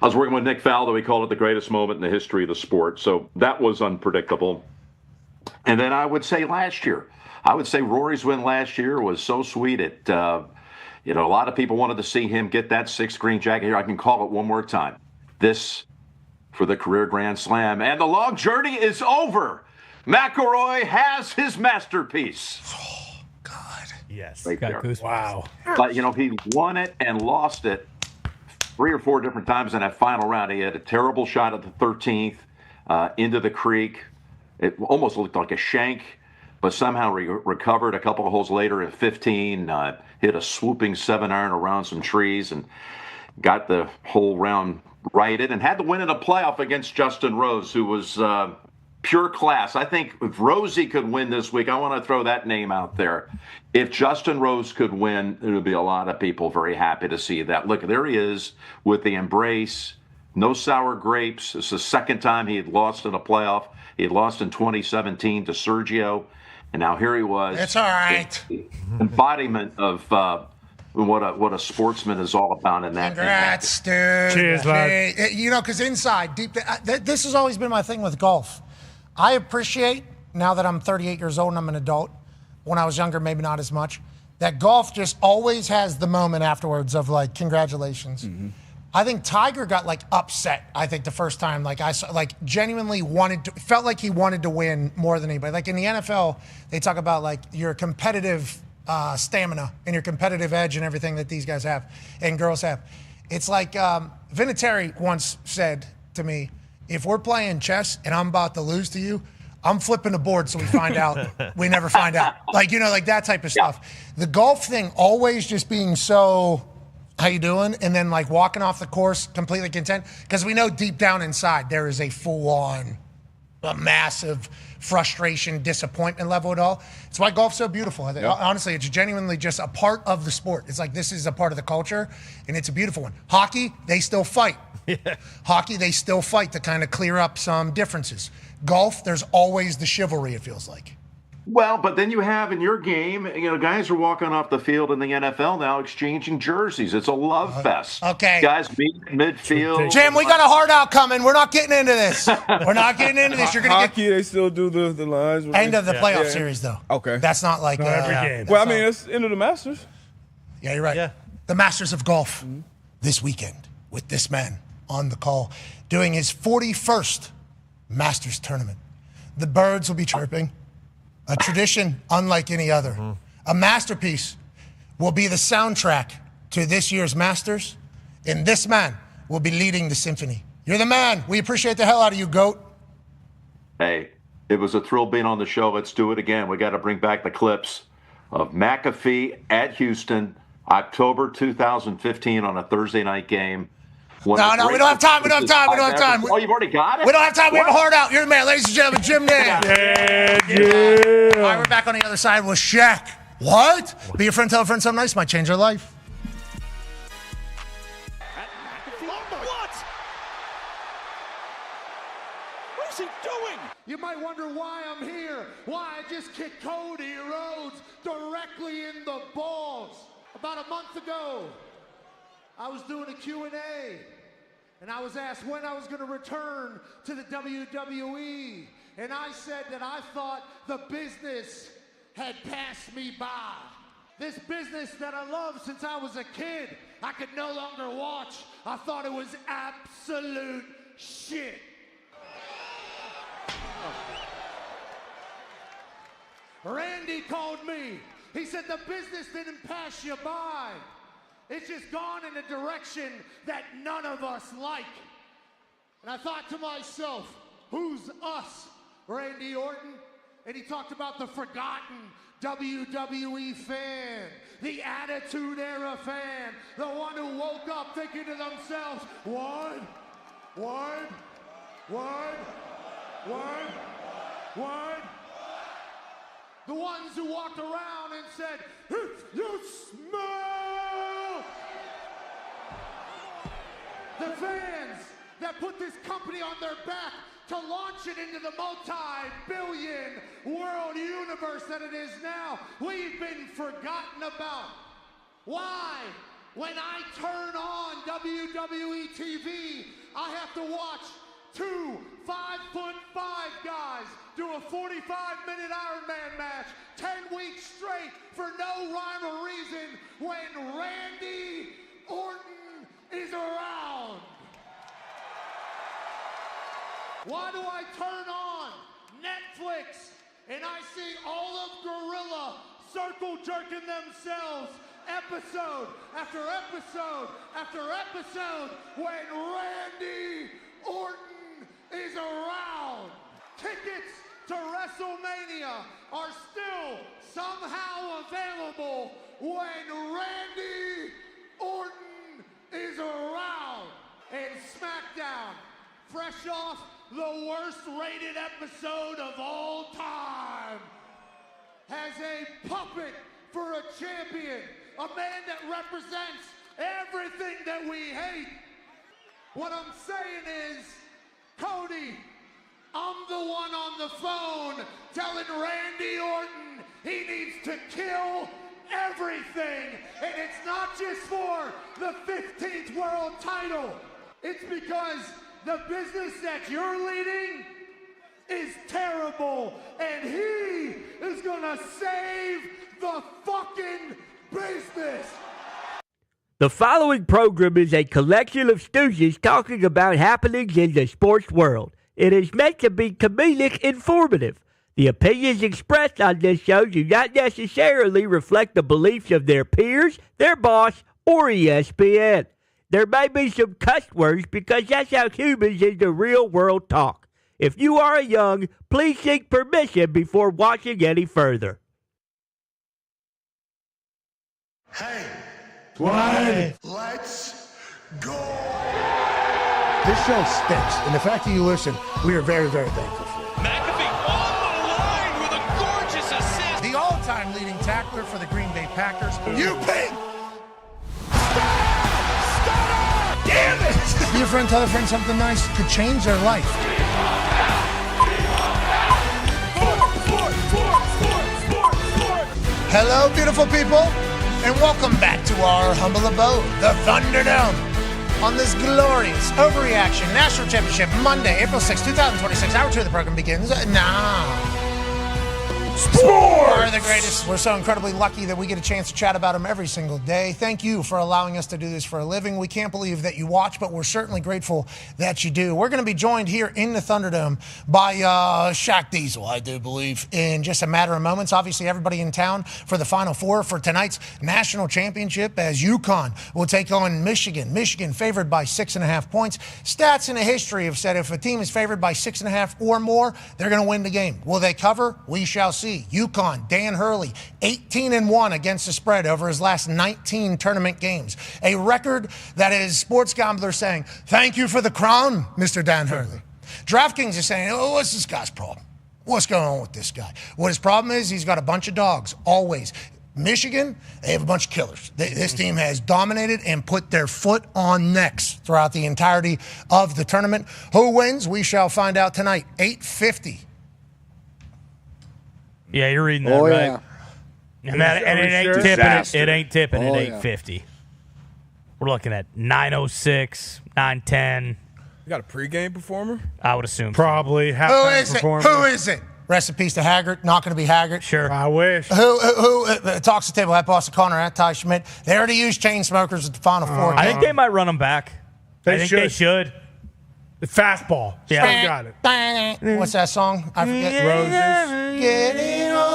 working with Nick Faldo. He called it the greatest moment in the history of the sport. So that was unpredictable. And then I would say Rory's win last year was so sweet. A lot of people wanted to see him get that 6th green jacket here. I can call it one more time. This for the career Grand Slam. And the long journey is over. McIlroy has his masterpiece.
Yes.
Right there.
Wow.
But, he won it and lost it 3 or 4 different times in that final round. He had a terrible shot at the 13th into the creek. It almost looked like a shank, but somehow recovered a couple of holes later at 15, hit a swooping 7-iron around some trees. And got the whole round righted, and had to win in a playoff against Justin Rose, who was pure class. I think if Rosie could win this week, I want to throw that name out there. If Justin Rose could win, there would be a lot of people very happy to see that. Look, there he is with the embrace, no sour grapes. It's the second time he had lost in a playoff. He had lost in 2017 to Sergio, and now here he was.
It's all right.
Embodiment of what a sportsman is all about in that.
Congrats, dude.
Cheers, bud.
You know, because inside, deep, this has always been my thing with golf. I appreciate, now that I'm 38 years old and I'm an adult, when I was younger, maybe not as much, that golf just always has the moment afterwards of like, congratulations. Mm-hmm. I think Tiger got like upset. I think the first time, like I saw, like genuinely felt like he wanted to win more than anybody. Like in the NFL, they talk about like your competitive stamina and your competitive edge and everything that these guys have and girls have. It's like Vinatieri once said to me, if we're playing chess and I'm about to lose to you, I'm flipping the board so we find out. We never find out. Like, you know, like that type of stuff. The golf thing always just being so, how you doing? And then like walking off the course completely content. Because we know deep down inside there is a full-on, a massive frustration, disappointment level at all. It's why golf's so beautiful. Honestly, it's genuinely just a part of the sport. It's like this is a part of the culture, and it's a beautiful one. Hockey, they still fight. Yeah. Hockey, they still fight to kind of clear up some differences. Golf, there's always the chivalry, it feels like.
Well, but then you have in your game, you know, guys are walking off the field in the NFL now exchanging jerseys. It's a love fest.
Okay.
Guys meet in midfield.
Jim, we got a hard out coming. We're not getting into this. We're not getting into this. You're going to
Hockey, they still do the lines.
End of the playoff series, though.
Okay.
That's not like
every game.
Well, I mean, it's end of the Masters.
Yeah, you're right. Yeah. The Masters of Golf this weekend with this man on the call doing his 41st Masters tournament. The birds will be chirping. A tradition unlike any other. A masterpiece will be the soundtrack to this year's Masters, and this man will be leading the symphony. You're the man. We appreciate the hell out of you, GOAT.
Hey, it was a thrill being on the show. Let's do it again. We got to bring back the clips of McAfee at Houston, October 2015 on a Thursday night game.
No, we don't have time. We don't have time. We don't have time.
Oh, you've already got it?
We don't have time. We have a hard out. You're the man. Ladies and gentlemen, Jim Nantz.
Yeah.
All right, we're back on the other side with Shaq. What? Be your friend, tell a friend something nice. Might change your life.
What is he doing? You might wonder why I'm here. Why I just kicked Cody Rhodes directly in the balls. About a month ago, I was doing a Q&A, and I was asked when I was going to return to the WWE, and I said that I thought the business had passed me by. This business that I loved since I was a kid, I could no longer watch. I thought it was absolute shit. Randy called me. He said the business didn't pass you by. It's just gone in a direction that none of us like. And I thought to myself, who's us, Randy Orton? And he talked about the forgotten WWE fan, the Attitude Era fan, the one who woke up thinking to themselves, one. The ones who walked around and said, if you smell. The fans that put this company on their back to launch it into the multi-billion world universe that it is now, we've been forgotten about. Why? When I turn on WWE TV, I have to watch two 5'5" guys do a 45-minute Iron Man match 10 weeks straight for no rhyme or reason when Randy Orton is around. Why do I turn on Netflix and I see all of Gorilla circle jerking themselves episode after episode after episode when Randy Orton is around? Tickets to WrestleMania are still somehow available when Randy Orton is around. And SmackDown, fresh off the worst rated episode of all time, has a puppet for a champion, a man that represents everything that we hate. What I'm saying is, Cody, I'm the one on the phone telling Randy Orton he needs to kill everything. And it's not just for the 15th world title. It's because the business that you're leading is terrible. And he is gonna save the fucking business.
The following program is a collection of stooges talking about happenings in the sports world. It is meant to be comedic informative. The opinions expressed on this show do not necessarily reflect the beliefs of their peers, their boss, or ESPN. There may be some cuss words because that's how humans in the real world talk. If you are young, please seek permission before watching any further.
Hey,
What?
let's go.
This show stinks, and the fact that you listen, we are very, very thankful for.
McAfee on the line with a gorgeous assist.
The all-time leading tackler for the Green Bay Packers, you pig! Damn it! Your friend tell a friend something nice could change their life. Hello, beautiful people, and welcome back to our humble abode, the Thunderdome. On this glorious Overreaction National Championship Monday, April 6, 2026, hour 2 of the program begins now. Sports! We're the greatest. We're so incredibly lucky that we get a chance to chat about them every single day. Thank you for allowing us to do this for a living. We can't believe that you watch, but we're certainly grateful that you do. We're going to be joined here in the Thunderdome by Shaq Diesel, I do believe, in just a matter of moments. Obviously, everybody in town for the Final Four for tonight's national championship as UConn will take on Michigan. Michigan favored by 6.5 points. Stats in the history have said if a team is favored by 6.5 or more, they're going to win the game. Will they cover? We shall see. UConn, Dan Hurley, 18-1 against the spread over his last 19 tournament games. A record that is sports gamblers saying, thank you for the crown, Mr. Dan Hurley. DraftKings is saying, oh, what's this guy's problem? What's going on with this guy? What his problem is, he's got a bunch of dogs, always. Michigan, they have a bunch of killers. This team has dominated and put their foot on necks throughout the entirety of the tournament. Who wins? We shall find out tonight. 8:50.
Yeah, you're reading that right. Yeah. And it ain't tipping. It ain't tipping at 8:50. We're looking at 9:06, 9:10.
You got a pregame performer?
I would assume
Probably.
Who is it? Who is it? Rest in peace to Haggard. Not going to be Haggard.
Sure.
I wish.
Who talks to the table? At Boston Connor, at Ty Schmidt. They already used chain smokers at the Final Four.
I think they might run them back. They should.
The fastball.
Yeah.
Still got it.
What's that song? I forget.
Roses.
Getting on.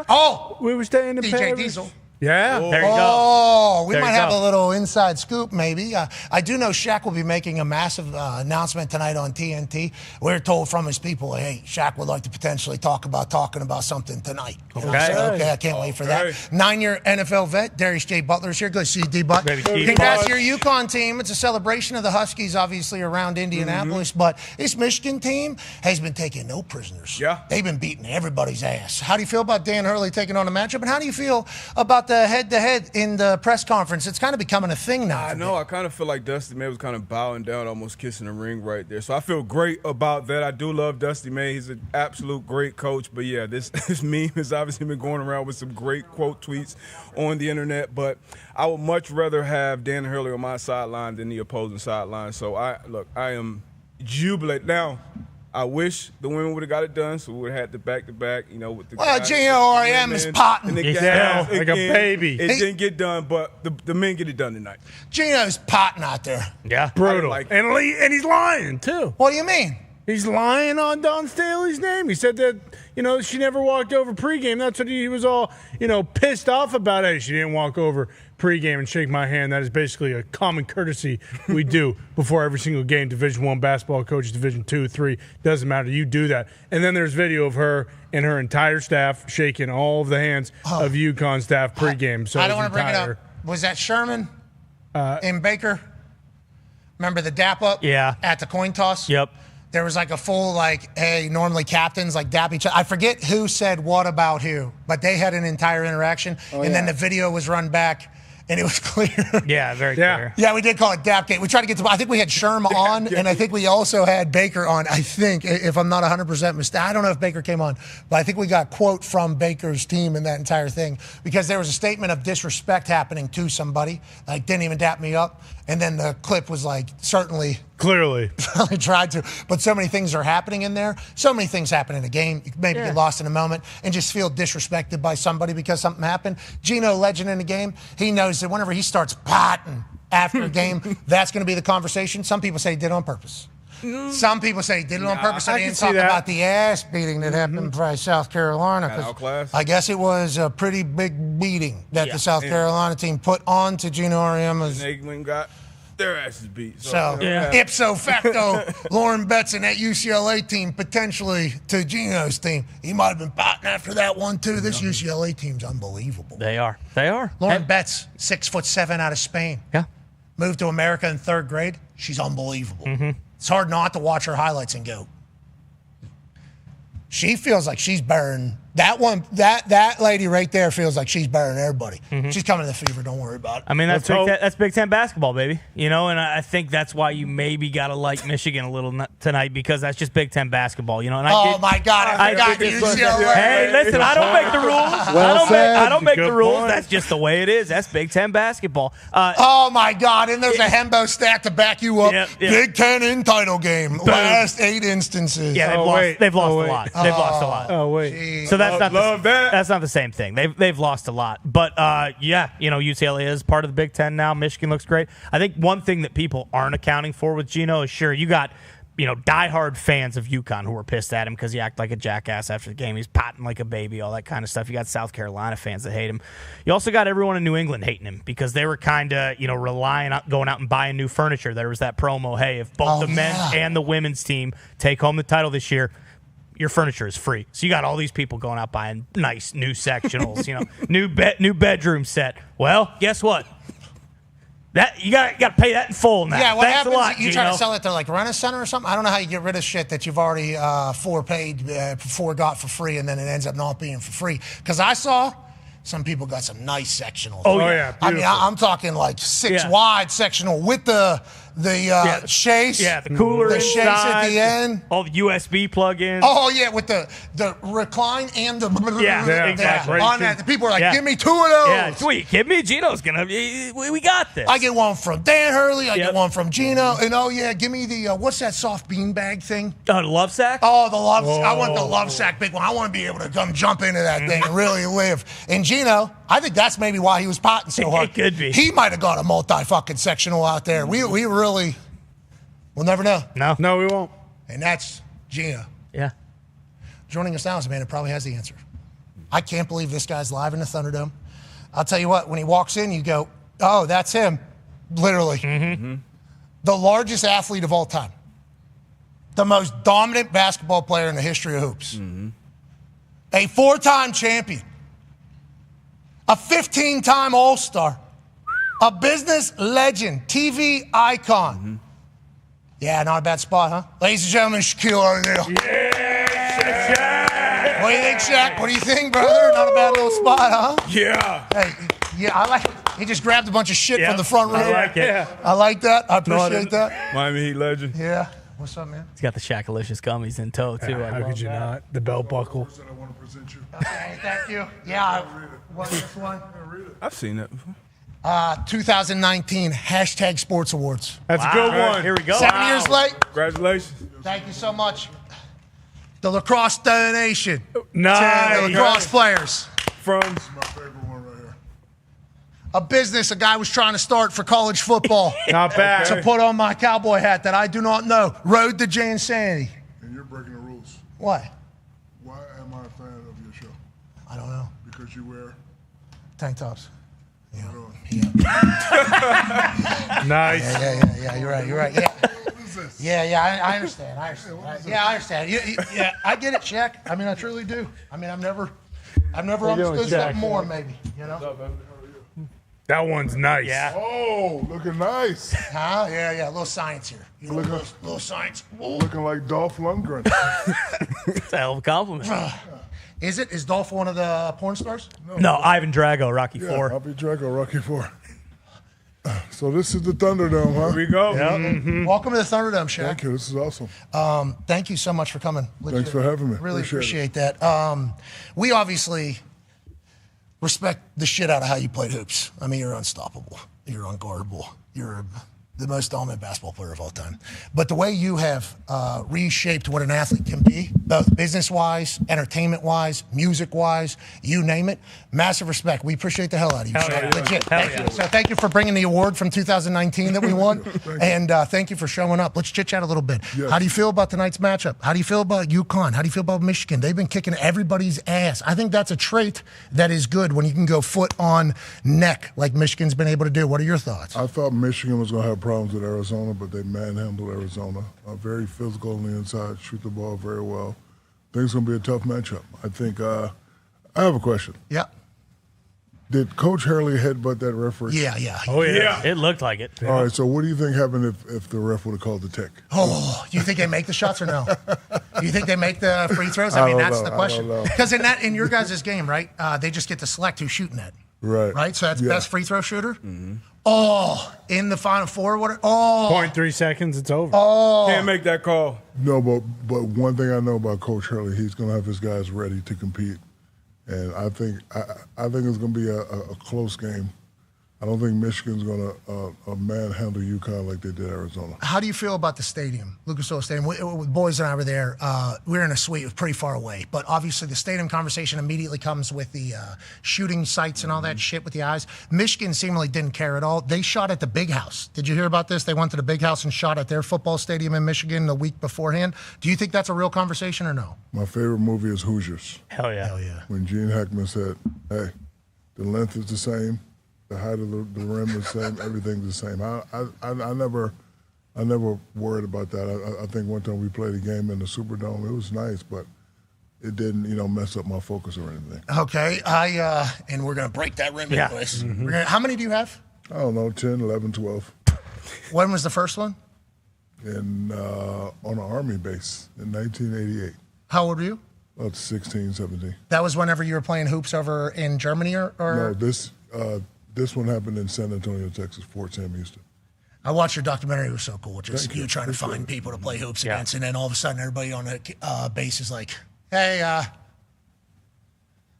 Oh,
We were staying in
DJ
Paris.
Diesel.
Yeah.
There you go.
Oh, we
There
might
you
have
go.
a little inside scoop, maybe. I do know Shaq will be making a massive announcement tonight on TNT. We're told from his people, hey, Shaq would like to potentially talking about something tonight. You know, so, okay, I can't wait for that. 9-year NFL vet, Darius J. Butler's here. Good to see you, D-Butt. Congrats to your UConn team. It's a celebration of the Huskies, obviously, around Indianapolis. But this Michigan team has been taking no prisoners.
Yeah.
They've been beating everybody's ass. How do you feel about Dan Hurley taking on a matchup? And how do you feel about the head-to-head in the press conference? It's kind of becoming a thing now.
I know. I kind of feel like Dusty May was kind of bowing down, almost kissing the ring right there. So I feel great about that. I do love Dusty May. He's an absolute great coach. But, yeah, this meme has obviously been going around with some great quote tweets on the internet. But I would much rather have Dan Hurley on my sideline than the opposing sideline. So, I am jubilant. Now, I wish the women would have got it done, so we would have had the back-to-back, with the guys.
Gino is potting.
Yeah, like a baby.
It didn't get done, but the men get it done tonight.
Gino's potting out there.
Yeah.
Brutal.
Like
And he's lying, too.
What do you mean?
He's lying on Dawn Staley's name. He said that, she never walked over pregame. That's what he was all, pissed off about. Hey, she didn't walk over pregame and shake my hand. That is basically a common courtesy we do before every single game. Division I basketball coaches, Division II, III, doesn't matter. You do that. And then there's video of her and her entire staff shaking all of the hands of UConn staff pregame. So
I don't want to bring it up. Was that Sherman and Baker? Remember the dap up?
Yeah.
At the coin toss?
Yep.
There was like a full, like, hey, normally captains like dap each other. I forget who said what about who, but they had an entire interaction. Then the video was run back. And it was clear.
Yeah, very clear.
Yeah, we did call it Dapgate. We tried to get to. I think we had Sherm on, and I think we also had Baker on. I think, if I'm not 100% mistaken, I don't know if Baker came on, but I think we got quote from Baker's team in that entire thing because there was a statement of disrespect happening to somebody, like didn't even dap me up, and then the clip was like certainly.
Clearly.
I tried to, but so many things are happening in there. So many things happen in a game. You can maybe get lost in a moment and just feel disrespected by somebody because something happened. Gino, legend in the game, he knows that whenever he starts potting after a game, that's going to be the conversation. Some people say he did it on purpose. Some people say he did it on purpose. I didn't talk about the ass beating that happened by South Carolina. I guess it was a pretty big beating that the South Carolina team put on to Gino Auriemma's.
They got their asses beat.
So ipso facto, Lauren Betts and that UCLA team potentially to Gino's team. He might have been potting after that one too. This UCLA team's unbelievable.
They are.
Lauren Betts, 6'7" out of Spain.
Yeah.
Moved to America in 3rd grade. She's unbelievable. It's hard not to watch her highlights and go. She feels like she's bearing that one. That lady right there feels like she's bearing everybody. She's coming to the Fever. Don't worry about it.
I mean, that's Big Ten basketball, baby. You know, and I think that's why you maybe got to like Michigan a little tonight because that's just Big Ten basketball. You know. And
my God, I forgot UCLA.
Hey, listen, I don't make the rules. I don't make the rules. That's just the way it is. That's Big Ten basketball.
Oh my God! And there's a Hembo stat to back you up. Big Ten in title game. Last 8 instances.
Yeah, they've lost a lot. They've lost a lot.
Oh wait.
So that's that's not the same thing. They've lost a lot. But UCLA is part of the Big Ten now. Michigan looks great. I think one thing that people aren't accounting for with Gino is sure you got diehard fans of UConn who are pissed at him because he acted like a jackass after the game. He's potting like a baby, all that kind of stuff. You got South Carolina fans that hate him. You also got everyone in New England hating him because they were kind of, relying on going out and buying new furniture. There was that promo, hey, if both the men's and the women's team take home the title this year, your furniture is free. So you got all these people going out buying nice new sectionals, new bedroom set. Well, guess what? That you got to pay that in full now.
Yeah, what
Thanks
happens?
A lot,
you try to sell it to like Rent-A-Center or something. I don't know how you get rid of shit that you've already got for free, and then it ends up not being for free. Because I saw some people got some nice sectionals.
Oh yeah,
I mean, I'm talking like 6 wide sectional with the chase.
Yeah, the cooler
the
inside,
chase at the end.
All the USB plug-ins.
Oh yeah, with the recline and the
exactly.
On that, the people are like, "Give me 2 of those."
Yeah, sweet. Give me Gino's gonna. We got this.
I get one from Dan Hurley. I get one from Gino. And give me the what's that soft beanbag thing?
The love sack.
Oh, the love. I want the love sack big one. I want to be able to come jump into that thing and really live. And Gino, I think that's maybe why he was potting so hard.
It could be.
He might have got a multi-fucking sectional out there. We really, we'll never know.
No, we won't.
And that's Gino.
Yeah.
Joining us now is a man who probably has the answer. I can't believe this guy's live in the Thunderdome. I'll tell you what, when he walks in, you go, oh, that's him. Literally. The largest athlete of all time. The most dominant basketball player in the history of hoops. A 4-time champion. A 15-time All-Star. A business legend. TV icon. Yeah, not a bad spot, huh? Ladies and gentlemen, Shaquille O'Neal.
Yeah,
What do you think, Shaq? What do you think, brother? Not a bad little spot, huh?
Yeah.
Hey, I like it. He just grabbed a bunch of shit from the front row.
I like it.
Yeah.
I like that. I appreciate that.
Miami Heat legend.
Yeah. What's up, man?
He's got the Shaq-alicious gummies in tow, too.
How could you not? The belt buckle.
Okay, thank you. Yeah. What's this one?
I've seen that before.
2019 # Sports Awards.
That's a good one.
Here we go.
7 years late.
Congratulations.
Thank you so much. The lacrosse donation.
Nice.
To the lacrosse players.
From
A business a guy was trying to start for college football.
Not bad.
To put on my cowboy hat that I do not know. Road to Jay Insanity.
And you're breaking the rules.
What?
Why am I a fan of your show?
I don't know.
Because you wear
Tank tops.
Nice.
Yeah. You're right. Yeah. I understand. I understand. Yeah, I get it, Shaq. I mean, I truly do. I mean, I've never understood something more, maybe. You know.
That one's nice.
Yeah.
Oh, looking nice.
Huh? Yeah. A little science here. You know,
Looking-
little science.
Looking like Dolph Lundgren.
It's a hell of a compliment.
Is it? Is Dolph one of the porn stars?
No, Ivan Drago, Rocky
Yeah,
4.
I'll be Drago, Rocky 4. So this is the Thunderdome, huh?
Here we go.
Welcome to the Thunderdome, Shaq.
Thank you. This is awesome.
Thank you so much for coming.
Thanks for having me.
Really
Appreciate
appreciate that. We obviously respect the shit out of how you played hoops. I mean, you're unstoppable. You're unguardable. You're the most dominant basketball player of all time. But the way you have reshaped what an athlete can be, both business-wise, entertainment-wise, music-wise, you name it, massive respect. We appreciate the hell out of you.
Hell
Shaq.
yeah.
Legit.
Hell
Thank
yeah.
you. So thank you for bringing the award from 2019 that we won. And thank you for showing up. Let's chit-chat a little bit.
Yes.
How do you feel about tonight's matchup? How do you feel about UConn? How do you feel about Michigan? They've been kicking everybody's ass. I think that's a trait that is good when you can go foot on neck like Michigan's been able to do. What are your thoughts?
I thought Michigan was going to have problems with Arizona, but they manhandled Arizona. Very physical on the inside, shoot the ball very well. I think it's going to be a tough matchup. I think I have a question.
Yeah.
Did Coach Hurley headbutt that referee?
Yeah.
Oh, yeah.
It looked like it.
All right, so what do you think happened if the ref would have called the tech?
Oh, do you think they make the shots or no? Do you think they make the free throws? I mean,
don't
that's
know.
the
I
question.
don't know.
Because in your guys' game, right, they just get to select who's shooting it.
Right.
So that's
Yeah.
best free throw shooter? Oh, in the Final Four? What? Oh.
0.3 seconds, it's over.
Oh.
Can't make that call.
No, but one thing I know about Coach Hurley, he's going to have his guys ready to compete, and I think it's going to be a close game. I don't think Michigan's going to manhandle UConn like they did Arizona.
How do you feel about the stadium, Lucas Oil Stadium? The boys and I were there. We were in a suite. It was pretty far away. But obviously the stadium conversation immediately comes with the shooting sites and all that shit with the eyes. Michigan seemingly didn't care at all. They shot at the Big House. Did you hear about this? They went to the Big House and shot at their football stadium in Michigan the week beforehand. Do you think that's a real conversation or no?
My favorite movie is Hoosiers.
Hell yeah.
Hell yeah.
When Gene Hackman said, hey, the length is the same, the height of the rim is the same, everything's the same. I never worried about that. I think one time we played a game in the Superdome. It was nice, but it didn't, mess up my focus or anything.
Okay. And we're going to break that rim,
Yeah.
boys. How many do you have?
I don't know, 10, 11, 12.
When was the first one?
On an Army base in 1988.
How old were you?
About 16, 17.
That was whenever you were playing hoops over in Germany or?
No, this one happened in San Antonio, Texas, Fort Sam Houston.
I watched your documentary. It was so cool. Just you trying to find people to play hoops against, and then all of a sudden everybody on the base is like, hey,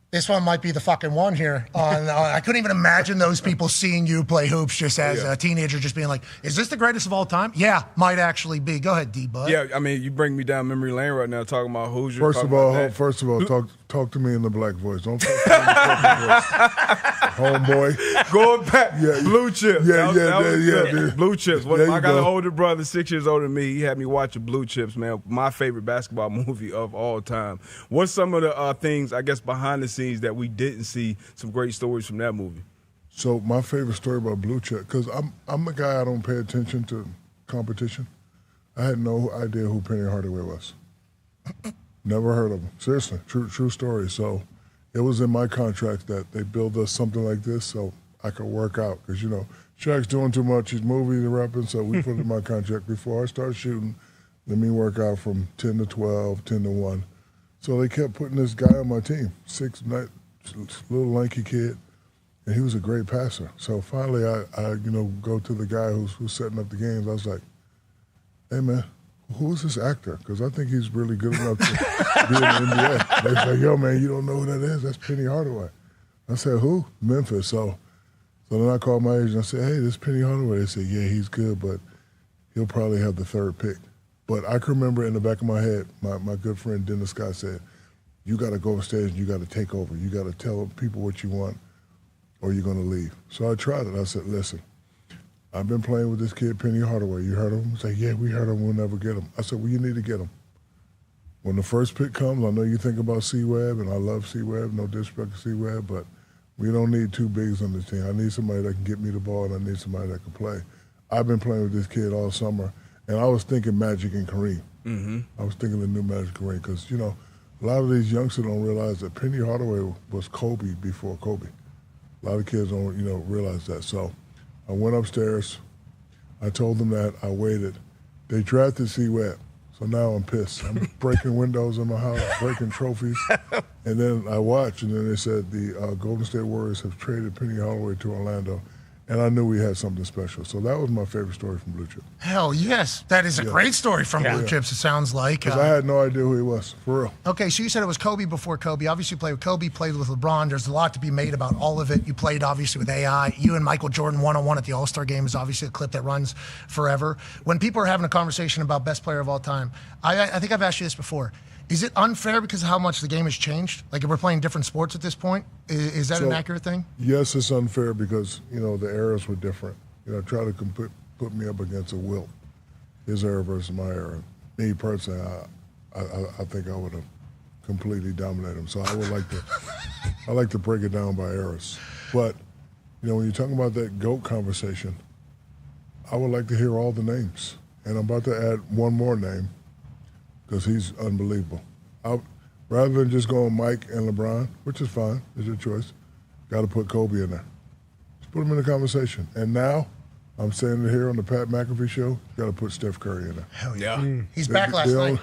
this one might be the fucking one here. I couldn't even imagine those people seeing you play hoops just as a teenager, just being like, is this the greatest of all time? Yeah, might actually be. Go ahead, D-Bud.
Yeah, I mean, you bring me down memory lane right now talking about Hoosiers.
First of all, talk to me in the black voice. Don't talk to me in the purple voice. Homeboy.
Going back, Blue Chips.
Yeah,
Good. Blue Chips.
There
I
you
got
go.
an older brother, 6 years older than me. He had me watching Blue Chips, man. My favorite basketball movie of all time. What's some of the things, I guess, behind the scenes that we didn't see? Some great stories from that movie.
So my favorite story about Blue Chip, because I'm a guy, I don't pay attention to competition. I had no idea who Penny Hardaway was. Never heard of him. Seriously, true story. So it was in my contract that they build us something like this so I could work out. Because, Shaq's doing too much. He's moving and rapping, so we put it in my contract. Before I started shooting, let me work out from 10 to 12, 10 to 1. So they kept putting this guy on my team, 6'9", little lanky kid, and he was a great passer. So finally I go to the guy who's setting up the games. I was like, hey, man, who's this actor? Because I think he's really good enough to be in the NBA. They say, yo, man, you don't know who that is? That's Penny Hardaway. I said, who? Memphis. So then I called my agent. I said, hey, this is Penny Hardaway. They said, yeah, he's good, but he'll probably have the third pick. But I can remember in the back of my head, my good friend Dennis Scott said, you got to go upstairs and you got to take over. You got to tell people what you want or you're going to leave. So I tried it. I said, listen, I've been playing with this kid, Penny Hardaway. You heard of him? He said, yeah, we heard him. We'll never get him. I said, well, you need to get him. When the first pick comes, I know you think about C-Web, and I love C-Web, no disrespect to C-Web, but we don't need two bigs on the team. I need somebody that can get me the ball, and I need somebody that can play. I've been playing with this kid all summer, and I was thinking Magic and Kareem. Mm-hmm. I was thinking the new Magic Kareem because, a lot of these youngsters don't realize that Penny Hardaway was Kobe before Kobe. A lot of kids don't, realize that. So I went upstairs. I told them that. I waited. They drafted C-Webb. So now I'm pissed. I'm breaking windows in my house, breaking trophies. And then I watched, and then they said the Golden State Warriors have traded Penny Hardaway to Orlando. And I knew we had something special. So that was my favorite story from Blue Chip.
Hell yes. That is a great story from Blue Chips, it sounds like.
Because I had no idea who he was, for real.
Okay, so you said it was Kobe before Kobe. Obviously, you played with Kobe, played with LeBron. There's a lot to be made about all of it. You played, obviously, with AI. You and Michael Jordan one-on-one at the All-Star Game is obviously a clip that runs forever. When people are having a conversation about best player of all time, I think I've asked you this before. Is it unfair because of how much the game has changed? Like, if we're playing different sports at this point, is that an accurate thing?
Yes, it's unfair because, the eras were different. Try to put me up against a Wilt, his era versus my era. Me personally, I think I would have completely dominated him. So I like to break it down by eras. But, when you're talking about that GOAT conversation, I would like to hear all the names. And I'm about to add one more name, because he's unbelievable. Rather than just going Mike and LeBron, which is fine, it's your choice, got to put Kobe in there. Just put him in the conversation. And now, I'm saying it here on the Pat McAfee Show, got to put Steph Curry in there.
Hell yeah. He's back last night.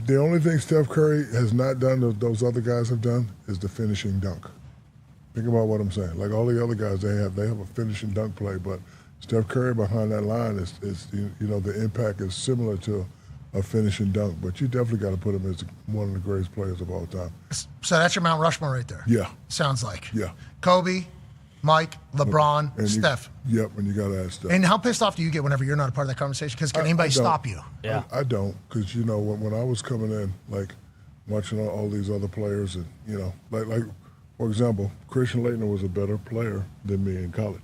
The only thing Steph Curry has not done that those other guys have done is the finishing dunk. Think about what I'm saying. Like all the other guys, they have a finishing dunk play, but Steph Curry behind that line is the impact is similar to a finishing dunk, but you definitely got to put him as one of the greatest players of all time.
So that's your Mount Rushmore right there.
Yeah.
Sounds like.
Yeah.
Kobe, Mike, LeBron,
and
Steph.
Yep, and you got to add Steph.
And how pissed off do you get whenever you're not a part of that conversation? Because can anybody stop you?
Yeah.
I don't, because, when I was coming in, like, watching all these other players and, like for example, Christian Laettner was a better player than me in college.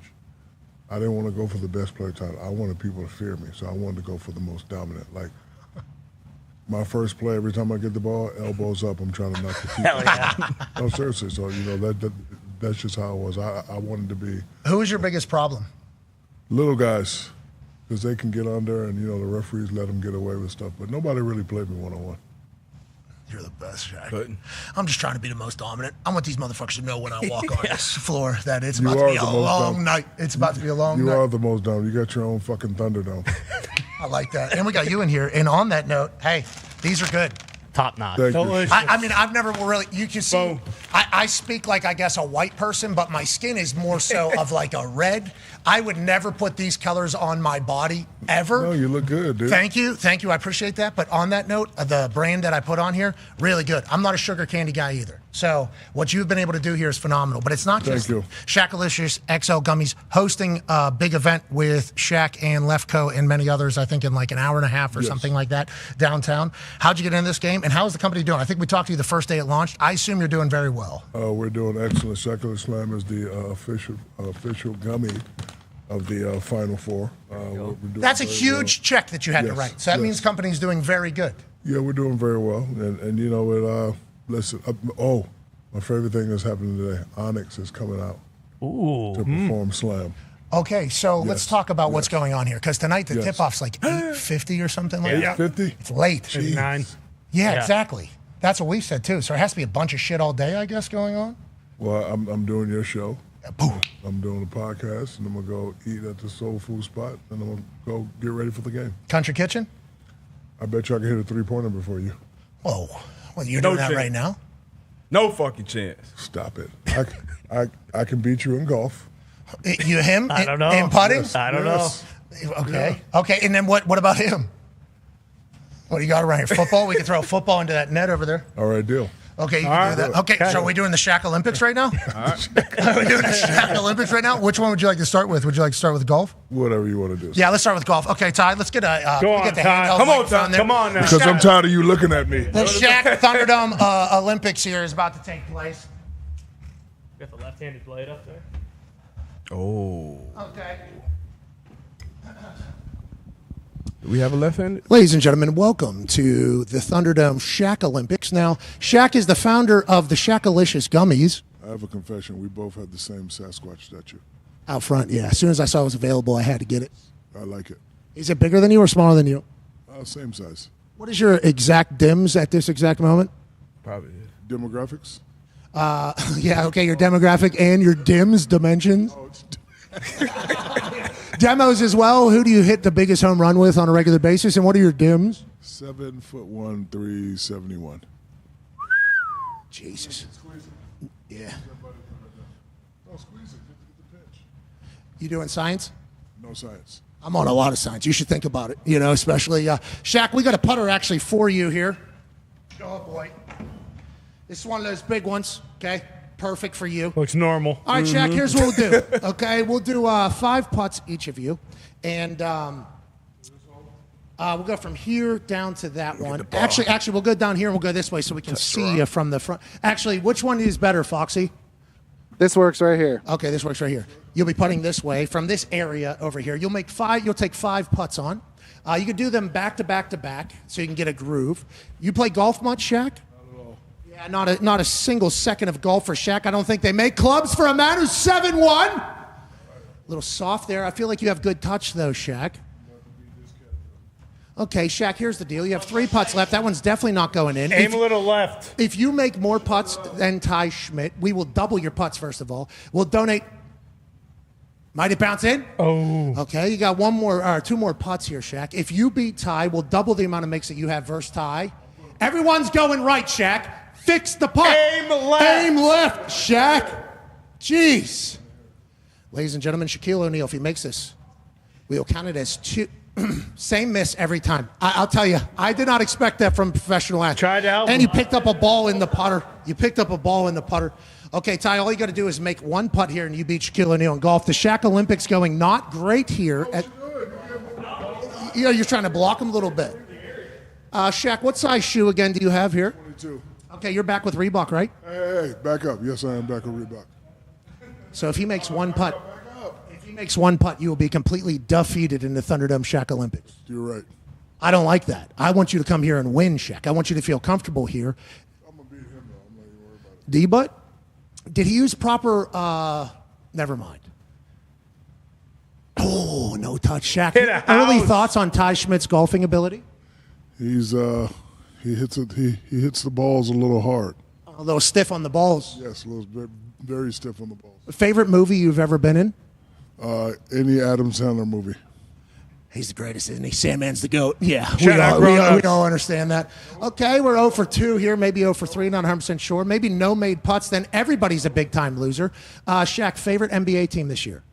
I didn't want to go for the best player title. I wanted people to fear me, so I wanted to go for the most dominant. Like, my first play, every time I get the ball, elbows up, I'm trying to knock the teeth out. No, seriously. So, that's just how it was. I wanted to be.
Who is your biggest problem?
Little guys, because they can get under and, the referees let them get away with stuff. But nobody really played me one-on-one.
You're the best, Shaq. I'm just trying to be the most dominant. I want these motherfuckers to know when I walk on this floor that it's about to be a long night. It's about to be a long night.
You are the most dominant. You got your own fucking Thunderdome.
I like that. And we got you in here. And on that note, hey, these are good.
Top notch.
I mean, I've never really, you can see, I speak like, I guess, a white person, but my skin is more so of like a red. I would never put these colors on my body, ever.
No, you look good, dude.
Thank you. I appreciate that. But on that note, the brand that I put on here, really good. I'm not a sugar candy guy either. So what you've been able to do here is phenomenal. But it's not just Shaqalicious XL Gummies hosting a big event with Shaq and Lefko and many others, I think in like an hour and a half or something like that downtown. How'd you get into this game? And how is the company doing? I think we talked to you the first day it launched. I assume you're doing very well.
We're doing excellent. Shaq Slam is the official gummy of the Final Four.
That's a huge check that you had to write. So that means company's doing very good.
Yeah, we're doing very well. And listen, my favorite thing that's happening today, Onyx is coming out to perform Slam.
Okay, so let's talk about what's going on here. Because tonight the tip-off's like 8:50 or something like that.
8:50?
It's late.
It's 9.
Yeah, exactly. That's what we said, too. So it has to be a bunch of shit all day, I guess, going on?
Well, I'm doing your show. I'm doing the podcast, and I'm going to go eat at the soul food spot, and I'm going to go get ready for the game.
Country Kitchen?
I bet you I can hit a three-pointer before you.
Whoa. Well, you're doing that right now?
No fucking chance.
Stop it. I can beat you in golf.
Him?
I don't know.
In putting?
I don't know.
Okay. Yeah. Okay, and then what about him? What do you got around here? Football? We can throw a football into that net over there.
All right, deal.
Okay, you can do that. Okay, so are we doing the Shaq Olympics right now? All right. Are we doing the Shaq Olympics right now? Which one would you like to start with? Would you like to start with golf?
Whatever you want to do.
Yeah, let's start with golf. Okay, Ty, let's get a
Go on, Ty.
Come on, Ty.
Come on now.
Because I'm tired of you looking at me.
The Shaq Thunderdome Olympics here is about to take place.
Got the left-handed blade up there.
Oh.
Okay.
Do we have a left-handed?
Ladies and gentlemen, welcome to the Thunderdome Shaq Olympics. Now, Shaq is the founder of the Shaqalicious Gummies.
I have a confession. We both have the same Sasquatch statue.
Out front, yeah. As soon as I saw it was available, I had to get it.
I like it.
Is it bigger than you or smaller than you?
Same size.
What is your exact dims at this exact moment?
Probably.
Demographics?
Yeah, okay, your demographic and your DIMS dimensions. Demos as well. Who do you hit the biggest home run with on a regular basis, and what are your DIMS?
7'1", 371.
Jesus. Yeah.
Oh, squeeze it. Get the pitch.
You doing science?
No science.
I'm on a lot of science. You should think about it, especially. Shaq, we got a putter actually for you here. Oh, boy. This is one of those big ones, okay? Perfect for you.
Looks normal.
All right, Shaq, here's what we'll do, okay? We'll do 5 putts, each of you. And we'll go from here down to that one. Actually, we'll go down here and we'll go this way so we can see you from the front. Actually, which one is better, Foxy?
This works right here.
Okay, this works right here. You'll be putting this way from this area over here. You'll take 5 putts on. You can do them back to back to back so you can get a groove. You play golf much, Shaq? Yeah, not a single second of golf for Shaq. I don't think they make clubs for a man who's 7'1". A little soft there. I feel like you have good touch though, Shaq. Okay, Shaq, here's the deal. You have 3 putts left. That one's definitely not going in.
Aim a little left.
If you make more putts than Ty Schmidt, we will double your putts, first of all. We'll donate. Might it bounce in?
Oh.
Okay, you got 2 more putts here, Shaq. If you beat Ty, we'll double the amount of makes that you have versus Ty. Everyone's going right, Shaq. Fix the putt.
Aim left.
Aim left, Shaq. Jeez. Ladies and gentlemen, Shaquille O'Neal, if he makes this, we will count it as 2. Same miss every time. I'll tell you, I did not expect that from a professional athlete.
Tried to help
And
him.
you picked up a ball in the putter. Okay, Ty, all you got to do is make 1 putt here, and you beat Shaquille O'Neal in golf. The Shaq Olympics going not great here. You're trying to block him a little bit. Shaq, what size shoe again do you have here?
22.
Okay, you're back with Reebok, right?
Hey, back up. Yes, I am back with Reebok.
So if he makes 1 putt, you will be completely defeated in the Thunderdome Shaq Olympics.
You're right.
I don't like that. I want you to come here and win, Shaq. I want you to feel comfortable here.
I'm going to beat him, though. I'm not even worried about it.
D-Butt, did he use proper, never mind. Oh, no touch, Shaq.
Hit a
Early
house.
thoughts on Ty Schmidt's golfing ability?
He hits it. He hits the balls a little hard.
A little stiff on the balls.
Yes, a little very stiff on the balls.
Favorite movie you've ever been in?
Any Adam Sandler movie.
He's the greatest, isn't he? Sandman's the GOAT. Yeah,
Shout out
we all understand that. Okay, we're 0 for 2 here, maybe 0 for 3, not 100% sure. Maybe no made putts, then everybody's a big-time loser. Shaq, favorite NBA team this year?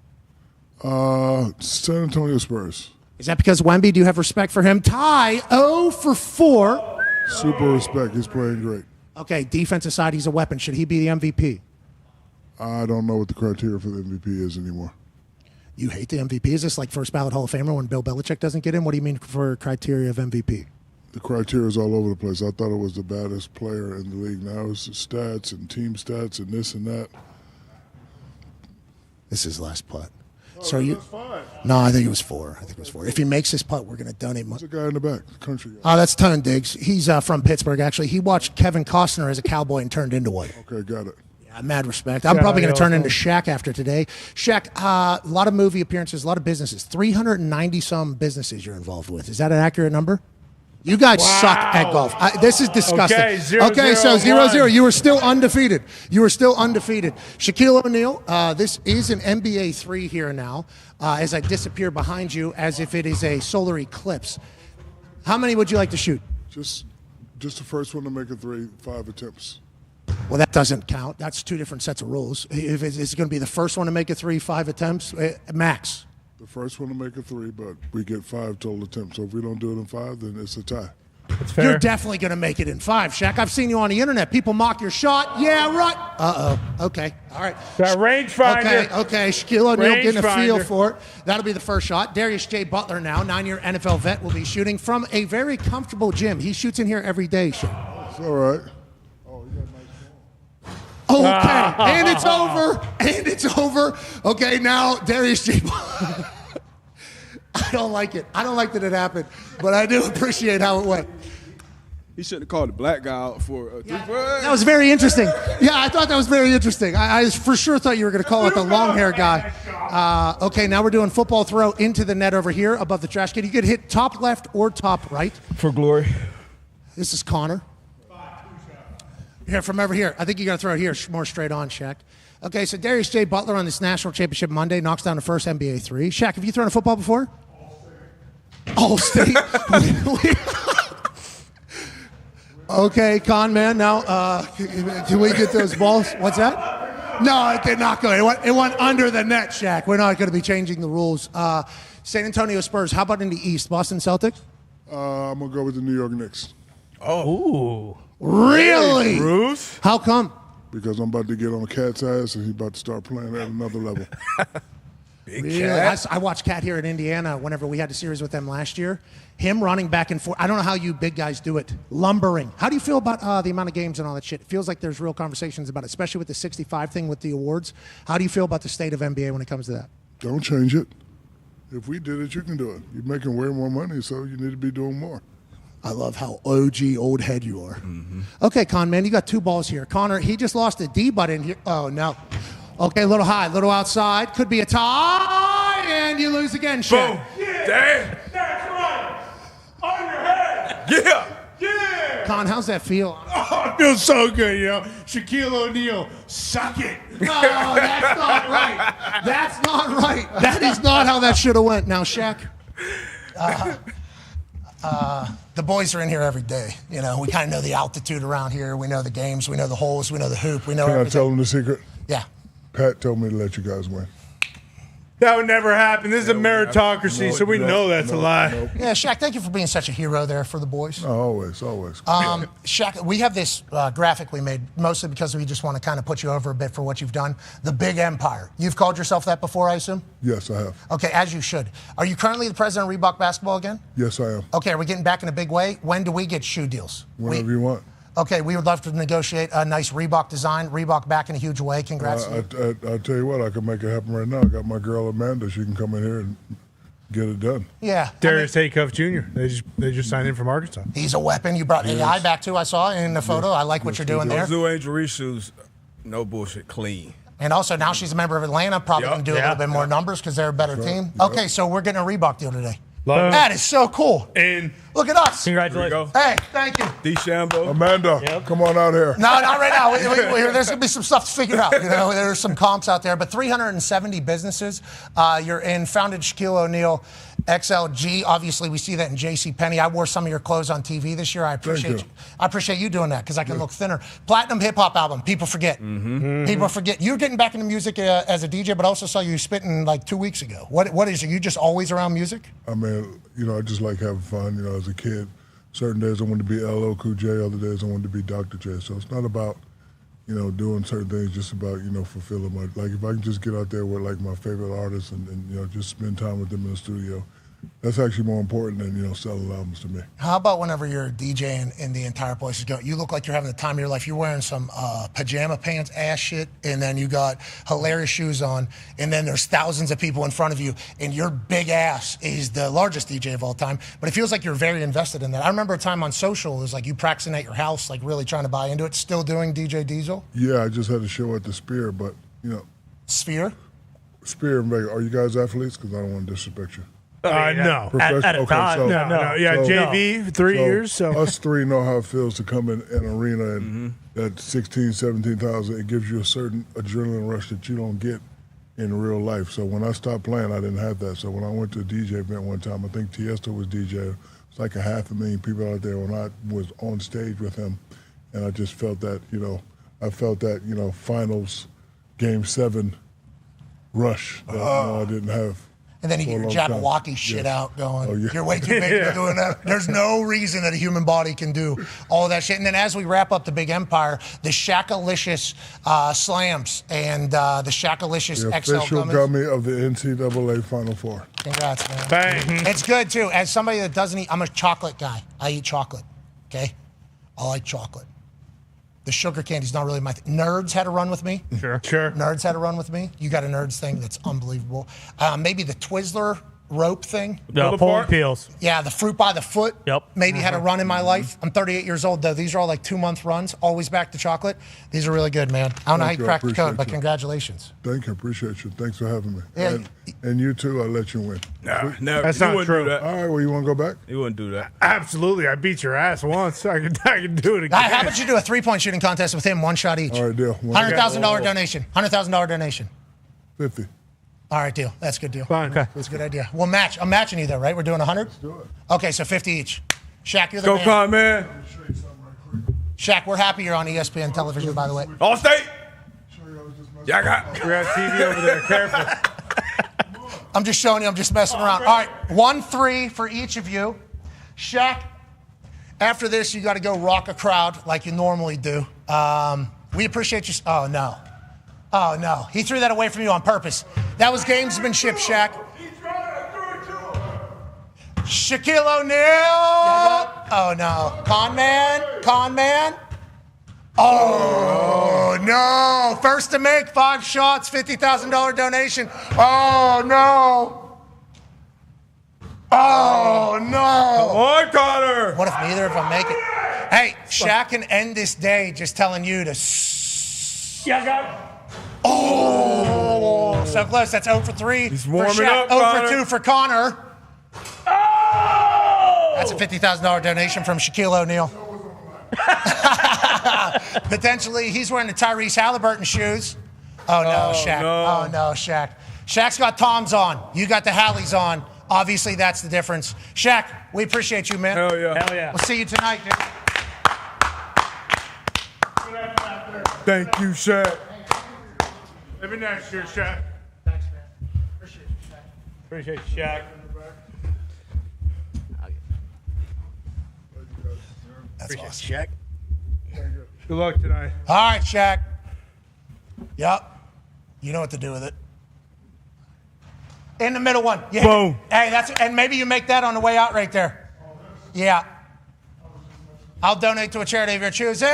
San Antonio Spurs.
Is that because Wemby? Do you have respect for him? Ty, 0 for 4.
Super respect. He's playing great.
Okay, defensive side, he's a weapon. Should he be the MVP?
I don't know what the criteria for the MVP is anymore.
You hate the MVP? Is this like first ballot Hall of Famer when Bill Belichick doesn't get in? What do you mean for criteria of MVP?
The criteria is all over the place. I thought it was the baddest player in the league. Now it's stats and team stats and this and that.
This is last putt.
Oh,
So you?
that's 5.
No, I think it was 4. If he makes this putt, we're going to donate money.
There's a guy in the back, the country guy.
Oh, that's Tone Diggs. He's from Pittsburgh, actually. He watched Kevin Costner as a cowboy and turned into one.
Okay, got it.
Yeah, mad respect. I'm probably going to turn into Shaq after today. Shaq, a lot of movie appearances, a lot of businesses. 390-some businesses you're involved with. Is that an accurate number? You guys suck at golf. This is disgusting.
Okay, 0-0-1.
So 0-0. You were still undefeated. Shaquille O'Neal, this is an NBA 3 here now as I disappear behind you as if it is a solar eclipse. How many would you like to shoot?
Just the first one to make a 3, 5 attempts.
Well, that doesn't count. That's 2 different sets of rules. If it's going to be the first one to make a 3, 5 attempts, max.
The first one to make a 3, but we get 5 total attempts. So if we don't do it in 5, then it's a tie.
That's fair.
You're definitely going to make it in 5, Shaq. I've seen you on the internet. People mock your shot. Yeah, right. Uh-oh. Okay. All right.
That rangefinder.
Okay. Shaquille O'Neal getting a feel
Rangefinder.
for it. That'll be the first shot. Darius J. Butler now, 9-year NFL vet, will be shooting from a very comfortable gym. He shoots in here every day, Shaq.
It's all right.
Okay, and it's over. Okay, now Darius J. I don't like it. I don't like that it happened, but I do appreciate how it went.
He shouldn't have called the black guy out for a 3
That was very interesting. Yeah, I thought that was very interesting. I for sure thought you were going to call it the long hair guy. Okay, now we're doing football throw into the net over here above the trash can. You could hit top left or top right.
For glory.
This is Connor. Here, from over here. I think you got to throw it here more straight on, Shaq. Okay, so Darius J. Butler on this national championship Monday knocks down the first NBA three. Shaq, have you thrown a football before? All State. Okay, con man. Now, can we get those balls? What's that? No, it did not go. It went under the net, Shaq. We're not going to be changing the rules. San Antonio Spurs. How about in the East? Boston Celtics?
I'm going to go with the New York Knicks.
Oh.
Really?
Hey, Bruce?
How come?
Because I'm about to get on Cat's ass and he's about to start playing at another level.
Really? I watched Cat here in Indiana whenever we had a series with them last year. Him running back and forth. I don't know how you big guys do it. Lumbering. How do you feel about the amount of games and all that shit? It feels like there's real conversations about it, especially with the 65 thing with the awards. How do you feel about the state of NBA when it comes to that?
Don't change it. If we did it, you can do it. You're making way more money, so you need to be doing more.
I love how OG old head you are. Mm-hmm. Okay, Con, man, you got two balls here. Connor, he just lost a D button here. Oh, no. Okay, a little high, a little outside. Could be a tie, and you lose again, Shaq.
Boom. Yeah. Damn.
That's right. On your head.
Yeah.
Yeah.
Con, how's that feel?
Oh, it feels so good, Shaquille O'Neal, suck it.
No, that's not right. That's not right. That is not how that should have went. Now, Shaq, the boys are in here every day. You know, we kind of know the altitude around here. We know the games. We know the holes. We know the hoop. We know everything.
Can I tell them the secret?
Yeah.
Pat told me to let you guys win.
That would never happen. This is a meritocracy, so we know that's a lie.
Yeah, Shaq, thank you for being such a hero there for the boys.
Oh, always, always.
Shaq, we have this graphic we made, mostly because we just want to kind of put you over a bit for what you've done. The Big Empire. You've called yourself that before, I assume?
Yes, I have.
Okay, as you should. Are you currently the president of Reebok Basketball again?
Yes, I am.
Okay, are we getting back in a big way? When do we get shoe deals?
Whenever you want.
Okay, we would love to negotiate a nice Reebok design. Reebok back in a huge way. Congrats.
I'll tell you what, I can make it happen right now. I got my girl Amanda. She can come in here and get it done.
Yeah.
Darius Haycuff Jr. They just signed in from Arkansas.
He's a weapon. You brought AI back too, I saw in the photo. I like what you're doing there.
Those new Angel Reese shoes, no bullshit, clean.
And also now she's a member of Atlanta. Probably going to do a little bit more numbers because they're a better team. Okay, so we're getting a Reebok deal today. That is so cool.
And
look at us.
Congratulations.
Hey, thank you.
DeChambeau.
Amanda, come on out here.
No, not right now. There's going to be some stuff to figure out. You know, there's some comps out there. But 370 businesses. You're in, founded Shaquille O'Neal, XLG. Obviously, we see that in JCPenney. I wore some of your clothes on TV this year. I appreciate you. I appreciate you doing that because I can look thinner. Platinum hip hop album. People forget. Mm-hmm. People forget. You're getting back into music as a DJ, but I also saw you spitting like 2 weeks ago. What is it? You just always around music?
I mean, you know, I just like having fun. You know, as a kid, certain days I wanted to be LL Cool J, other days I wanted to be Dr. J. So it's not about, you know, doing certain things, just about, you know, fulfilling my, like if I can just get out there with like my favorite artists and you know, just spend time with them in the studio, that's actually more important than, you know, selling albums to me.
How about whenever you're DJing and the entire place is going, you look like you're having the time of your life. You're wearing some pajama pants, ass shit, and then you got hilarious shoes on, and then there's thousands of people in front of you, and your big ass is the largest DJ of all time. But it feels like you're very invested in that. I remember a time on social, it was like you practicing at your house, like really trying to buy into it. Still doing DJ Diesel?
Yeah, I just had a show at the Sphere, but, you know.
Sphere?
Sphere in Vegas. Are you guys athletes? Because I don't want to disrespect you.
No. At a time. No. Yeah, so, JV, 3 years. So
us three know how it feels to come in an arena and that 16, 17,000, it gives you a certain adrenaline rush that you don't get in real life. So when I stopped playing, I didn't have that. So when I went to a DJ event one time, I think Tiesto was DJ. It was like 500,000 people out there when I was on stage with him. And I just felt that, you know, finals, Game 7 rush that I didn't have.
And then you get your Jabberwocky shit out going, you're way too big for doing that. There's no reason that a human body can do all that shit. And then as we wrap up the Big Empire, the Shaq-alicious slams and the Shaq-alicious XL
official gummy of the NCAA Final Four.
Congrats, man.
Bang.
It's good, too. As somebody that doesn't eat, I'm a chocolate guy. I eat chocolate, okay? I like chocolate. The sugar candy's not really my thing. Nerds had a run with me.
Sure.
Nerds had a run with me. You got a Nerds thing that's unbelievable. Maybe the Twizzler rope thing.
The pulling peels.
Yeah, the fruit by the foot.
Yep.
Maybe had a run in my life. I'm 38 years old, though. These are all like 2-month runs, always back to chocolate. These are really good, man. I don't know how you cracked the code, but congratulations.
Thank you. Appreciate you. Thanks for having me.
Yeah.
And you too, I'll let you win.
No,
That's not true.
All right, well, you want to go back?
You wouldn't do that.
Absolutely. I beat your ass once. I can do it again.
How about you do a 3-point shooting contest with him, one shot each?
All right, deal.
$100,000 donation. $100,000 donation.
50.
All right, deal. That's a good deal.
Fine. Okay.
That's a good idea. We'll match. I'm matching you, though, right? We're doing 100?
Let's do it.
Okay, so 50 each. Shaq, you're the
Go
man.
Con, man.
Shaq, we're happy you're on ESPN television, by the way.
All state. Yeah, I got.
We got TV over there. Careful.
I'm just showing you. I'm just messing around. All right, 1-3 for each of you. Shaq, after this, you got to go rock a crowd like you normally do. We appreciate you. Oh, no. Oh, no. He threw that away from you on purpose. That was gamesmanship, Shaq. Shaquille O'Neal. Oh, no. Con man. Oh, no. First to make 5 shots, $50,000 donation. Oh, no. Oh, no.
Come on, Connor.
What if neither of them make it? Hey, Shaq can end this day just telling you to. Oh, so close. That's 0 for 3.
He's warming
for Shaq.
up,
0
Connor.
for 2 for Connor. Oh! That's a $50,000 donation from Shaquille O'Neal. Potentially, he's wearing the Tyrese Halliburton shoes. Oh, no, Shaq.
No.
Oh, no, Shaq. Shaq's got Toms on. You got the Hallies on. Obviously, that's the difference. Shaq, we appreciate you, man.
Hell yeah.
Hell yeah.
We'll see you tonight, dude.
Thank you, Shaq.
Maybe next year, Shaq.
Thanks, man. Appreciate you, Shaq.
Appreciate you, Shaq.
That's awesome.
Shaq.
Good luck tonight.
All right, Shaq. Yep. You know what to do with it. In the middle one. Yeah.
Boom.
Hey, and maybe you make that on the way out right there. Yeah. I'll donate to a charity of your choosing. All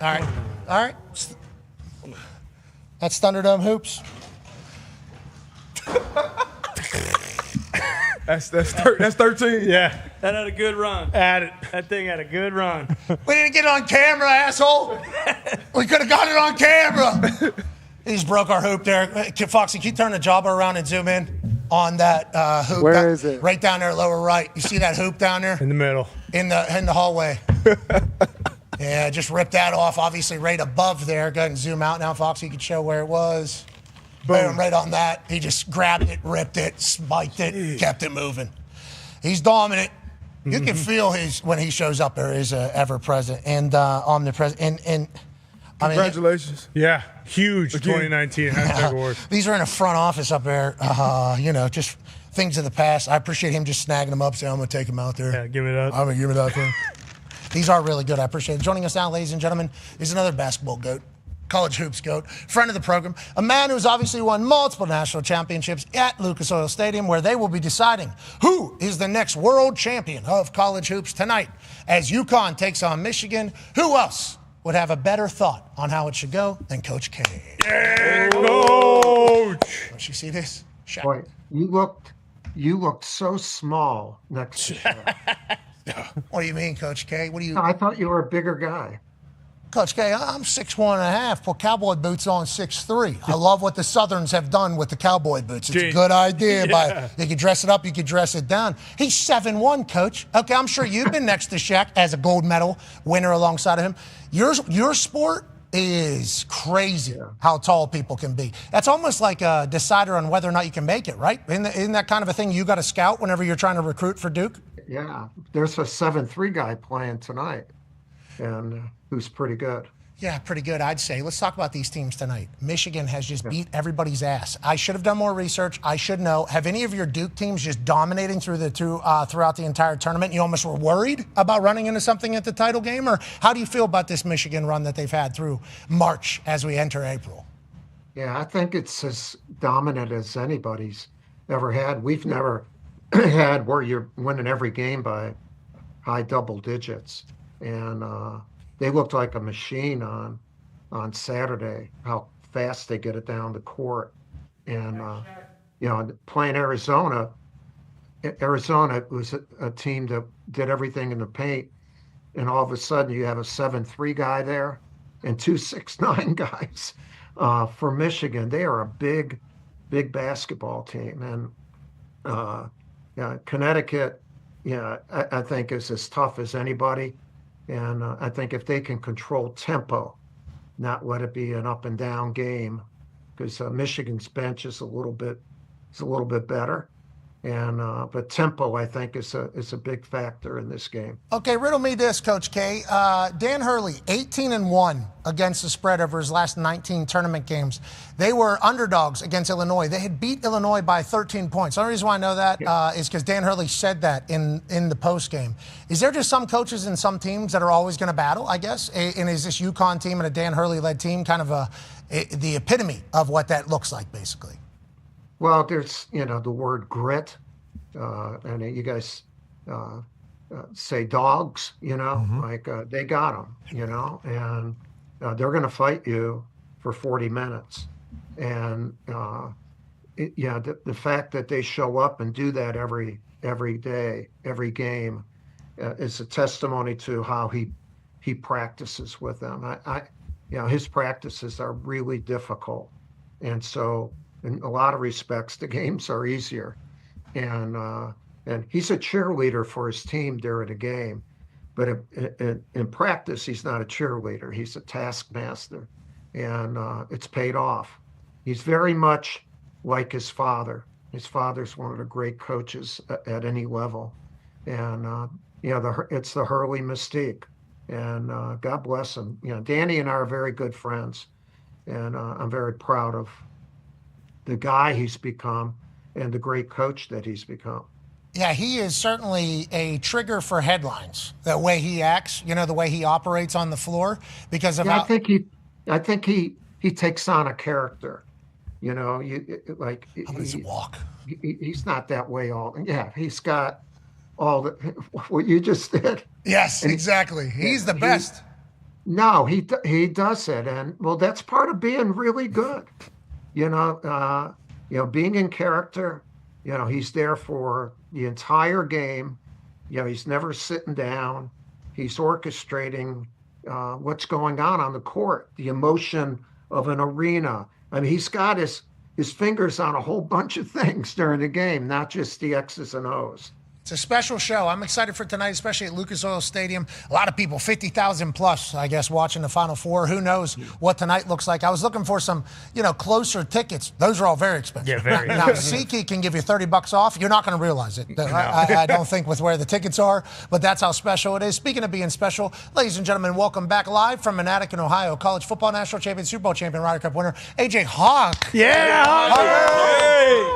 right. All right. That's Thunderdome Hoops.
That's 13.
Yeah. That had a good run. At it. That thing had a good run.
We didn't get it on camera, asshole. We could have got it on camera. He just broke our hoop there. Foxy, can you turn the jobber around and zoom in on that hoop?
Where is it?
Right down there, lower right. You see that hoop down there?
In the middle.
In the hallway. Yeah, just ripped that off. Obviously, right above there. Go ahead and zoom out now, Foxy. You can show where it was. Boom, right on that. He just grabbed it, ripped it, spiked it, kept it moving. He's dominant. You can feel when he shows up there is ever present and omnipresent. And I mean,
Congratulations.
Yeah. Huge 2019 hashtag award.
these are in a front office up there. Just things of the past. I appreciate him just snagging them up, saying, I'm going to take them out there.
Yeah, give me that.
I'm going to give it that to him. These are really good. I appreciate it. Joining us now, ladies and gentlemen, is another basketball goat, college hoops goat, friend of the program, a man who's obviously won multiple national championships at Lucas Oil Stadium, where they will be deciding who is the next world champion of college hoops tonight. As UConn takes on Michigan, who else would have a better thought on how it should go than Coach K?
Yeah, Coach!
Don't you see this? Shaq.
Boy, you looked so small next to Shaq.
What do you mean, Coach K? What do you?
I thought you were a bigger guy.
Coach K, I'm 6'1.5". Put cowboy boots on 6'3". I love what the Southerns have done with the cowboy boots. It's a good idea.
Yeah.
You can dress it up, you can dress it down. He's 7'1", Coach. Okay, I'm sure you've been next to Shaq as a gold medal winner alongside of him. Your sport is crazy how tall people can be. That's almost like a decider on whether or not you can make it, right? Isn't that kind of a thing you got to scout whenever you're trying to recruit for Duke?
Yeah, there's a 7'3" guy playing tonight, and who's pretty good.
Yeah, pretty good, I'd say. Let's talk about these teams tonight. Michigan has just beat everybody's ass. I should have done more research. I should know. Have any of your Duke teams just dominating throughout the entire tournament? You almost were worried about running into something at the title game? Or how do you feel about this Michigan run that they've had through March as we enter April?
Yeah, I think it's as dominant as anybody's ever had. We've never had where you're winning every game by high double digits. And they looked like a machine on Saturday, how fast they get it down the court. And playing Arizona. Arizona was a team that did everything in the paint, and all of a sudden you have a 7'3" guy there and 2 6'9" guys. For Michigan, they are a big basketball team, and Connecticut, I think is as tough as anybody, and I think if they can control tempo, not let it be an up and down game, because Michigan's bench is a little bit better. And but tempo, I think, is a big factor in this game.
Okay, riddle me this, Coach K. Dan Hurley, 18-1 against the spread over his last 19 tournament games. They were underdogs against Illinois. They had beat Illinois by 13 points. The only reason why I know that is because Dan Hurley said that in the post game. Is there just some coaches and some teams that are always going to battle, I guess? And is this UConn team and a Dan Hurley-led team kind of the epitome of what that looks like, basically?
Well, there's, the word grit, and you guys say dogs, like they got them, and they're going to fight you for 40 minutes. And, the fact that they show up and do that every day, every game, is a testimony to how he practices with them. His practices are really difficult. And so, in a lot of respects, the games are easier, and he's a cheerleader for his team during the game, but in practice, he's not a cheerleader. He's a taskmaster, and it's paid off. He's very much like his father. His father's one of the great coaches at any level, and it's the Hurley mystique, and God bless him. Danny and I are very good friends, and I'm very proud of the guy he's become and the great coach that he's become.
Yeah, he is certainly a trigger for headlines, the way he acts, the way he operates on the floor, because of
I think he takes on a character. How
does he walk?
He's not that way all. Yeah, he's got all the what you just did.
Yes, exactly. He's the best.
No, he does it, and well, that's part of being really good. Being in character, he's there for the entire game. He's never sitting down. He's orchestrating what's going on the court, the emotion of an arena. I mean, he's got his fingers on a whole bunch of things during the game, not just the X's and O's.
It's a special show. I'm excited for tonight, especially at Lucas Oil Stadium. A lot of people, 50,000 plus, I guess, watching the Final Four. Who knows what tonight looks like? I was looking for some, closer tickets. Those are all very expensive.
Yeah, very.
Now, SeatGeek can give you $30 off. You're not going to realize it. No. I don't think with where the tickets are, but that's how special it is. Speaking of being special, ladies and gentlemen, welcome back live from Manhattan, Ohio. College football national champion, Super Bowl champion, Ryder Cup winner, AJ Hawk.
Yeah,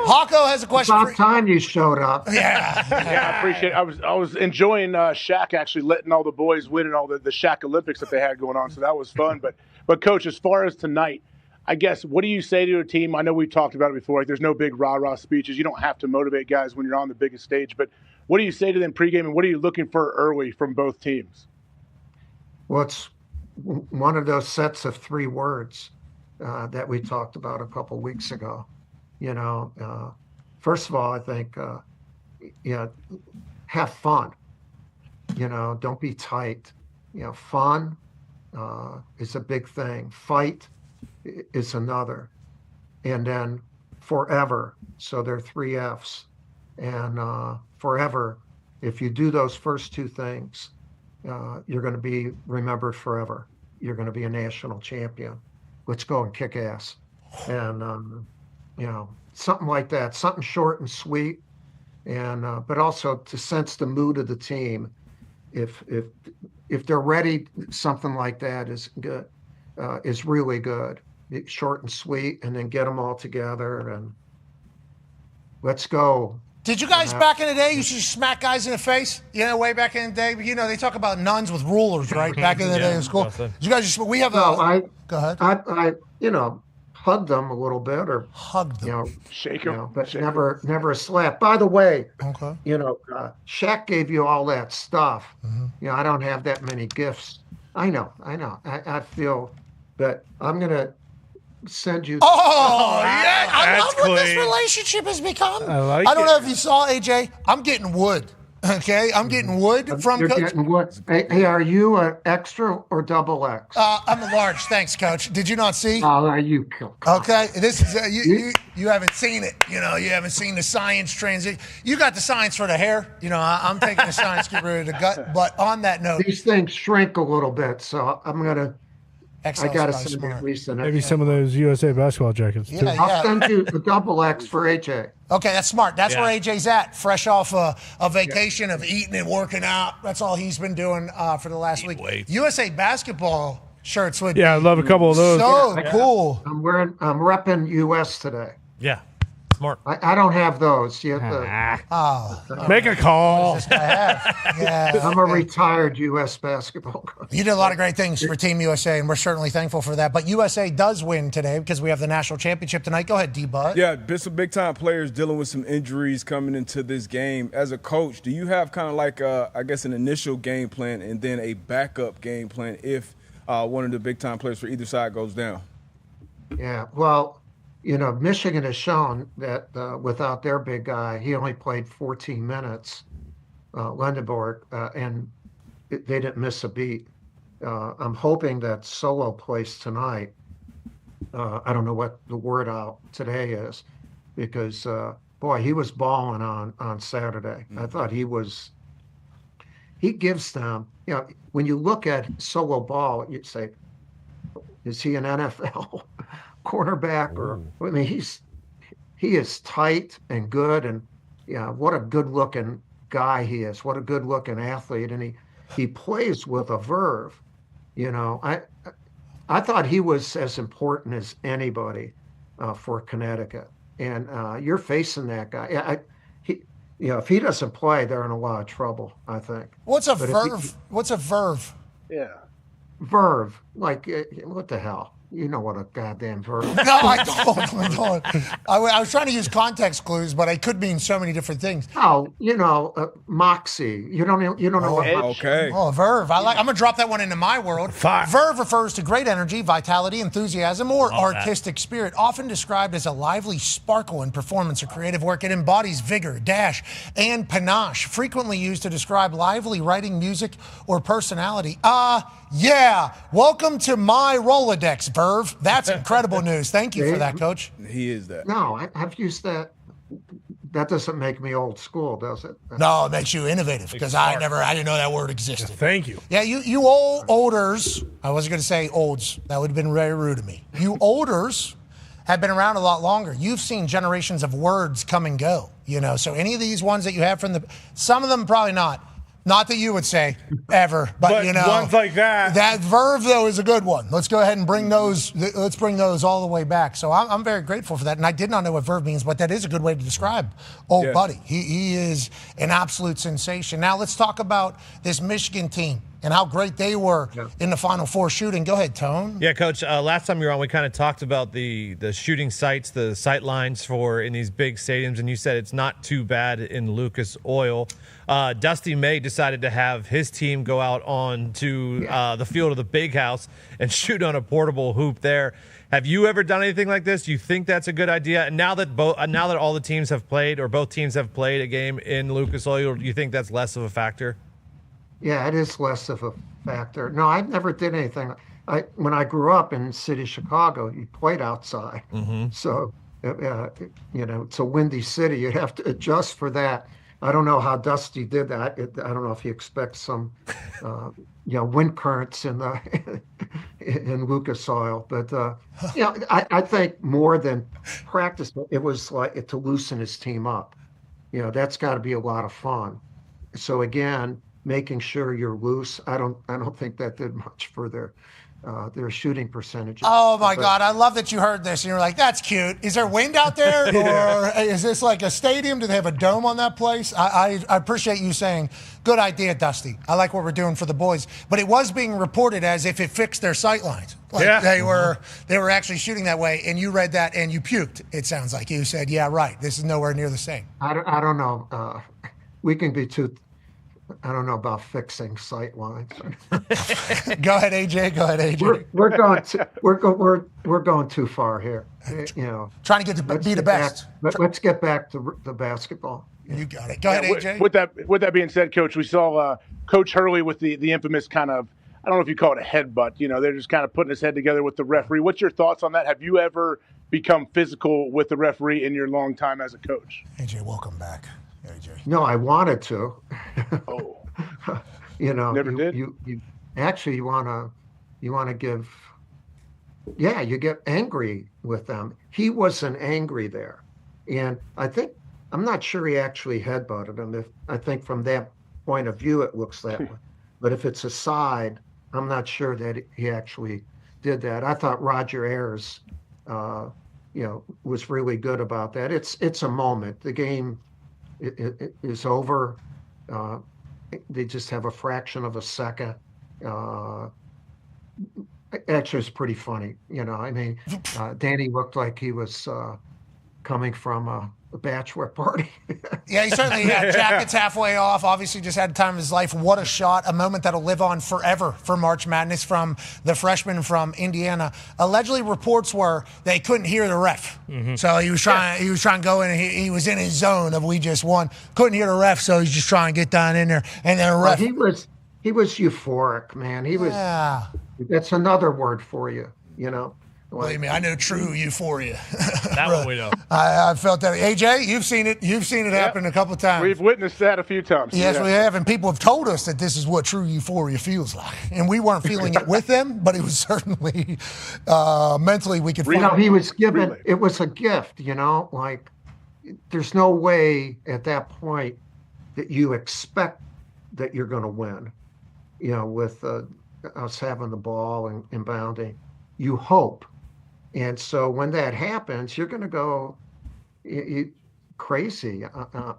Hawko has a question.
It's about time you showed up.
Yeah.
I appreciate it. I was enjoying Shaq actually letting all the boys win in all the Shaq Olympics that they had going on, so that was fun. But Coach, as far as tonight, I guess, what do you say to a team? I know we've talked about it before. Like, there's no big rah-rah speeches. You don't have to motivate guys when you're on the biggest stage. But what do you say to them pregame, and what are you looking for early from both teams?
Well, it's one of those sets of 3 words that we talked about a couple of weeks ago. First of all, I think, have fun. Don't be tight. Fun is a big thing. Fight is another. And then forever. So there are 3 F's. And forever, if you do those first 2 things, you're going to be remembered forever. You're going to be a national champion. Let's go and kick ass. And, something like that, something short and sweet. And but also to sense the mood of the team. If they're ready, something like that is good, is really good. It's short and sweet, and then get them all together and let's go.
Did you guys back in the day used to smack guys in the face? Way back in the day. They talk about nuns with rulers, right? Back in the day in school. Did you guys we have
go
ahead.
I hugged them a little bit, or
hugged them,
shake them,
but
shake
never a slap. By the way,
okay,
Shaq gave you all that stuff. Mm-hmm. I don't have that many gifts. I know. I feel that I'm gonna send you.
Oh, yeah. I love what this
clean.
relationship has become.
I
don't know if you saw, AJ. I'm getting wood. Okay? I'm getting wood from
You're
Coach.
getting what? Hey, are you an extra or double X?
I'm a large. Thanks, Coach. Did you not see?
Oh, are you?
Okay, this is you haven't seen it. You haven't seen the science transition. You got the science for the hair. I'm taking the science to get rid of the gut. But on that note,
These things shrink a little bit, so I'm gonna. I got to send you at least an
Maybe some of those USA basketball jackets, too.
I'll send you the double X for AJ.
Okay, that's smart. That's where AJ's at, fresh off a vacation of eating and working out. That's all he's been doing for the last week. USA basketball shirts would
Yeah, I'd love a couple of those.
So cool.
I'm repping US today.
Yeah, smart.
I don't have those. You have to,
Make a call.
Yeah.
I'm a retired U.S. basketball coach.
You did a lot of great things for Team USA, and we're certainly thankful for that. But USA does win today because we have the national championship tonight. Go ahead, D-Bud.
Yeah, been some big-time players dealing with some injuries coming into this game. As a coach, do you have kind of like, I guess, an initial game plan and then a backup game plan if one of the big-time players for either side goes down?
Yeah, well, Michigan has shown that without their big guy, he only played 14 minutes, Lindenborg, and they didn't miss a beat. I'm hoping that Solo plays tonight. I don't know what the word out today is because, boy, he was balling on Saturday. I thought he gives them, when you look at Solo ball, you'd say, is he an NFL cornerback? He is tight and good, and what a good-looking guy he is. What a good-looking athlete, and he plays with a verve. I thought he was as important as anybody for Connecticut, and you're facing that guy. If he doesn't play, they're in a lot of trouble, I think.
What's a verve? What's a verve?
Yeah, verve. Like what the hell? You know what a goddamn verve is.
No, I don't. I was trying to use context clues, but it could mean so many different things.
Oh, moxie. You don't know what.
Okay.
Oh, verve. I'm gonna drop that one into my world. Verve refers to great energy, vitality, enthusiasm, or artistic spirit, often described as a lively sparkle in performance or creative work. It embodies vigor, dash, and panache, frequently used to describe lively writing, music, or personality. Yeah. Welcome to my Rolodex, Verve. That's incredible news. Thank you for that, Coach.
He is that.
No, I've used that. That doesn't make me old school, does it?
No, it makes you innovative because I didn't know that word existed.
Thank you.
Yeah, you olders. I wasn't going to say olds. That would have been very rude of me. You olders have been around a lot longer. You've seen generations of words come and go. So any of these ones that you have some of them probably not. Not that you would say ever, but
ones like that.
That verve though is a good one. Let's go ahead and bring those. Let's bring those all the way back. So I'm very grateful for that, and I did not know what verve means, but that is a good way to describe old buddy. He is an absolute sensation. Now let's talk about this Michigan team and how great they were in the Final Four shooting. Go ahead, Tone.
Yeah, Coach. Last time you were on, we kind of talked about the shooting sites, the sight lines in these big stadiums, and you said it's not too bad in Lucas Oil. Dusty May decided to have his team go out onto the field of the Big House and shoot on a portable hoop there. Have you ever done anything like this? Do you think that's a good idea? And now that all the teams have played, or both teams have played a game in Lucas Oil, do you think that's less of a factor?
Yeah, it is less of a factor. No, I never did anything. When I grew up in the city of Chicago, you played outside. Mm-hmm. So, it's a windy city. You have to adjust for that. I don't know how Dusty did that. I don't know if he expects some, wind currents in Lucas Oil. But, I think more than practice, it was like to loosen his team up. That's got to be a lot of fun. So, again, making sure you're loose. I don't think that did much for their shooting percentages.
Oh my God, I love that you heard this and you're like, that's cute. Is there wind out there, or is this like a stadium? Do they have a dome on that place? I appreciate you saying, good idea, Dusty. I like what we're doing for the boys. But it was being reported as if it fixed their sight lines. Like they were actually shooting that way, and you read that and you puked. It sounds like you said, yeah, right. This is nowhere near the same.
I don't know. We can be too I don't know about fixing sight lines.
Go ahead, AJ. Go ahead, AJ.
We're going too far here.
Trying to get to be the best.
Let's get back to the basketball.
You got it. Go ahead, AJ.
With that being said, Coach, we saw Coach Hurley with the infamous kind of, I don't know if you call it a headbutt. They're just kind of putting his head together with the referee. What's your thoughts on that? Have you ever become physical with the referee in your long time as a coach?
AJ, welcome back. AJ.
No, I wanted to.
Oh.
Never
did.
You actually you want to give. Yeah, you get angry with them. He wasn't angry there, and I'm not sure he actually headbutted him. I think from that point of view it looks that way, but if it's a side, I'm not sure that he actually did that. I thought Roger Ayers, was really good about that. It's a moment. The game is over. They just have a fraction of a second. Actually, it's pretty funny. Danny looked like he was coming from a bachelor party.
Yeah, he certainly had jackets halfway off. Obviously, just had the time of his life. What a shot. A moment that'll live on forever for March Madness from the freshman from Indiana. Allegedly, reports were they couldn't hear the ref. Mm-hmm. So he was trying to go in. He was in his zone of we just won. Couldn't hear the ref, so he's just trying to get down in there. And then ref.
He was euphoric, man. He was. Yeah. That's another word for you.
Believe me, I know true euphoria.
That one we know.
I felt that. AJ, you've seen it. You've seen it happen a couple of times.
We've witnessed that a few times.
Yes, we have, and people have told us that this is what true euphoria feels like, and we weren't feeling it with them, but it was certainly mentally we could.
He was given. It was a gift. Like there's no way at that point that you expect that you're going to win. With us having the ball and inbounding, you hope. And so when that happens, you're going to go crazy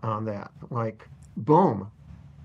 on that, like boom.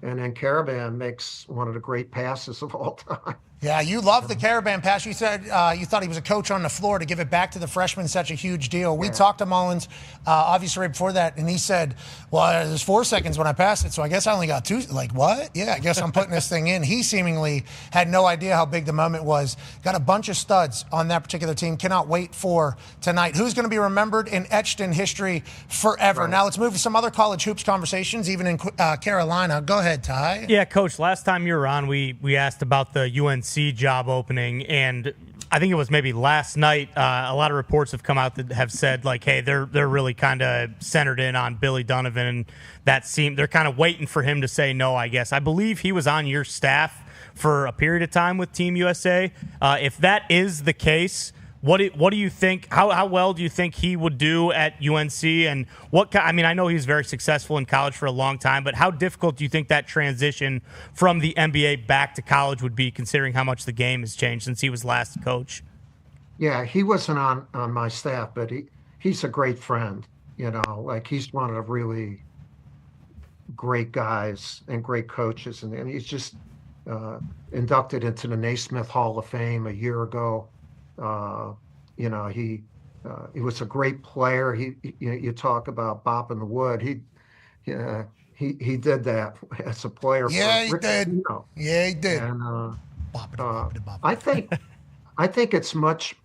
And then Caravan makes one of the great passes of all time.
Yeah, you love the Caravan pass. You said you thought he was a coach on the floor. To give it back to the freshman, such a huge deal. We talked to Mullins, obviously right before that, and he said, well, there's 4 seconds when I passed it, so I guess I only got 2. Like, what? Yeah, I guess I'm putting this thing in. He seemingly had no idea how big the moment was. Got a bunch of studs on that particular team. Cannot wait for tonight. Who's going to be remembered and etched in history forever? Right. Now let's move to some other college hoops conversations, even in Carolina. Go ahead, Ty.
Yeah, Coach, last time you were on, we asked about the UNC job opening, and I think it was maybe last night, a lot of reports have come out that have said like, hey, they're really kind of centered in on Billy Donovan, and they're kind of waiting for him to say no, I guess. I believe he was on your staff for a period of time with Team USA. If that is the case, what do you think? How well do you think he would do at UNC? And I know he's very successful in college for a long time, but how difficult do you think that transition from the NBA back to college would be, considering how much the game has changed since he was last coach?
Yeah, he wasn't on my staff, but he's a great friend. Like he's one of the really great guys and great coaches, and he's just inducted into the Naismith Hall of Fame a year ago. He was a great player. You talk about bopping the wood. He did that as a player.
Yeah, he did. Yeah, he did.
And I think it's much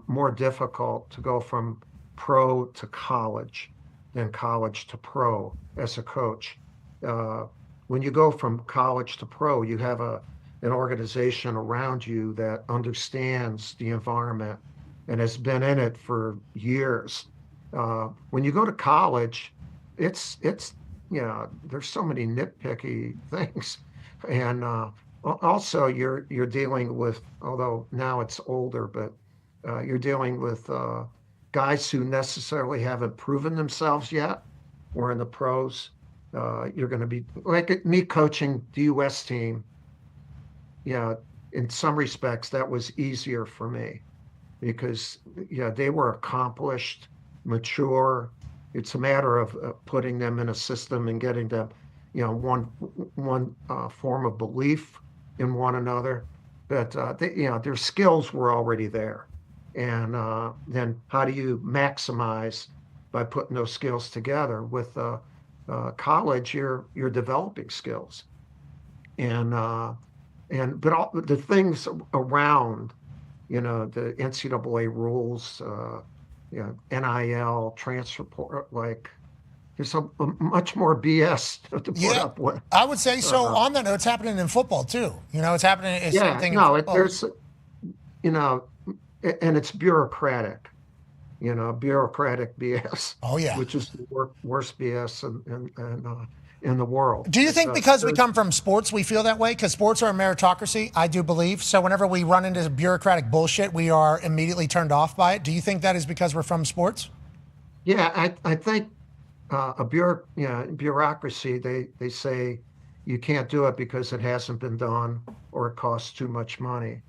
more difficult to go from pro to college than college to pro as a coach. When you go from college to pro, you have an organization around you that understands the environment and has been in it for years. When you go to college, it's there's so many nitpicky things, and also you're dealing with, although now it's older, but you're dealing with guys who necessarily haven't proven themselves yet. Or in the pros, you're going to be like me coaching the U.S. team. In some respects, that was easier for me because, they were accomplished, mature. It's a matter of putting them in a system and getting them, one form of belief in one another. But, their skills were already there. And then how do you maximize by putting those skills together? With college, you're developing skills. but all the things around, the NCAA rules, NIL, transfer portal, like there's a much more BS to put up with.
I would say so. On that note, it's happening in football too. It's happening. It's same thing in football.
There's, and it's bureaucratic. Bureaucratic BS.
Oh yeah,
which is the worst BS in the world.
Do you think because we come from sports, we feel that way? Because sports are a meritocracy, I do believe. So whenever we run into bureaucratic bullshit, we are immediately turned off by it. Do you think that is because we're from sports?
Yeah, I think bureaucracy. They say you can't do it because it hasn't been done or it costs too much money.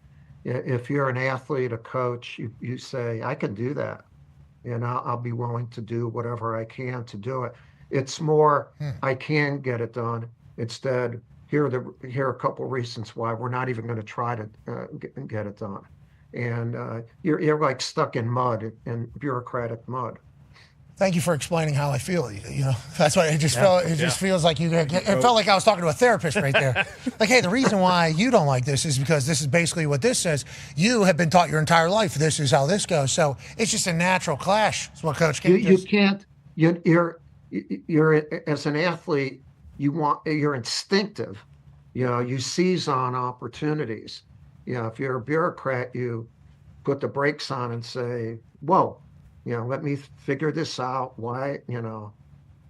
If you're an athlete, a coach, you say I can do that. I'll be willing to do whatever I can to do it. It's more, I can get it done. Instead, here are a couple of reasons why we're not even going to try to get it done. And you're like stuck in mud, in bureaucratic mud.
Thank you for explaining how I feel. That's why it just felt. It just feels like it felt like I was talking to a therapist right there. Like, hey, the reason why you don't like this is because this is basically what this says. You have been taught your entire life this is how this goes. So it's just a natural clash. That's what Coach King
you can't. You're as an athlete. You're instinctive. You seize on opportunities. If you're a bureaucrat, you put the brakes on and say, "Whoa." Let me figure this out. Why,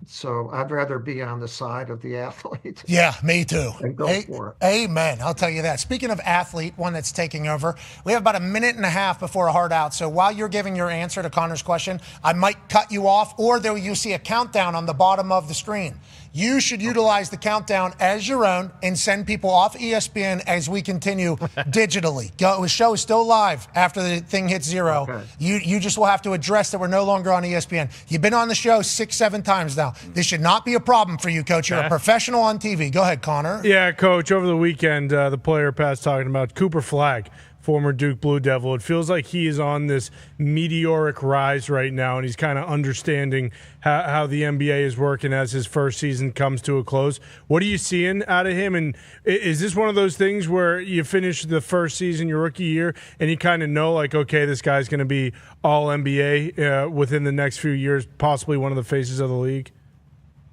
so I'd rather be on the side of the athlete.
Yeah, me too.
And go for it.
Amen. I'll tell you that. Speaking of athlete, one that's taking over, we have about a minute and a half before a hard out. So while you're giving your answer to Connor's question, I might cut you off, or you'll see a countdown on the bottom of the screen. You should utilize the countdown as your own and send people off ESPN as we continue digitally. The show is still live after the thing hits zero.
Okay.
You just will have to address that we're no longer on ESPN. You've been on the show 6-7 times now. This should not be a problem for you, Coach. You're a professional on TV. Go ahead, Connor.
Yeah, Coach. Over the weekend, the player passed talking about Cooper Flagg, former Duke Blue Devil. It feels like he is on this meteoric rise right now, and he's kind of understanding how the NBA is working as his first season comes to a close. What are you seeing out of him? And is this one of those things where you finish the first season, your rookie year, and you kind of know, like, okay, this guy's going to be all NBA within the next few years, possibly one of the faces of the league?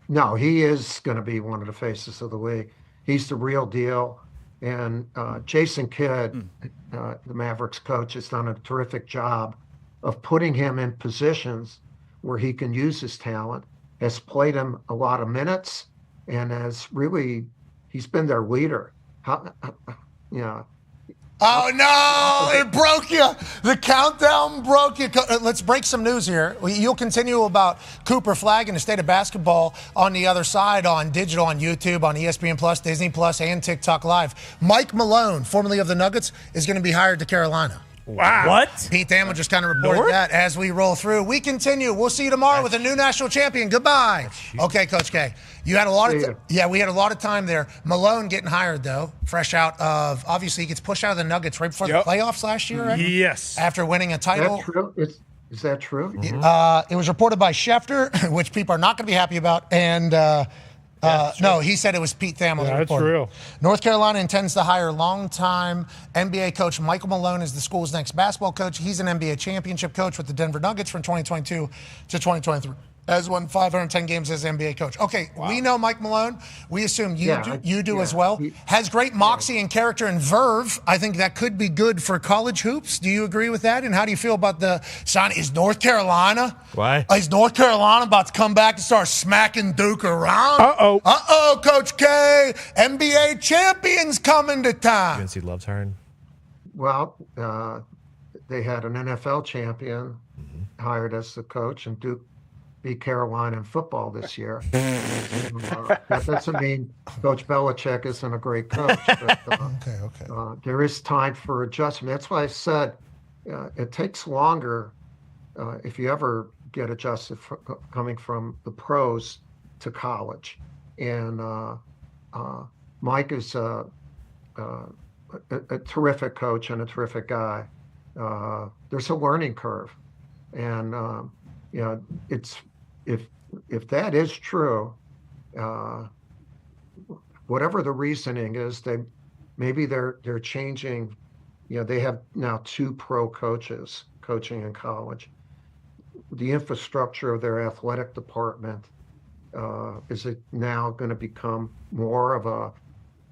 No, he is going to be one of the faces of the league. He's the real deal. And Jason Kidd, the Mavericks coach, has done a terrific job of putting him in positions where he can use his talent, has played him a lot of minutes, and he's been their leader.
Oh, no, it broke you. The countdown broke you. Let's break some news here. You'll continue about Cooper Flagg and the state of basketball on the other side, on digital, on YouTube, on ESPN Plus, Disney Plus, and TikTok Live. Mike Malone, formerly of the Nuggets, is going to be hired to Carolina.
Wow. What?
Pete Thamel just kind of reported that as we roll through. We continue. We'll see you tomorrow with a new national champion. Goodbye. Okay, Coach K. You had a lot of we had a lot of time there. Malone getting hired, though, fresh out of, obviously, he gets pushed out of the Nuggets right before the playoffs last year, right?
Yes.
After winning a title.
Is that true? Is that true?
It was reported by Schefter, which people are not going to be happy about, and no, he said it was Pete Thamel.
Yeah, that's real.
North Carolina intends to hire longtime NBA coach Michael Malone as the school's next basketball coach. He's an NBA championship coach with the Denver Nuggets from 2022 to 2023. Has won 510 games as NBA coach. Okay, we know Mike Malone. We assume you do as well. Has great moxie and character and verve. I think that could be good for college hoops. Do you agree with that? And how do you feel about the sign? Is North Carolina?
Why?
Is North Carolina about to come back and start smacking Duke around? Uh-oh, Coach K. NBA champions coming to town.
UNC loves hiring.
Well, they had an NFL champion hired as the coach, and Duke beat Carolina in football this year. That doesn't mean Coach Belichick isn't a great coach. But, there is time for adjustment. That's why I said it takes longer if you ever get adjusted coming from the pros to college. And Mike is a terrific coach and a terrific guy. There's a learning curve, and it's if that is true, whatever the reasoning is, they're changing. They have now 2 pro coaches coaching in college. The infrastructure of their athletic department is it now going to become more of a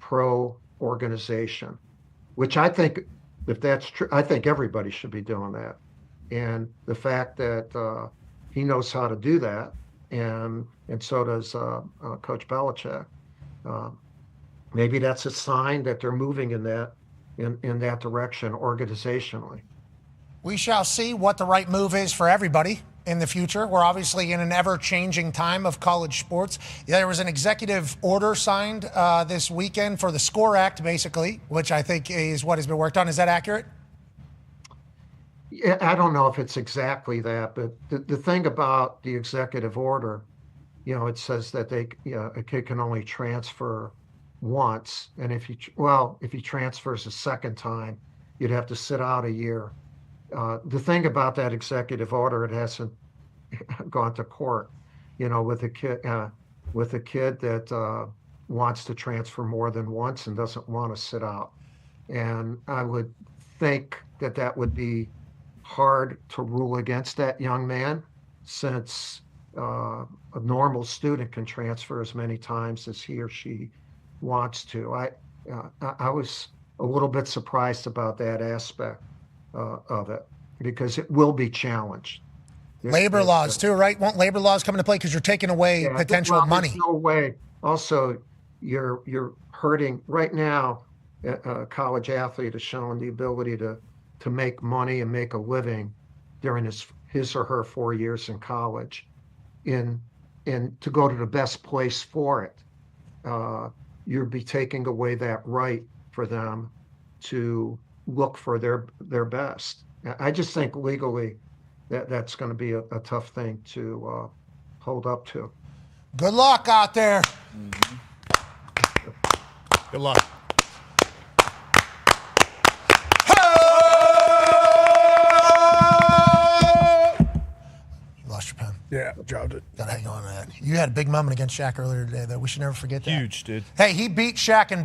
pro organization, which I think, if that's true, I think everybody should be doing that. And the fact that he knows how to do that, and so does Coach Belichick. Maybe that's a sign that they're moving in that direction organizationally.
We shall see what the right move is for everybody in the future. We're obviously in an ever-changing time of college sports. There was an executive order signed this weekend for the SCORE Act, basically, which I think is what has been worked on. Is that accurate?
Yeah, I don't know if it's exactly that, but the thing about the executive order, it says that a kid can only transfer once, and if he transfers a second time, you'd have to sit out a year. The thing about that executive order, it hasn't gone to court. With a kid that wants to transfer more than once and doesn't want to sit out, and I would think that would be hard to rule against that young man, since a normal student can transfer as many times as he or she wants to. I was a little bit surprised about that aspect of it, because it will be challenged.
Labor laws too, right? Won't labor laws come into play because you're taking away potential money?
There's no way. Also, you're hurting right now. A college athlete is showing the ability to make money and make a living during his or her 4 years in college, and to go to the best place for it. You'll be taking away that right for them to look for their best. I just think legally that's going to be a tough thing to hold up to.
Good luck out there.
Mm-hmm.
Good luck.
Lost your pen.
Yeah, dropped it.
Gotta hang on to that. You had a big moment against Shaq earlier today, though. We should never forget that.
Huge, dude.
Hey, he beat Shaq in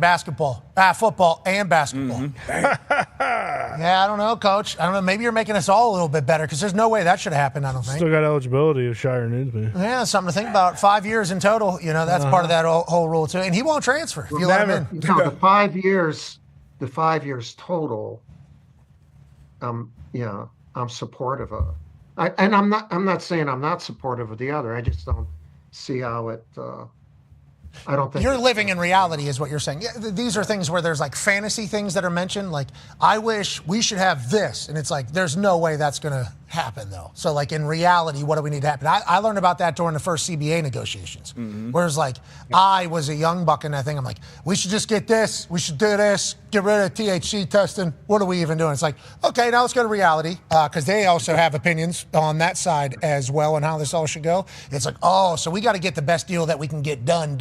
football and basketball. Yeah, I don't know, Coach. I don't know. Maybe you're making us all a little bit better, because there's no way that should happen, I don't think.
Still got eligibility if Shire needs me.
Yeah, something to think about. 5 years in total. That's part of that whole rule, too. And he won't transfer if you let him in.
The 5 years, total, I'm supportive of. And I'm not saying I'm not supportive of the other. I just don't see how it. I don't think
you're living in reality, is what you're saying. Yeah, these are things where there's like fantasy things that are mentioned. Like, I wish we should have this, and it's like there's no way that's going to happen, though. So, like, in reality, what do we need to happen? I learned about that during the first CBA negotiations. Whereas, like, I was a young buck, and I think I'm like, we should just get this, we should do this, get rid of THC testing. What are we even doing? It's like, okay, now let's go to reality, because they also have opinions on that side as well and how this all should go. It's like, oh, so we got to get the best deal that we can get done.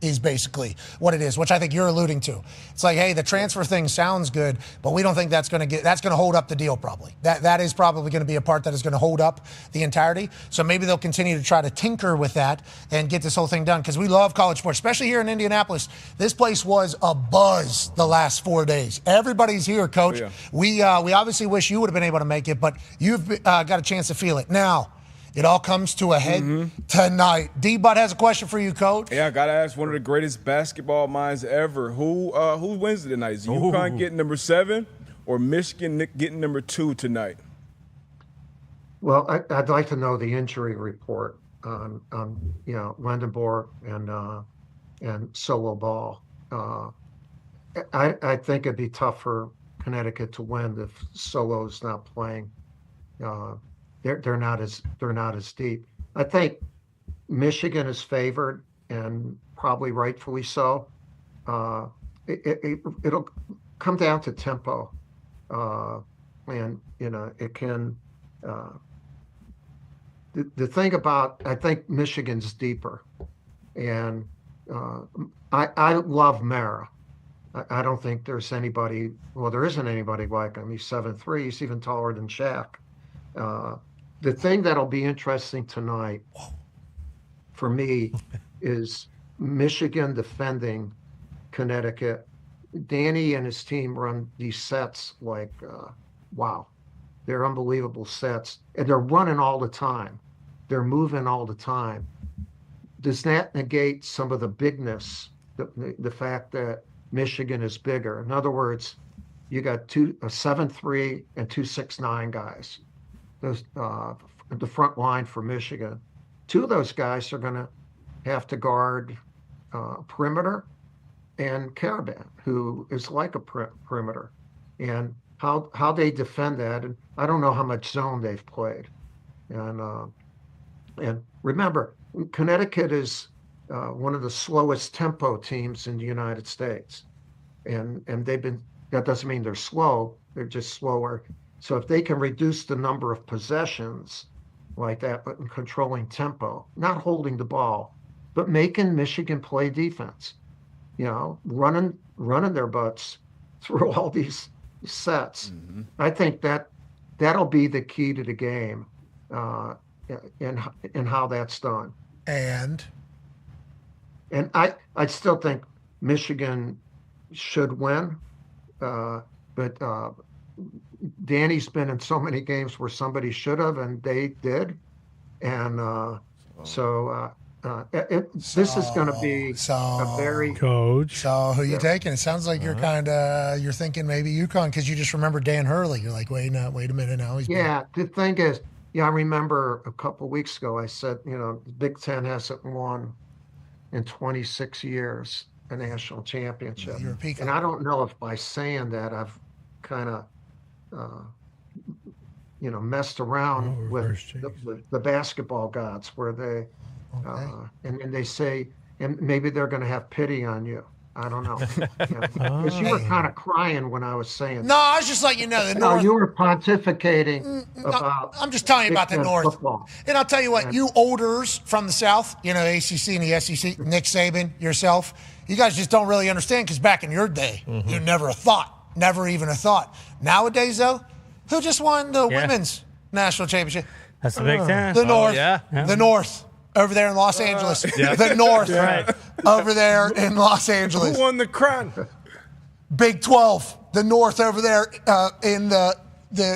Is basically what it is, which I think you're alluding to. It's like, hey, the transfer thing sounds good, but we don't think that's going to hold up the deal probably. That is probably going to be a part that is going to hold up the entirety. So maybe they'll continue to try to tinker with that and get this whole thing done, because we love college sports, especially here in Indianapolis. This place was a buzz the last 4 days. Everybody's here, Coach. Oh, yeah. We obviously wish you would have been able to make it, but you've got a chance to feel it. Now, it all comes to a head tonight. D-Bud has a question for you, Coach.
Yeah, I got to ask one of the greatest basketball minds ever. Who wins it tonight? Is UConn getting number 7 or Michigan getting number 2 tonight?
Well, I'd like to know the injury report on Lendenborg and Solo Ball. I think it'd be tough for Connecticut to win if Solo's not playing. They're not as deep. I think Michigan is favored, and probably rightfully so. It'll come down to tempo, and it can. The thing about, I think Michigan's deeper, and I love Mara. I don't think there's anybody. Well, there isn't anybody like him. He's 7'3". He's even taller than Shaq. The thing that'll be interesting tonight for me is Michigan defending Connecticut. Danny and his team run these sets like, wow, they're unbelievable sets. And they're running all the time. They're moving all the time. Does that negate some of the bigness, the fact that Michigan is bigger? In other words, you got a 7'3" and 2 6'9" guys. Those the front line for Michigan. Two of those guys are going to have to guard perimeter and Caravan, who is like a perimeter, and how they defend that. And I don't know how much zone they've played. And remember, Connecticut is one of the slowest tempo teams in the United States, and they've been. That doesn't mean they're slow; they're just slower. So if they can reduce the number of possessions like that, but in controlling tempo, not holding the ball, but making Michigan play defense, running their butts through all these sets. Mm-hmm. I think that'll be the key to the game, and how that's done.
And
I still think Michigan should win, but Danny's been in so many games where somebody should have and they did, and this is going to be a very
coach.
So who you taking? It sounds like you're you're thinking maybe UConn because you just remember Dan Hurley. You're like, wait a minute now.
The thing is, I remember a couple of weeks ago I said, the Big Ten hasn't won in 26 years a national championship, and I don't know if by saying that I've kind of messed around with the basketball gods where they and they say, and maybe they're going to have pity on you. I don't know. Because you were kind of crying when I was saying
No, I was just letting you know the North.
You were pontificating about.
I'm just telling you about the North.
Football.
And I'll tell you what, you olders from the South, ACC and the SEC, Nick Saban, yourself, you guys just don't really understand because back in your day, you never even a thought. Nowadays, though, who just won the women's national championship?
That's the Big Ten.
The North.
Yeah.
The North. Over there in Los Angeles. The North.
Right.
Over there in Los Angeles.
Who won the crown?
Big 12. The North over there in the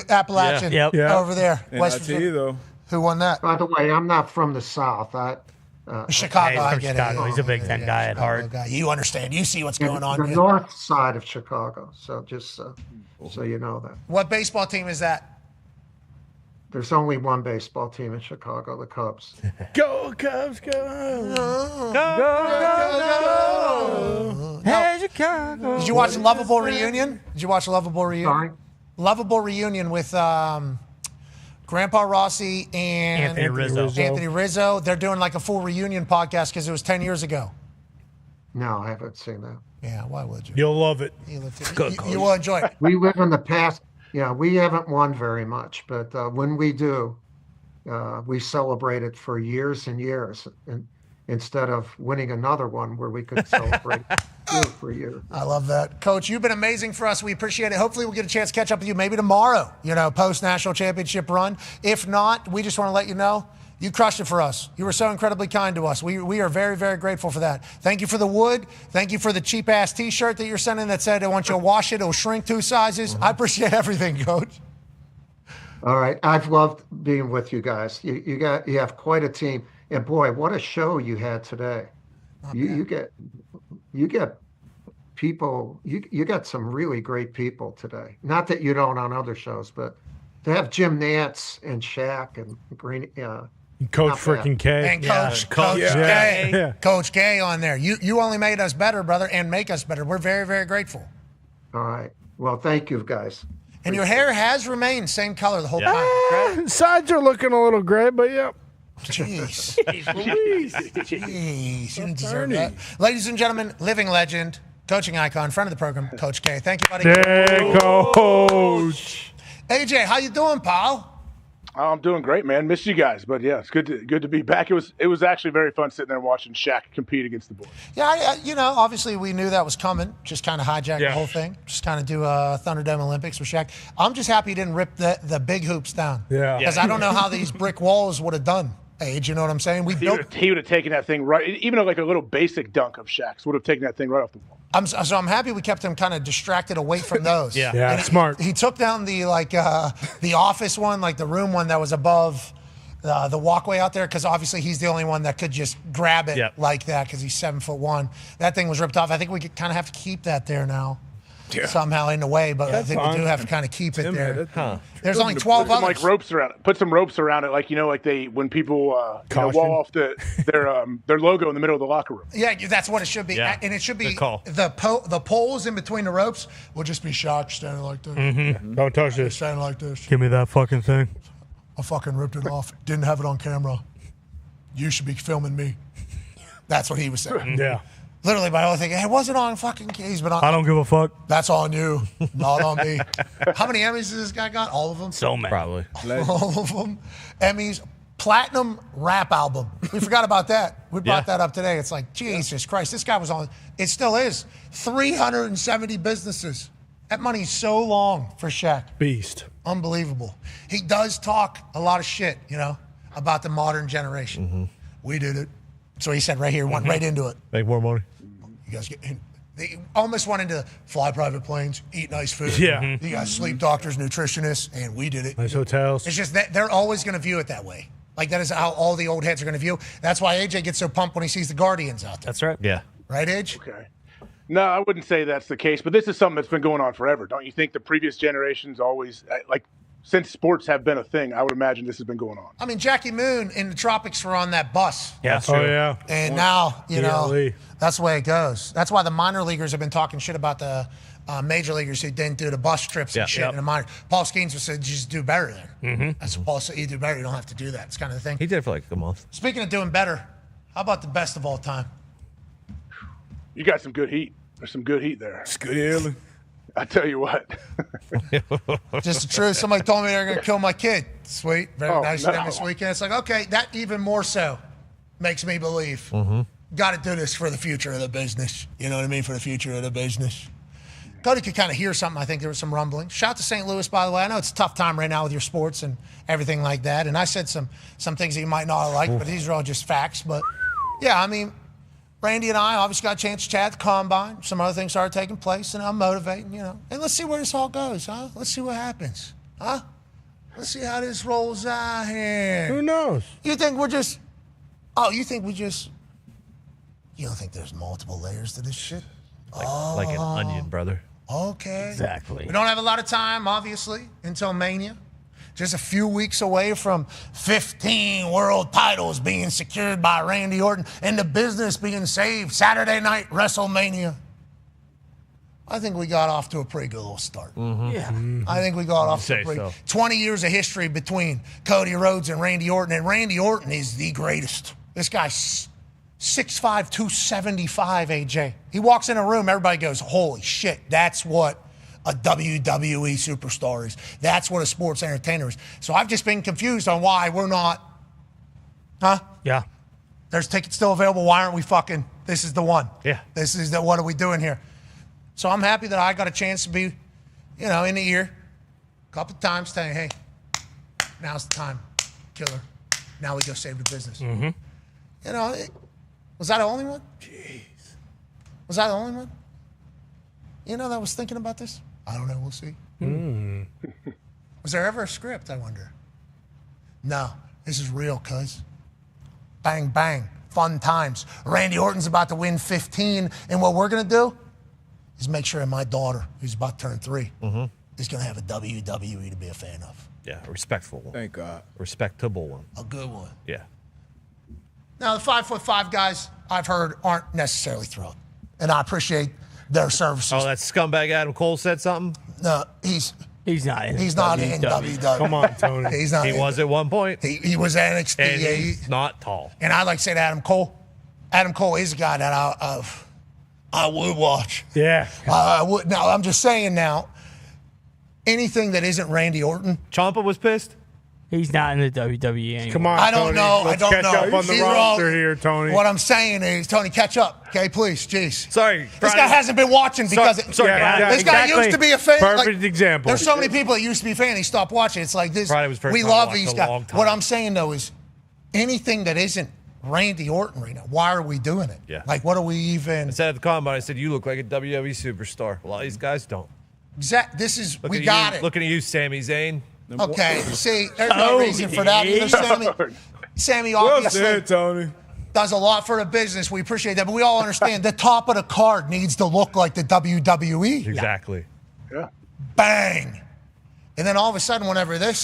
Appalachian. Over there.
And
West
Virginia, though.
Who won that?
By the way, I'm not from the South.
Chicago,
he's
I
from
get
Chicago.
it.
He's a Big Ten guy at heart.
You understand. You see what's going on.
The north side of Chicago. So just so you know that.
What baseball team is that?
There's only one baseball team in Chicago, the Cubs.
Go Cubs, go!
Go! Hey, Chicago! Did you watch Lovable Reunion? Sorry? Lovable Reunion with Grandpa Rossi and Anthony Rizzo. They're doing like a full reunion podcast because it was 10 years ago.
No, I haven't seen that.
Yeah, why would you?
You'll love it.
You will enjoy it.
We live in the past. Yeah, we haven't won very much, but when we do, we celebrate it for years and years, and instead of winning another one where we could celebrate for years.
I love that. Coach, you've been amazing for us. We appreciate it. Hopefully we'll get a chance to catch up with you maybe tomorrow, post-national championship run. If not, we just want to let you know, you crushed it for us. You were so incredibly kind to us. We are very, very grateful for that. Thank you for the wood. Thank you for the cheap-ass T-shirt that you're sending that said, I want you to wash it. It'll shrink 2 sizes. I appreciate everything, Coach.
All right. I've loved being with you guys. You have quite a team. And, boy, what a show you had today. You get people. You got some really great people today. Not that you don't on other shows, but to have Jim Nantz and Shaq and Green –
Coach freaking K.
And Coach K. Yeah. Coach K on there. You only made us better, brother, and make us better. We're very, very grateful.
All right. Well, thank you, guys.
And your hair has remained same color the whole time.
Sides are looking a little gray, but yep.
Jeez. Jeez. You didn't deserve that. Ladies and gentlemen, living legend, coaching icon, friend of the program, Coach K. Thank you, buddy.
Hey, Coach.
AJ, how you doing, pal?
I'm doing great, man. Missed you guys, but yeah, it's good to be back. It was actually very fun sitting there watching Shaq compete against the boys.
Yeah, obviously we knew that was coming. Just kind of hijack the whole thing. Just kind of do a Thunderdome Olympics with Shaq. I'm just happy he didn't rip the big hoops down.
Yeah.
Because I don't know how these brick walls would have done. age. You know what I'm saying?
He would have taken that thing right. Even like a little basic dunk of Shaq's would have taken that thing right off the wall.
I'm happy we kept him kind of distracted away from those.
Yeah, smart.
He took down the the office one, like the room one that was above the walkway out there, because obviously he's the only one that could just grab it like that because he's 7'1". That thing was ripped off. I think we kind of have to keep that there now. Yeah. Somehow in a way, but I think we do have to kind of keep it there. There's only 12 others.
Like ropes around it. Put some ropes around it, like like they when people wall off their logo in the middle of the locker room.
Yeah, that's what it should be, and it should be the poles in between the ropes will just be Shaq standing like this.
Mm-hmm. Don't touch this.
Standing like this.
Give me that fucking thing.
I fucking ripped it off. Didn't have it on camera. You should be filming me. That's what he was saying.
Yeah.
Literally, my whole thing, it wasn't on fucking keys, but
I don't give a fuck.
That's on you, not on me. How many Emmys has this guy got? All of them?
So many.
Probably.
All of them. Emmys. Platinum rap album. We forgot about that. We brought that up today. It's like, Jesus Christ, this guy was on, it still is, 370 businesses. That money's so long for Shaq.
Beast.
Unbelievable. He does talk a lot of shit, about the modern generation. Mm-hmm. We did it. So he said right here, went right into it.
Make more money.
You guys they almost went into fly private planes, eat nice food.
Yeah.
You got sleep doctors, nutritionists, and we did it.
Nice hotels.
It's just that they're always going to view it that way. Like that is how all the old heads are going to view. That's why AJ gets so pumped when he sees the Guardians out there.
That's right.
Yeah.
Right, Age?
Okay. No, I wouldn't say that's the case, but this is something that's been going on forever. Don't you think the previous generations always, since sports have been a thing, I would imagine this has been going on.
I mean, Jackie Moon in the tropics were on that bus.
Yeah.
Oh, yeah.
And now, that's the way it goes. That's why the minor leaguers have been talking shit about the major leaguers who didn't do the bus trips and shit in the minor. Paul Skeens said, just do better there. Mm-hmm. That's what Paul said. You do better. You don't have to do that. It's kind of the thing.
He did it for like a month.
Speaking of doing better, how about the best of all time?
You got some good heat. There's some good heat there.
It's good healing.
I tell you what.
Just the truth. Somebody told me they're going to kill my kid. Sweet. Very nice of them this weekend. It's like, okay, that even more so makes me believe. Mm-hmm. Got to do this for the future of the business. You know what I mean? For the future of the business. Cody could kind of hear something. I think there was some rumbling. Shout out to St. Louis, by the way. I know it's a tough time right now with your sports and everything like that. And I said some things that you might not like, but these are all just facts. But, yeah, I mean, Randy and I obviously got a chance to chat at the Combine. Some other things started taking place, and I'm motivating, And let's see where this all goes, huh? Let's see what happens, huh? Let's see how this rolls out here.
Who knows?
You think we're just... Oh, you think we just... You don't think there's multiple layers to this shit?
Like an onion, brother.
Okay.
Exactly.
We don't have a lot of time, obviously, until Mania. Just a few weeks away from 15 world titles being secured by Randy Orton and the business being saved. Saturday night WrestleMania. I think we got off to a pretty good little start.
Mm-hmm.
Yeah. I think we got off to a pretty... 20 years of history between Cody Rhodes and Randy Orton. And Randy Orton is the greatest. This guy's 6'5", 275, AJ. He walks in a room, everybody goes, holy shit, that's what a WWE superstar is. That's what a sports entertainer is. So I've just been confused on why we're not, huh?
Yeah.
There's tickets still available. Why aren't we fucking, this is the one.
Yeah.
This is the, what are we doing here? So I'm happy that I got a chance to be, in the ear a couple of times saying, hey, now's the time, killer. Now we go save the business.
Mm-hmm.
Was that the only one? Jeez. Was that the only one? That was thinking about this? I don't know. We'll see.
Mm.
Was there ever a script, I wonder? No. This is real, cuz. Bang, bang. Fun times. Randy Orton's about to win 15, and what we're going to do is make sure my daughter, who's about to turn 3, is going to have a WWE to be a fan of.
Yeah, a respectful one.
Thank God.
Respectable one.
A good one.
Yeah.
Now, the 5'5" guys I've heard aren't necessarily thrilled, and I appreciate their services.
Oh, that scumbag Adam Cole said something?
No, he's
not in
WWE.
Come on, Tony.
He's not.
He was at one point.
He was NXT.
And he's not tall.
And I like to say to Adam Cole is a guy that I would watch.
Yeah.
I would. Now, I'm just saying now, anything that isn't Randy Orton.
Ciampa was pissed?
He's not in the WWE anymore.
Come on,
I don't
Tony.
know.
Let's
I don't
catch
know.
up on the roster here, Tony.
What I'm saying is, Tony, catch up. Okay, please. Jeez.
Sorry.
This guy hasn't been watching because this guy used to be a fan.
Perfect example.
There's so many people that used to be a fan. He stopped watching. It's like this.
Friday was first
We
time
love
I watched
these
a
guys.
long time.
What I'm saying though is anything that isn't Randy Orton right now. Why are we doing it?
Yeah.
Like, what are we even?
I said at the combine, I said, you look like a WWE superstar. A lot of these guys don't.
This is, we
Looking
got
at you,
it.
Looking at you, Sami Zayn.
Okay, see, there's no reason for that either, Sammy
Well
obviously
said, Tony.
does a lot for the business. We appreciate that, but we all understand the top of the card needs to look like the WWE.
Exactly.
Yeah.
Bang. And then all of a sudden, whenever this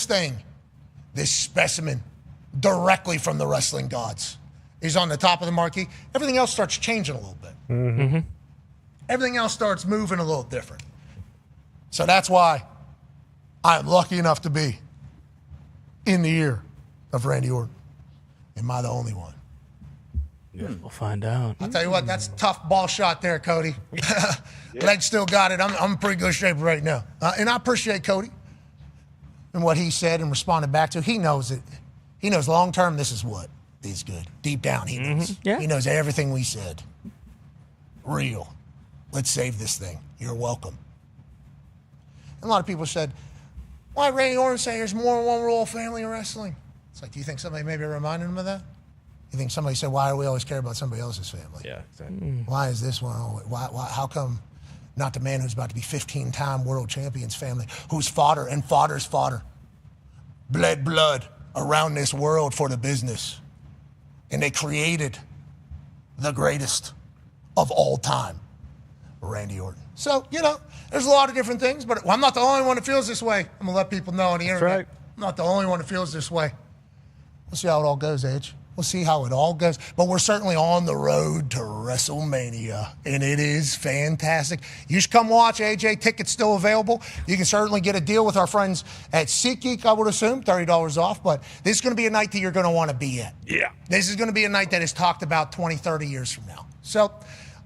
specimen directly from the wrestling gods is on the top of the marquee, everything else starts changing a little bit.
Mm-hmm.
Everything else starts moving a little different. So that's why I'm lucky enough to be in the ear of Randy Orton. Am I the only one?
Yeah, we'll find out.
I'll tell you what, that's a tough ball shot there, Cody. Leg still got it. I'm in pretty good shape right now. And I appreciate Cody and what he said and responded back to. He knows it. He knows long term this is what is good. Deep down, he knows.
Yeah.
He knows everything we said. Real. Let's save this thing. You're welcome. And a lot of people said, why Randy Orton say there's more than one royal family in wrestling? It's like, do you think somebody maybe reminded him of that? You think somebody said, why do we always care about somebody else's family?
Yeah, exactly.
Why is this one always, why, how come not the man who's about to be 15-time world champions family, whose fodder and fodder's fodder bled blood around this world for the business, and they created the greatest of all time, Randy Orton. So, there's a lot of different things, but I'm not the only one that feels this way. I'm going to let people know on the internet.
right.
I'm not the only one that feels this way. We'll see how it all goes, Edge. We'll see how it all goes. But we're certainly on the road to WrestleMania, and it is fantastic. You should come watch, AJ. Tickets still available. You can certainly get a deal with our friends at SeatGeek, I would assume, $30 off. But this is going to be a night that you're going to want to be at.
Yeah.
This is going to be a night that is talked about 20, 30 years from now. So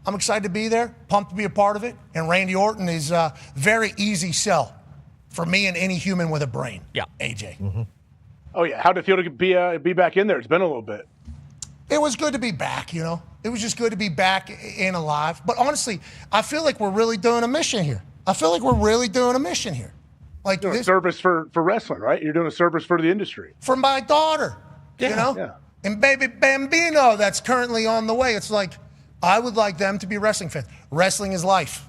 I'm excited to be there, pumped to be a part of it. And Randy Orton is a very easy sell for me and any human with a brain.
Yeah.
AJ.
Mm-hmm.
Oh yeah, how'd it feel to be back in there? It's been a little bit.
It was good to be back, It was just good to be back and alive. But honestly, I feel like we're really doing a mission here. Like
Doing
this,
a service for wrestling, right? You're doing a service for the industry.
for my daughter,
Yeah.
And baby Bambino that's currently on the way. It's like, I would like them to be wrestling fans. Wrestling is life.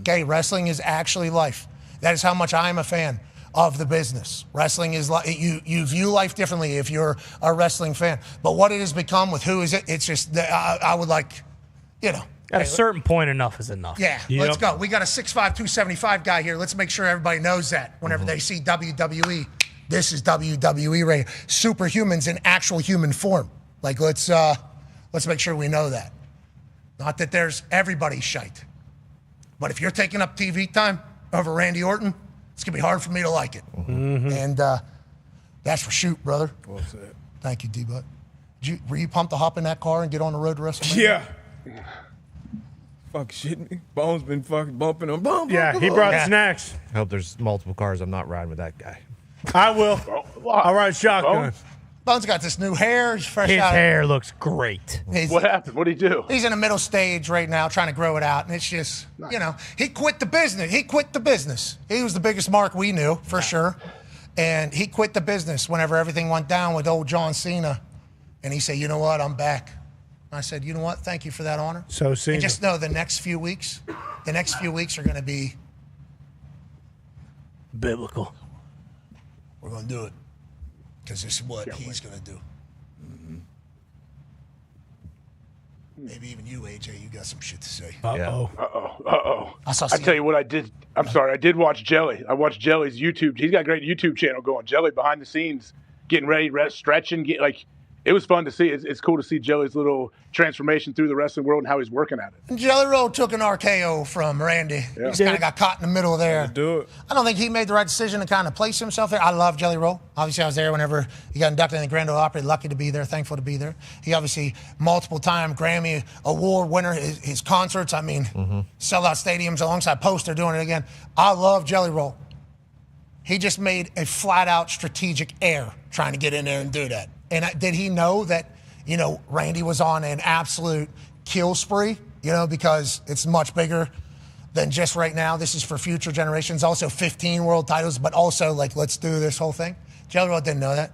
Okay, wrestling is actually life. That is how much I am a fan of the business. Wrestling is like, you view life differently if you're a wrestling fan. But what it has become with who is it, it's just, I would like,
At a certain point, enough is enough.
Yeah, let's go. We got a 6'5", 275 guy here. Let's make sure everybody knows that whenever they see WWE, this is WWE radio. Superhumans in actual human form. Like, let's make sure we know that. Not that there's everybody's shite. But if you're taking up TV time over Randy Orton, it's going to be hard for me to like it.
Mm-hmm.
And that's for shoot, brother.
Well said.
Thank you, D-Butt. Were you pumped to hop in that car and get on the road to WrestleMania?
Yeah. Fuck shit me. Bones been fucking bumping him.
Yeah, he brought snacks.
I hope there's multiple cars. I'm not riding with that guy.
I will. I'll ride shotgun.
Bones got this new hair. He's fresh
His
out.
hair looks great.
What happened? What did he do?
He's in the middle stage right now trying to grow it out. And it's just, he quit the business. He was the biggest mark we knew, for sure. And he quit the business whenever everything went down with old John Cena. And he said, you know what? I'm back. And I said, you know what? Thank you for that honor.
So Cena.
And just know the next few weeks are going to be
biblical.
We're going to do it. Because this is what he's going to do. Maybe even you, AJ, you got some shit to say.
Uh-oh.
I tell you what I did. I'm sorry. I did watch Jelly. I watched Jelly's YouTube. He's got a great YouTube channel going. Jelly behind the scenes, getting ready, stretching, it was fun to see. It's cool to see Jelly's little transformation through the wrestling world and how he's working at it.
Jelly Roll took an RKO from Randy. He just kind of got caught in the middle there.
Do it.
I don't think he made the right decision to kind of place himself there. I love Jelly Roll. Obviously, I was there whenever he got inducted in the Grand Ole Opry. Lucky to be there, thankful to be there. He obviously, multiple-time Grammy Award winner. His concerts, sell out stadiums alongside Post. They're doing it again. I love Jelly Roll. He just made a flat-out strategic error trying to get in there and do that. And did he know that, Randy was on an absolute kill spree, because it's much bigger than just right now. This is for future generations. Also 15 world titles, but also let's do this whole thing. Jelly Roll didn't know that.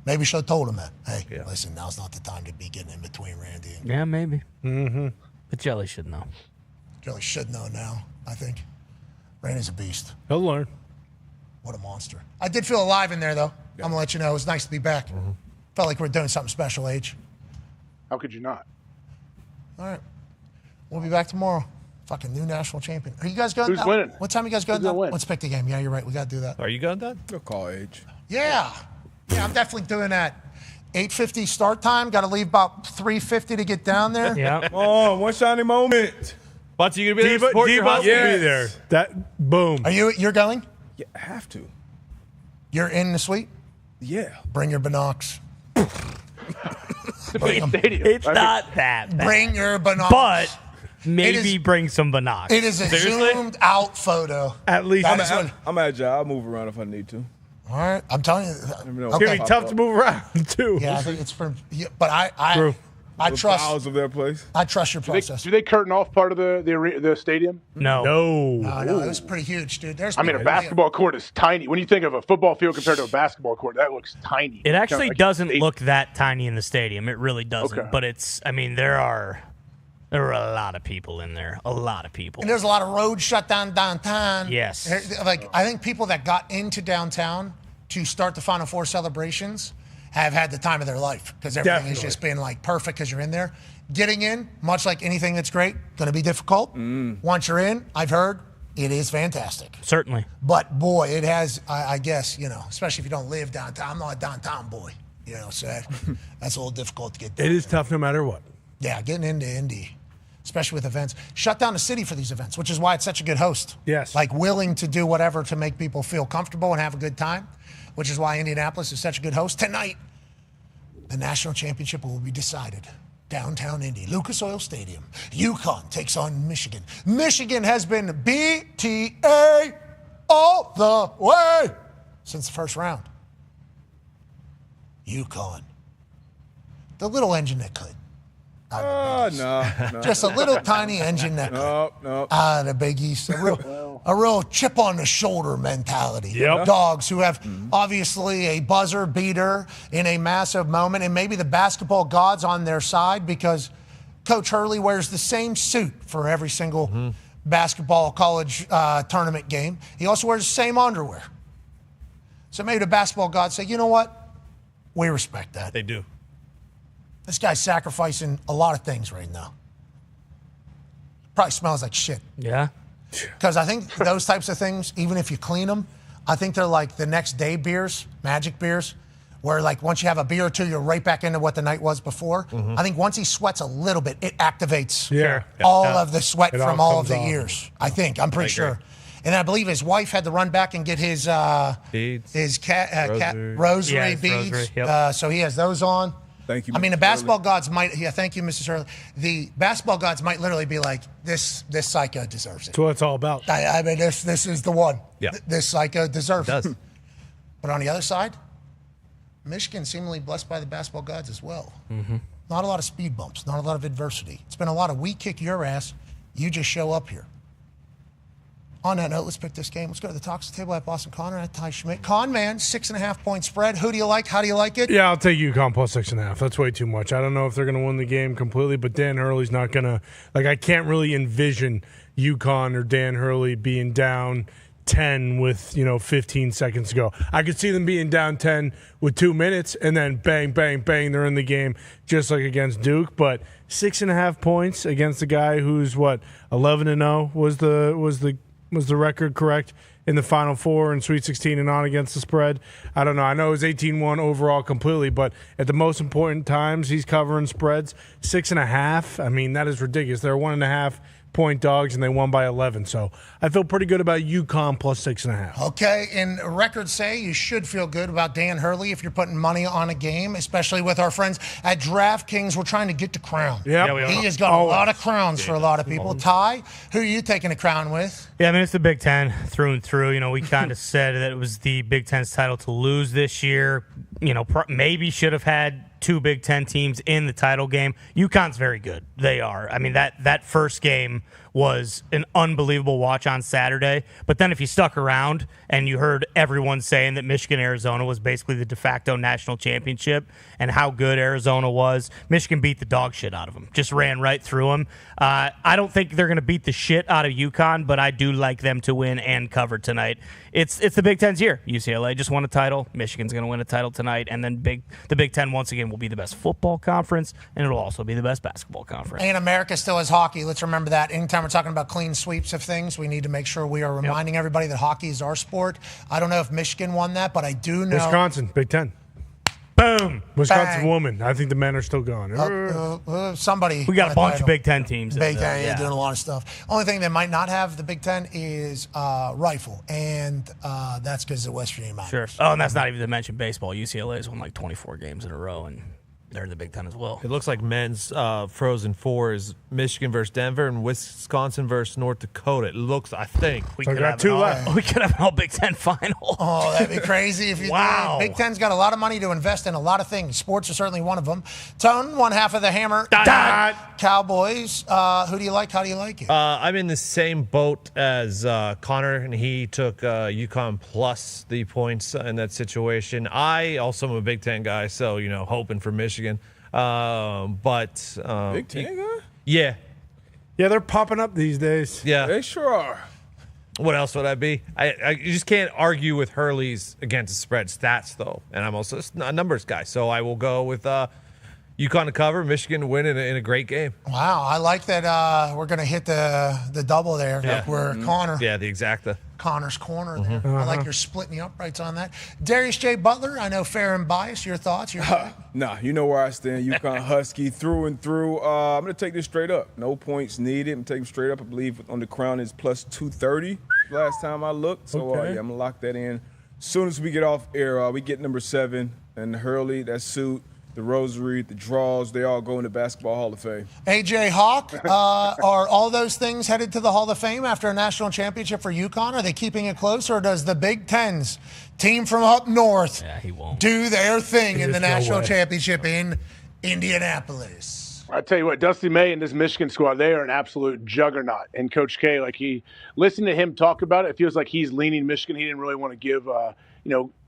Maybe should have told him that. Hey, listen, now's not the time to be getting in between Randy.
Yeah, maybe. Mm-hmm. But Jelly should know.
Jelly should know now, I think. Randy's a beast.
He'll learn.
What a monster. I did feel alive in there, though. I'm going to let you know. It was nice to be back. Felt like we're doing something special, H.
How could you not?
All right. We'll be back tomorrow. Fucking new national champion. Are you guys going?
Who's winning?
What time are you guys going?
Who's gonna win?
Let's pick the game. Yeah, you're right. We got to do that.
Are you going, Dahn?
They'll call H.
Yeah. Yeah, I'm definitely doing that. 8:50 start time. Got to leave about 3:50 to get down there.
Yeah.
Oh, one shining moment.
But you gonna be there to support your
Debo will
husband?
be there. That boom.
You're going?
Yeah, I have to.
You're in the suite?
Yeah.
Bring your binocs.
Stadium.
It's not that bad.
Bring your binocs.
But maybe bring some binocs.
It is a
Seriously?
zoomed out photo.
At least.
I'm agile. I'll move around if I need to.
All right. I'm telling you.
It's
It's going to be tough to move around, too.
Yeah, I think it's for. Yeah, but I
True.
I
The
trust.
bowels of their place.
I trust your process.
Do they curtain off part of the stadium?
No.
No, it was pretty huge, dude. There's.
I mean, a basketball court is tiny. When you think of a football field compared to a basketball court, that looks tiny.
It actually
Like
doesn't
8.
look that tiny in the stadium. It really doesn't.
Okay.
But it's, I mean, there are a lot of people in there. A lot of people.
And there's a lot of roads shut down downtown.
Yes.
Like I think people that got into downtown to start the Final Four celebrations have had the time of their life because everything is just being like perfect because you're in there. Getting in, much like anything that's great, going to be difficult. Once you're in, I've heard it is fantastic.
Certainly.
But boy, it has, I guess, especially if you don't live downtown. I'm not a downtown boy, so that's a little difficult to get there.
It is tough no matter what.
Yeah, getting into Indy, especially with events. Shut down the city for these events, which is why it's such a good host.
Yes.
Like willing to do whatever to make people feel comfortable and have a good time, which is why Indianapolis is such a good host. Tonight, the national championship will be decided. Downtown Indy, Lucas Oil Stadium. UConn takes on Michigan. Michigan has been BTA all the way since the first round. UConn, the little engine that could.
Oh, no.
Just a little tiny engine that could.
No.
The Big East. A real chip on the shoulder mentality.
Yep.
Dogs who have obviously a buzzer beater in a massive moment, and maybe the basketball gods on their side because Coach Hurley wears the same suit for every single basketball college tournament game. He also wears the same underwear. So maybe the basketball gods say, you know what? We respect that.
They do.
This guy's sacrificing a lot of things right now. Probably smells like shit.
Yeah.
Because I think those types of things, even if you clean them, I think they're like the next day beers, magic beers, where like once you have a beer or two, you're right back into what the night was before. I think once he sweats a little bit, it activates all of the sweat from all of the years. I think. I'm pretty sure. And I believe his wife had to run back and get his
beads,
his rosary beads.
Rosary, yep.
So he has those on.
Thank you.
I mean, the basketball gods might. Yeah, thank you, Mrs. Hurley. The basketball gods might literally be like, this psycho deserves it.
That's what it's all about.
I mean, this is the one.
Yeah.
This psycho deserves
It
it.
does.
But on the other side, Michigan seemingly blessed by the basketball gods as well. Not a lot of speed bumps, not a lot of adversity. It's been a lot of we kick your ass, you just show up here. On that note, let's pick this game. Let's go to the Talks table at Boston Connor at Ty Schmidt. Con man, 6.5 point spread. Who do you like? How do you like it?
Yeah, I'll take UConn plus 6.5. That's way too much. I don't know if they're going to win the game completely, but Dan Hurley's not going to. Like, I can't really envision UConn or Dan Hurley being down 10 with 15 seconds to go. I could see them being down 10 with 2 minutes, and then bang, bang, bang, they're in the game, just like against Duke. But 6.5 points against a guy who's 11-0 was the record, correct, in the Final Four and Sweet 16 and on against the spread? I don't know. I know it was 18-1 overall completely, but at the most important times, he's covering spreads. 6.5, I mean, that is ridiculous. They're 1.5 point dogs, and they won by 11. So I feel pretty good about UConn plus 6.5.
Okay, and records say you should feel good about Dan Hurley if you're putting money on a game, especially with our friends at DraftKings. We're trying to get the crown.
Yep.
Yeah,
He has got a lot of crowns for a lot of people. Ty, who are you taking a crown with?
Yeah, I mean, it's the Big Ten through and through. We kind of said that it was the Big Ten's title to lose this year. Maybe should have had two Big Ten teams in the title game. UConn's very good. They are. I mean, that first game was an unbelievable watch on Saturday. But then if you stuck around and you heard everyone saying that Michigan-Arizona was basically the de facto national championship and how good Arizona was, Michigan beat the dog shit out of them. Just ran right through them. I don't think they're going to beat the shit out of UConn, but I do like them to win and cover tonight. It's the Big Ten's year. UCLA just won a title. Michigan's going to win a title tonight. And then the Big Ten, once again, will be the best football conference, and it'll also be the best basketball conference.
And America still has hockey. Let's remember that. Anytime we're talking about clean sweeps of things, we need to make sure we are reminding everybody that hockey is our sport. I don't know if Michigan won that, but I do know.
Wisconsin, Big Ten.
Boom.
Wisconsin
Bang.
women. I think the men are still going.
Somebody.
We got a bunch of Big Ten teams.
Big Ten, doing a lot of stuff. Only thing they might not have, the Big Ten, is rifle, and that's because of West Virginia Miners.
Sure. Oh, and that's not even to mention baseball. UCLA has won like 24 games in a row, and they're in the Big Ten as well.
It looks like men's Frozen Four is Michigan versus Denver and Wisconsin versus North Dakota. It looks, I think.
We could have an all Big Ten final.
Oh, that'd be crazy if you
Wow.
did. Big Ten's got a lot of money to invest in a lot of things. Sports are certainly one of them. Tone, one half of the hammer.
Dahn.
Cowboys. Who do you like? How do you like it?
I'm in the same boat as Connor, and he took UConn plus the points in that situation. I also am a Big Ten guy, so, hoping for Michigan.
Big Ten guy?
Yeah.
Yeah, they're popping up these days.
Yeah.
They sure are.
What else would I be? You just can't argue with Hurley's against the spread stats, though. And I'm also a numbers guy. So I will go with UConn to cover, Michigan to win in a great game.
Wow, I like that we're going to hit the double there.
Yeah.
We're Connor.
Yeah, the exacta.
Connor's corner there. I like your splitting the uprights on that. Darius J. Butler, I know fair and biased. Your thoughts?
Nah, you know where I stand. UConn Husky through and through. I'm going to take this straight up. No points needed. I'm taking straight up. I believe on the crown is plus 230 last time I looked. So,
Okay.
I'm going to lock that in. As soon as we get off air, we get number 7 and Hurley, that suit, the rosary, the draws, they all go in the Basketball Hall of Fame.
AJ Hawk, are all those things headed to the Hall of Fame after a national championship for UConn? Are they keeping it close, or does the Big Ten's team from up north do their thing in the national championship in Indianapolis?
I tell you what, Dusty May and this Michigan squad, they are an absolute juggernaut. And Coach K, listening to him talk about it, it feels like he's leaning Michigan. He didn't really want to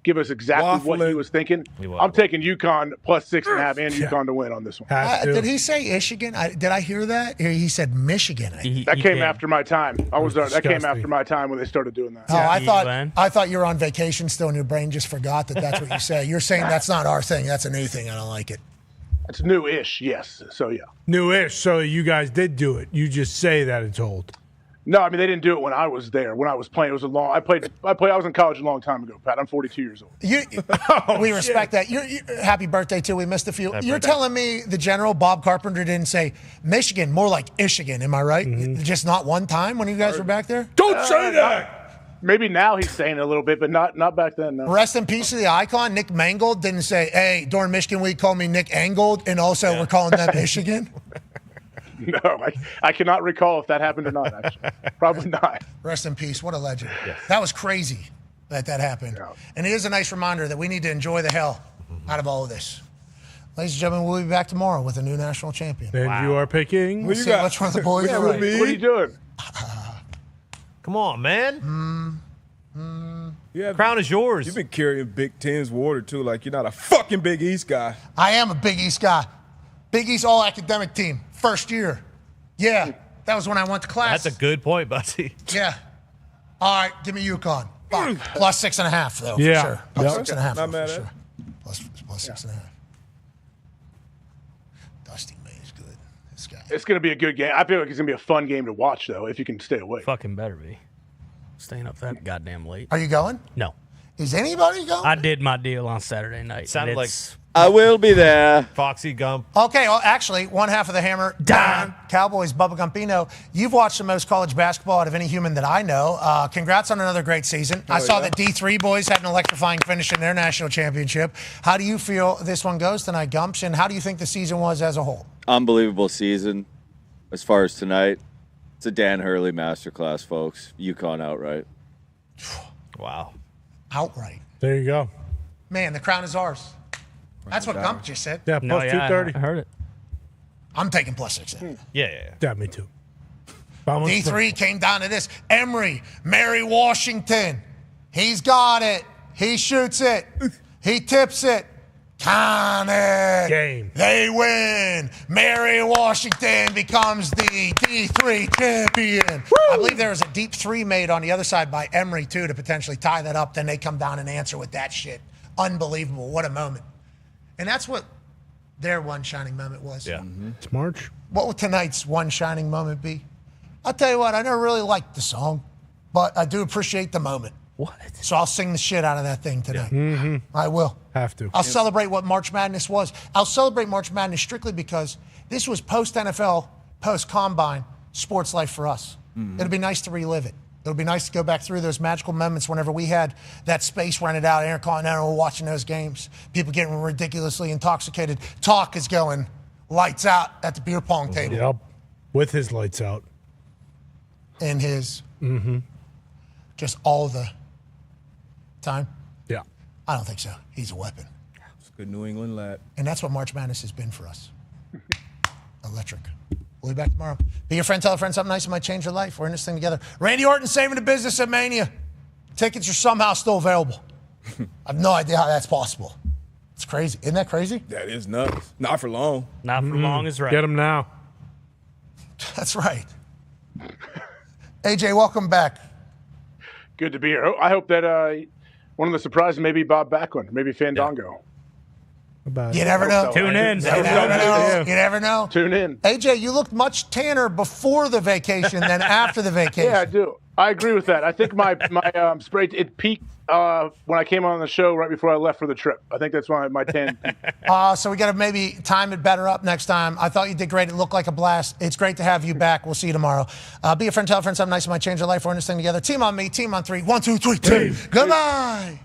give us exactly what he was thinking. I'm taking UConn plus 6.5 and UConn to win on this one.
Did he say Michigan? Did I hear that? He said Michigan.
That came after my time. That came after my time when they started doing that.
Oh, I thought you were on vacation still, and your brain just forgot that's what you say. You're saying that's not our thing. That's a new thing. I don't like it.
It's new-ish, yes. So, yeah.
New-ish, so you guys did do it. You just say that it's old.
No, I mean, they didn't do it when I was there. When I was playing, it was I was in college a long time ago, Pat. I'm 42 years old.
We respect that. Happy birthday, too. We missed a few. You're telling me the general, Bob Carpenter, didn't say Michigan, more like Ishigan. Am I right?
Mm-hmm.
Just not one time when you guys were back there?
Don't say that!
Maybe now he's saying it a little bit, but not back then, no.
Rest in peace to the icon. Nick Mangold didn't say, hey, during Michigan week, call me Nick Angold, and also we're calling them Michigan?
No, I cannot recall if that happened or not, actually. Probably not.
Rest in peace. What a legend. Yes. That was crazy that happened. Yeah. And it is a nice reminder that we need to enjoy the hell out of all of this. Ladies and gentlemen, we'll be back tomorrow with a new national champion.
And you are picking?
We'll see which one of the boys are right.
What are you doing?
Come on, man. Crown is yours.
You've been carrying Big Ten's water, too. Like, you're not a fucking Big East guy.
I am a Big East guy. Big East all-academic team. First year. Yeah. That was when I went to class.
That's a good point, Bussy.
Yeah. All right. Give me UConn. Plus 6.5, though,
yeah.
for sure. Plus 6.5.
Not mad at it.
Plus 6.5. Dusty May is good. This guy.
It's going to be a good game. I feel like it's going to be a fun game to watch, though, if you can stay awake.
Fucking better be. Staying up that goddamn late.
Are you going?
No.
Is anybody going?
I did my deal on Saturday night.
Sounded like
I will be there.
Foxy Gump.
Okay, well, actually, one half of the hammer, Dahn. Cowboys, Bubba Gumpino. You've watched the most college basketball out of any human that I know. Congrats on another great season. I saw that D3 boys had an electrifying finish in their national championship. How do you feel this one goes tonight, Gumps, and how do you think the season was as a whole?
Unbelievable season as far as tonight. It's a Dan Hurley masterclass, folks. UConn outright.
Wow.
Outright.
There you go.
Man, the crown is ours. That's what Gump just said.
Yeah, plus 230.
I heard it.
I'm taking plus 6.
Yeah, me too.
D3 came down to this. Emory, Mary Washington. He's got it. He shoots it. He tips it. Count it.
Game.
They win. Mary Washington becomes the D3 champion. Woo! I believe there was a deep 3 made on the other side by Emory, too, to potentially tie that up. Then they come down and answer with that shit. Unbelievable. What a moment. And that's what their one shining moment was.
Yeah.
It's March.
What would tonight's one shining moment be? I'll tell you what, I never really liked the song, but I do appreciate the moment.
What?
So I'll sing the shit out of that thing tonight.
Mm-hmm.
I will.
Have to.
I'll celebrate what March Madness was. I'll celebrate March Madness strictly because this was post-NFL, post-Combine sports life for us. It'll be nice to relive it. It'll be nice to go back through those magical moments whenever we had that space rented out, Intercontinental, watching those games. People getting ridiculously intoxicated. Talk is going lights out at the beer pong table.
Yep. With his lights out.
And his just all the time?
Yeah.
I don't think so. He's a weapon.
It's a good New England lad.
And that's what March Madness has been for us. Electric. We'll be back tomorrow. Be your friend, tell a friend something nice that might change your life. We're in this thing together. Randy Orton saving the business at Mania. Tickets are somehow still available. I have no idea how that's possible. It's crazy. Isn't that crazy?
That is nuts. Not for long.
Not for long is right.
Get him now.
That's right. AJ, welcome back.
Good to be here. I hope that one of the surprises may be Bob Backlund, maybe Fandango.
You never know.
Tune in.
You never know. You never know.
Tune in.
AJ, you looked much tanner before the vacation than after the vacation.
Yeah, I do. I agree with that. I think my spray, it peaked when I came on the show right before I left for the trip. I think that's why my tan peaked.
So we got to maybe time it better up next time. I thought you did great. It looked like a blast. It's great to have you back. We'll see you tomorrow. Be a friend, tell a friend something nice that might change your life. We're in this thing together. Team on me, team on 3. 1, 2, 3, team. Goodbye.